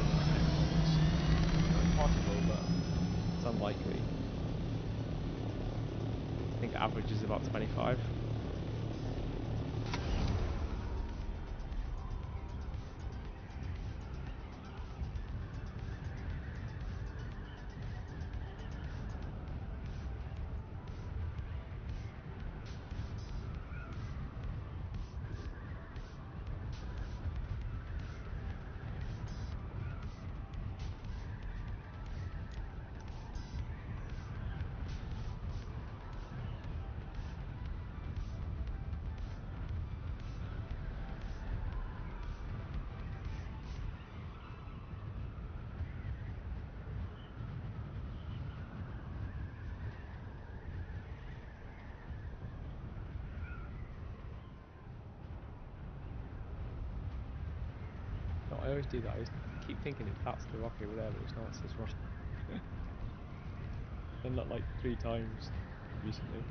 It's possible, but it's unlikely. I think average is about 25. I always do that. I always keep thinking that's the rocket over there, but it's not. It's this one. Done that like 3 times recently.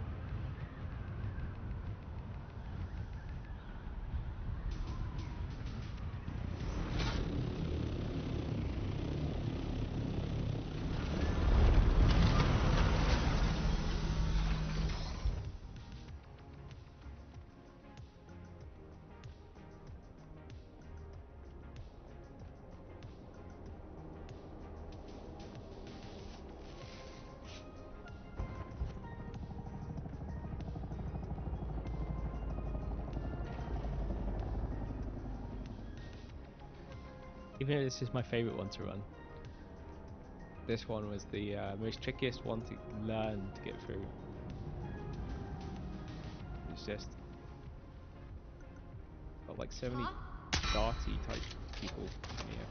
Even though this is my favourite one to run, this one was the most trickiest one to learn to get through. It's just got like so many darty type people in here.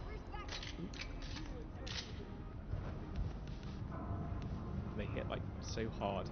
And they hit like so hard.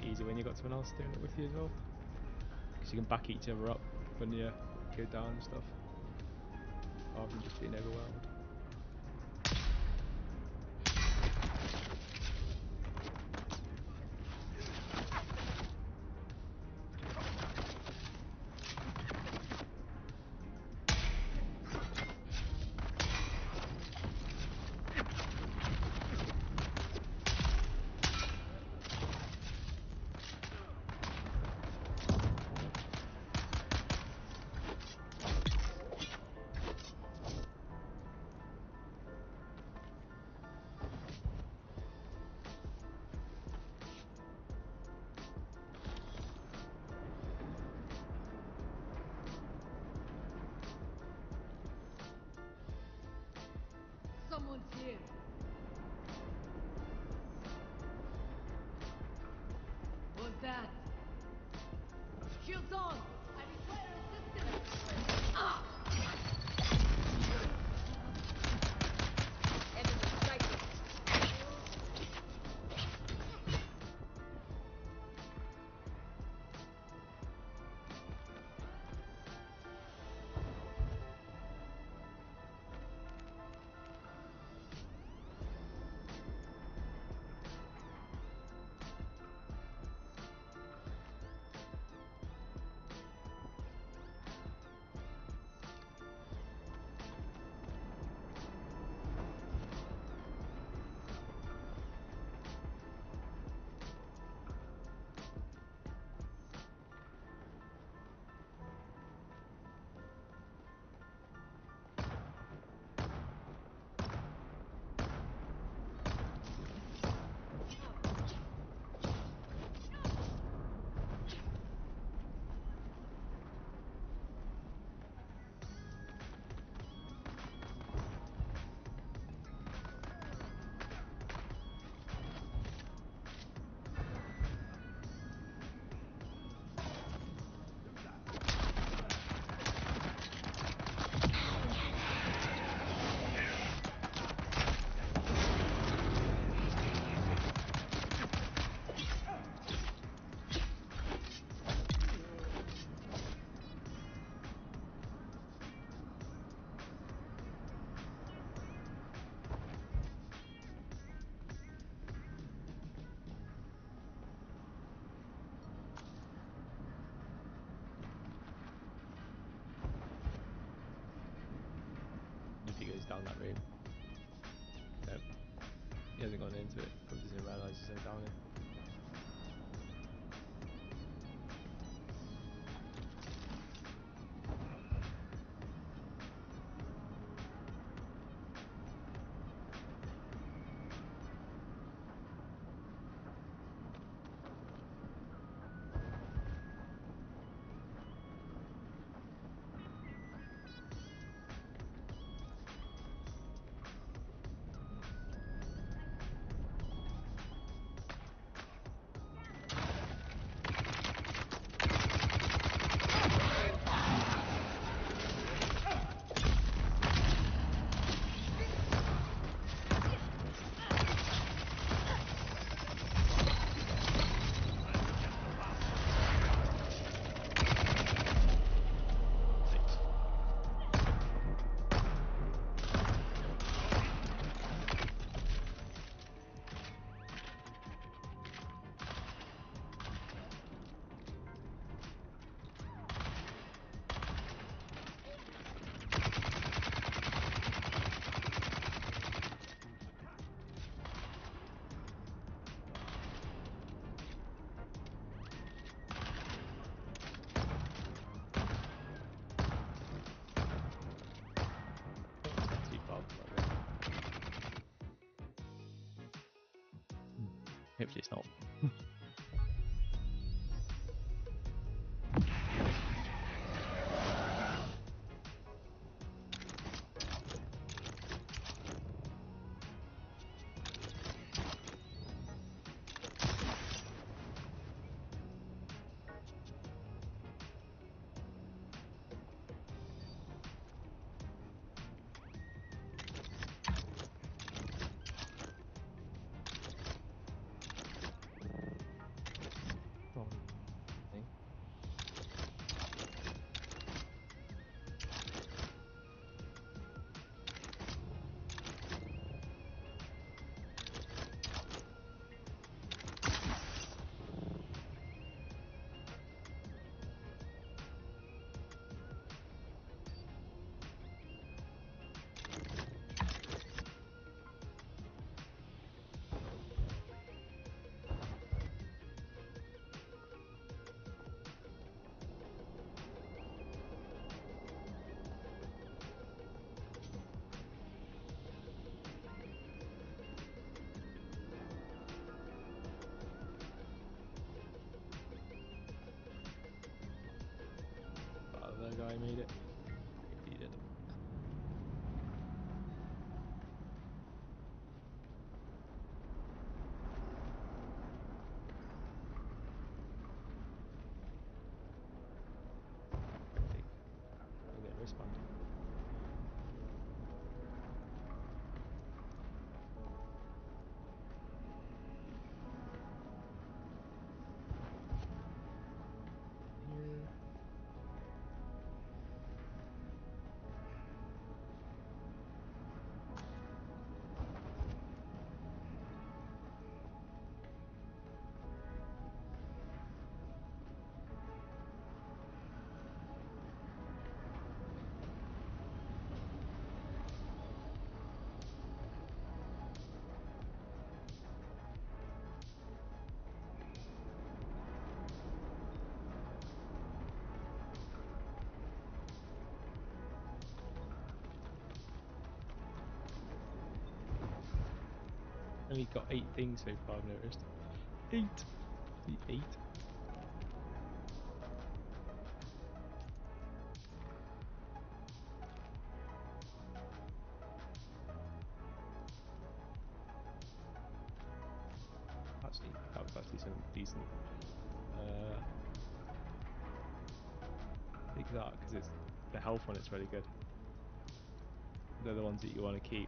easier when you got someone else doing it with you as well, because you can back each other up when you go down and stuff, rather than just being overwhelmed. Someone's here. What's that? Shields on! I require assistance! Ah! Enemy sighted. If he goes down that room. Nope. He hasn't gone into it, probably doesn't realise he's down it. Hopefully it's not. I made it. You did. I'll get respawned. Here. Only got 8 things so far, I've noticed. 8! The 8. Actually, that was actually something decent. Take that, because it's the health one, it's really good. They're the ones that you want to keep.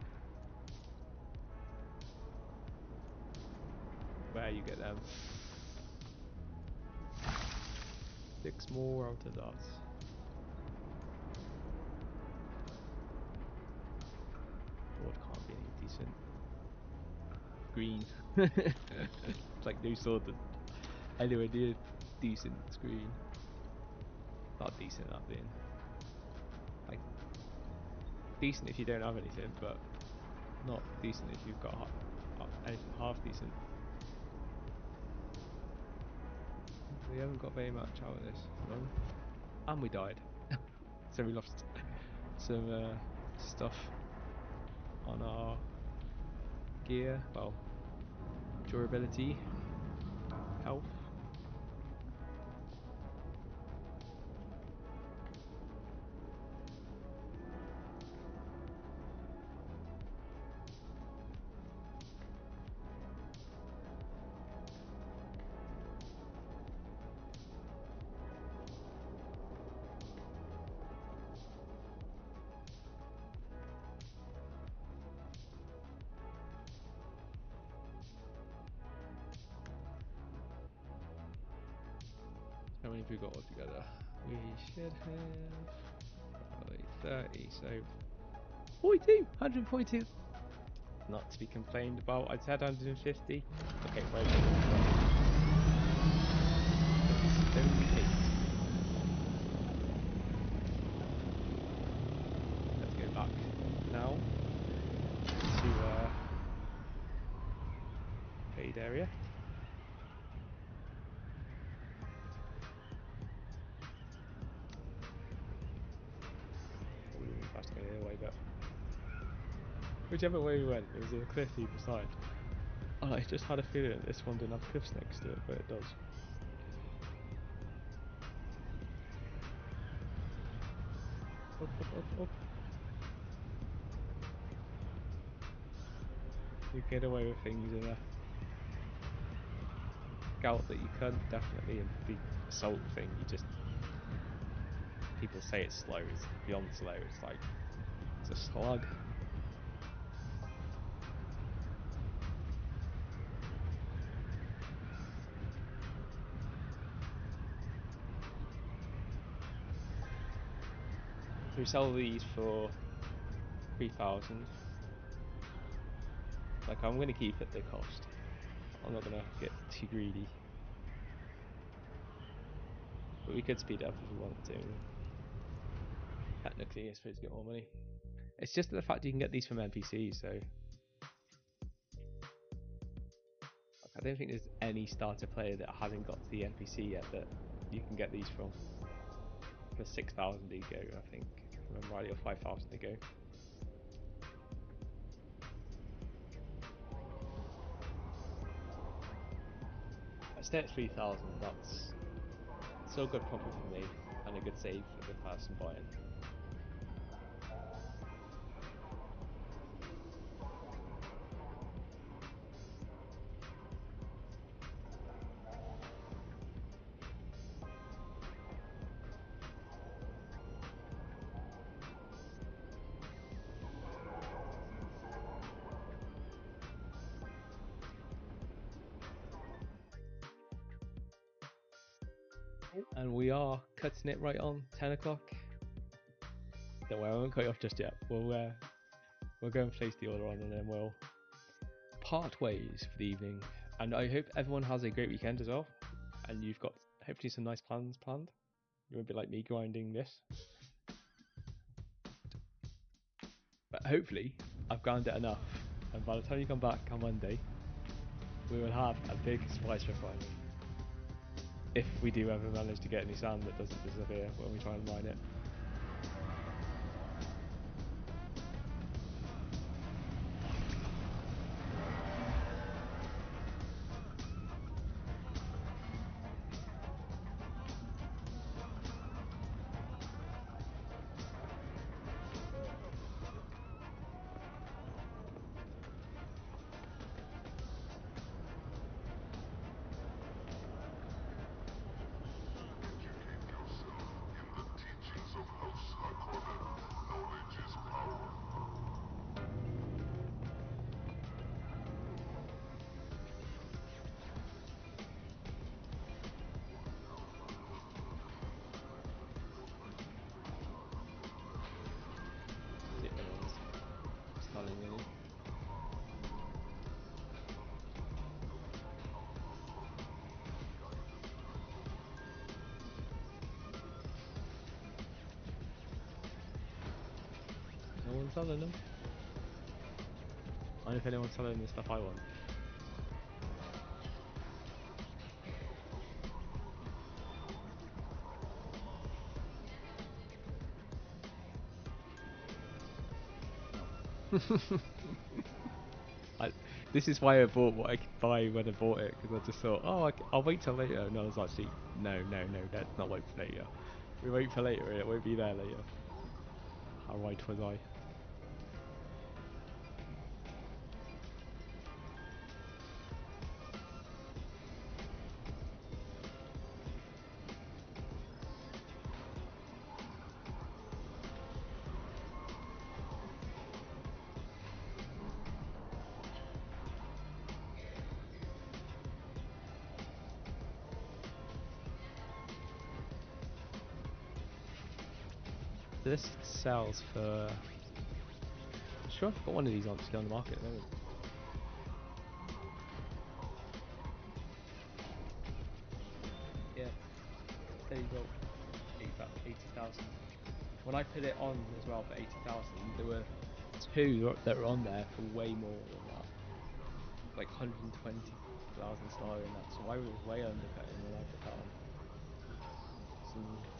Where you get them. 6 more out of that. Sword can't be any decent. Green. It's like no sword that anywhere near decent green. Not decent that being. Like decent if you don't have anything, but not decent if you've got anything half decent. We haven't got very much out of this run. And we died. So we lost some stuff on our gear. Well, durability, health. How many have we got altogether? We should have probably 30, so 42! 142! Not to be complained about. I said 150. Okay, wait. 78. Let's go back now to paid area. We were fast to go the other way, but whichever way we went, there was a cliff either side. Oh, I just had a feeling that this one didn't have cliffs next to it, but it does. Up, up, up, up. You get away with things in a scout that you can't, definitely, and the assault thing, you just... People say it's slow, it's beyond slow, it's like... It's a slug. So we sell these for 3,000. Like, I'm going to keep it the cost. I'm not going to get too greedy. But we could speed it up if we wanted to. Technically, I suppose, to get more money. It's just the fact you can get these from NPCs, so... Like, I don't think there's any starter player that hasn't got to the NPC yet that you can get these from. For 6,000 to go, I think. If I remember rightly, or 5,000 to go. I stay at 3,000, that's still good profit for me. I and a good save for the person buying. And we are cutting it right on 10 o'clock. Don't worry, I won't cut you off just yet. We'll go and place the order on, and then we'll part ways for the evening. And I hope everyone has a great weekend as well. And you've got hopefully some nice plans planned. You won't be like me grinding this. But hopefully, I've ground it enough. And by the time you come back on Monday, we will have a big spice request. If we do ever manage to get any sand that doesn't disappear when we try and mine it. No one's selling them. I wonder if anyone's selling the stuff I want. This is why I bought what I could buy when I bought it, because I just thought, oh, I'll wait till later. And I was actually, no, let's not wait for later. We wait for later, it won't be there later. How right was I? This sells for. I'm sure I've got one of these on still on the market at the moment. Yeah, steady built 80,000. When I put it on as well for 80,000, there were two that were on there for way more than that, like 120,000 star in that. So I was way undercutting when I put that on.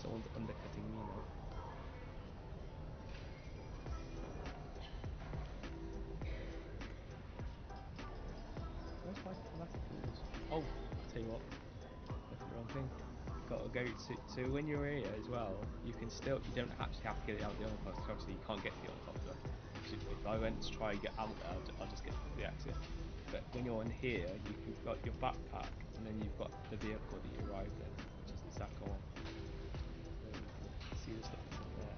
Someone's undercutting me now. Where's my collectibles? Oh, I'll tell you what. Look at the wrong thing. Gotta go to, so when you're here as well, you can still, you don't actually have to get it out the helicopter, because obviously you can't get the helicopter. So if I went to try and get out there, I'll just get the exit. But when you're on here, you've got your backpack, and then you've got the vehicle that you arrived in, which is the second one. So you can see the stuff that's in there.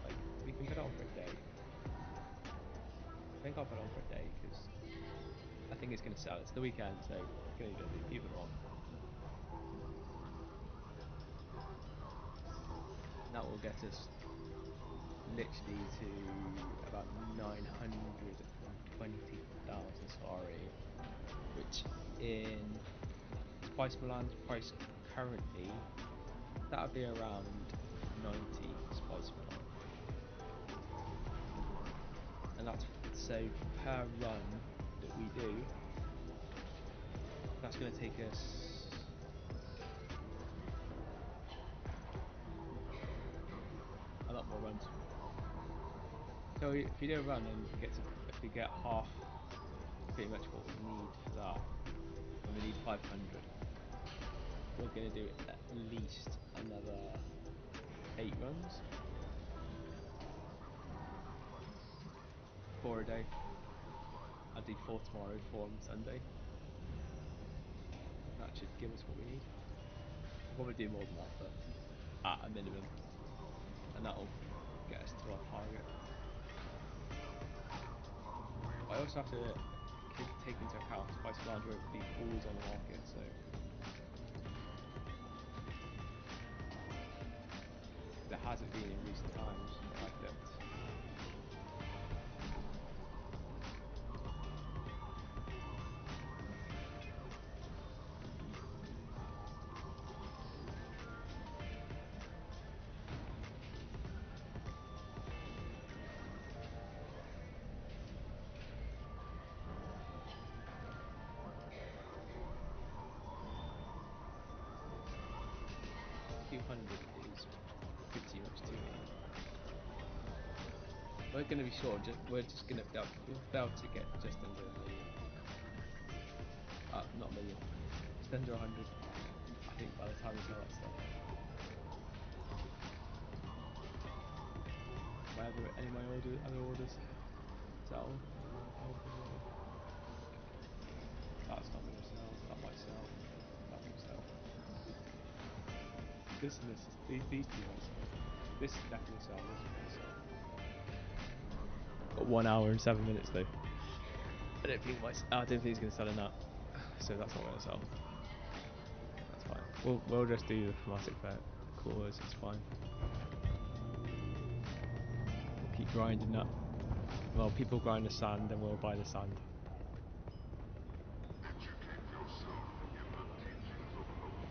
Like, we can put it on for a day. I think I'll put it on for a day, because I think it's going to sell. It's the weekend, so it's going to be busy. People are on. And that will get us literally to about 920,000 sorry, which in Spice Milan price currently, that would be around 90 Spice Milan. And that's so per run that we do, that's going to take us So if you do a run and if you get half, pretty much what we need for that, and we need 500, we're going to do at least another 8 runs, 4 a day. I'll do 4 tomorrow, 4 on Sunday. That should give us what we need. We'll probably do more than that, but at a minimum, and that'll get us to our target. I also have to take into account Spice Lounge won't be always on the market, so there hasn't been in recent times that I've looked. Is pretty much too low. We're going to be short. We're just going to be able to get just under a million. Not a million. Just under 100. I think by the time we sell that stuff. Any of my other orders sell. That's not going to sell. That might sell. That won't sell. This and this, these two won't sell. This is definitely sell. This one won't sell. Got 1 hour and 7 minutes though. I don't think it's going to sell in that. So that's not going to sell. That's fine. We'll just do the chromatic cores. It's fine. We'll keep grinding that. Well, people grind the sand, and we'll buy the sand.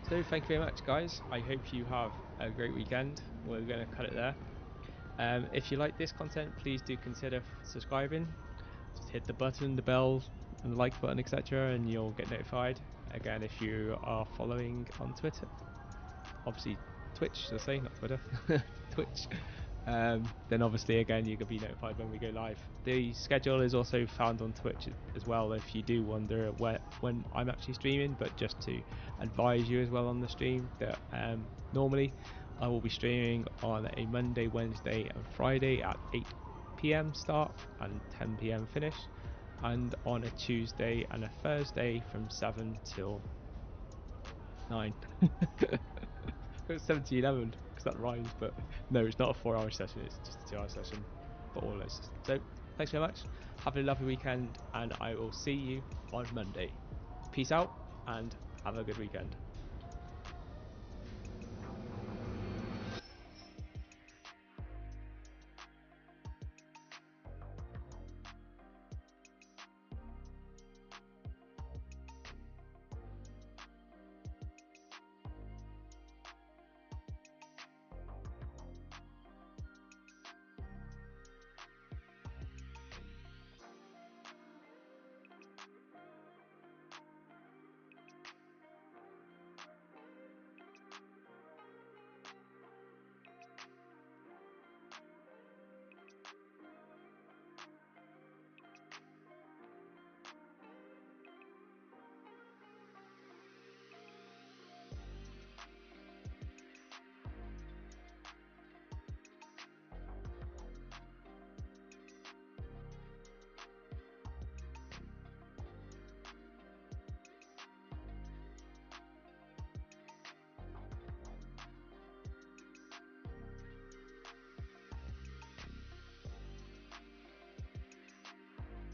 So thank you very much, guys. I hope you have a great weekend. We're going to cut it there. If you like this content, please do consider subscribing. Just hit the button, the bell, and the like button, etc., and you'll get notified. Again, if you are following on Twitter, obviously Twitch, should I say, not Twitter, Twitch. Then obviously again you can be notified when we go live. The schedule is also found on Twitch as well if you do wonder when I'm actually streaming, but just to advise you as well on the stream that normally I will be streaming on a Monday, Wednesday and Friday at 8 PM start and 10 PM finish, and on a Tuesday and a Thursday from 7 till 9. It's 7 to 11 because that rhymes, but no, it's not a 4-hour session, it's just a 2-hour session for all of us. So thanks very much, have a lovely weekend, and I will see you on Monday. Peace out and have a good weekend.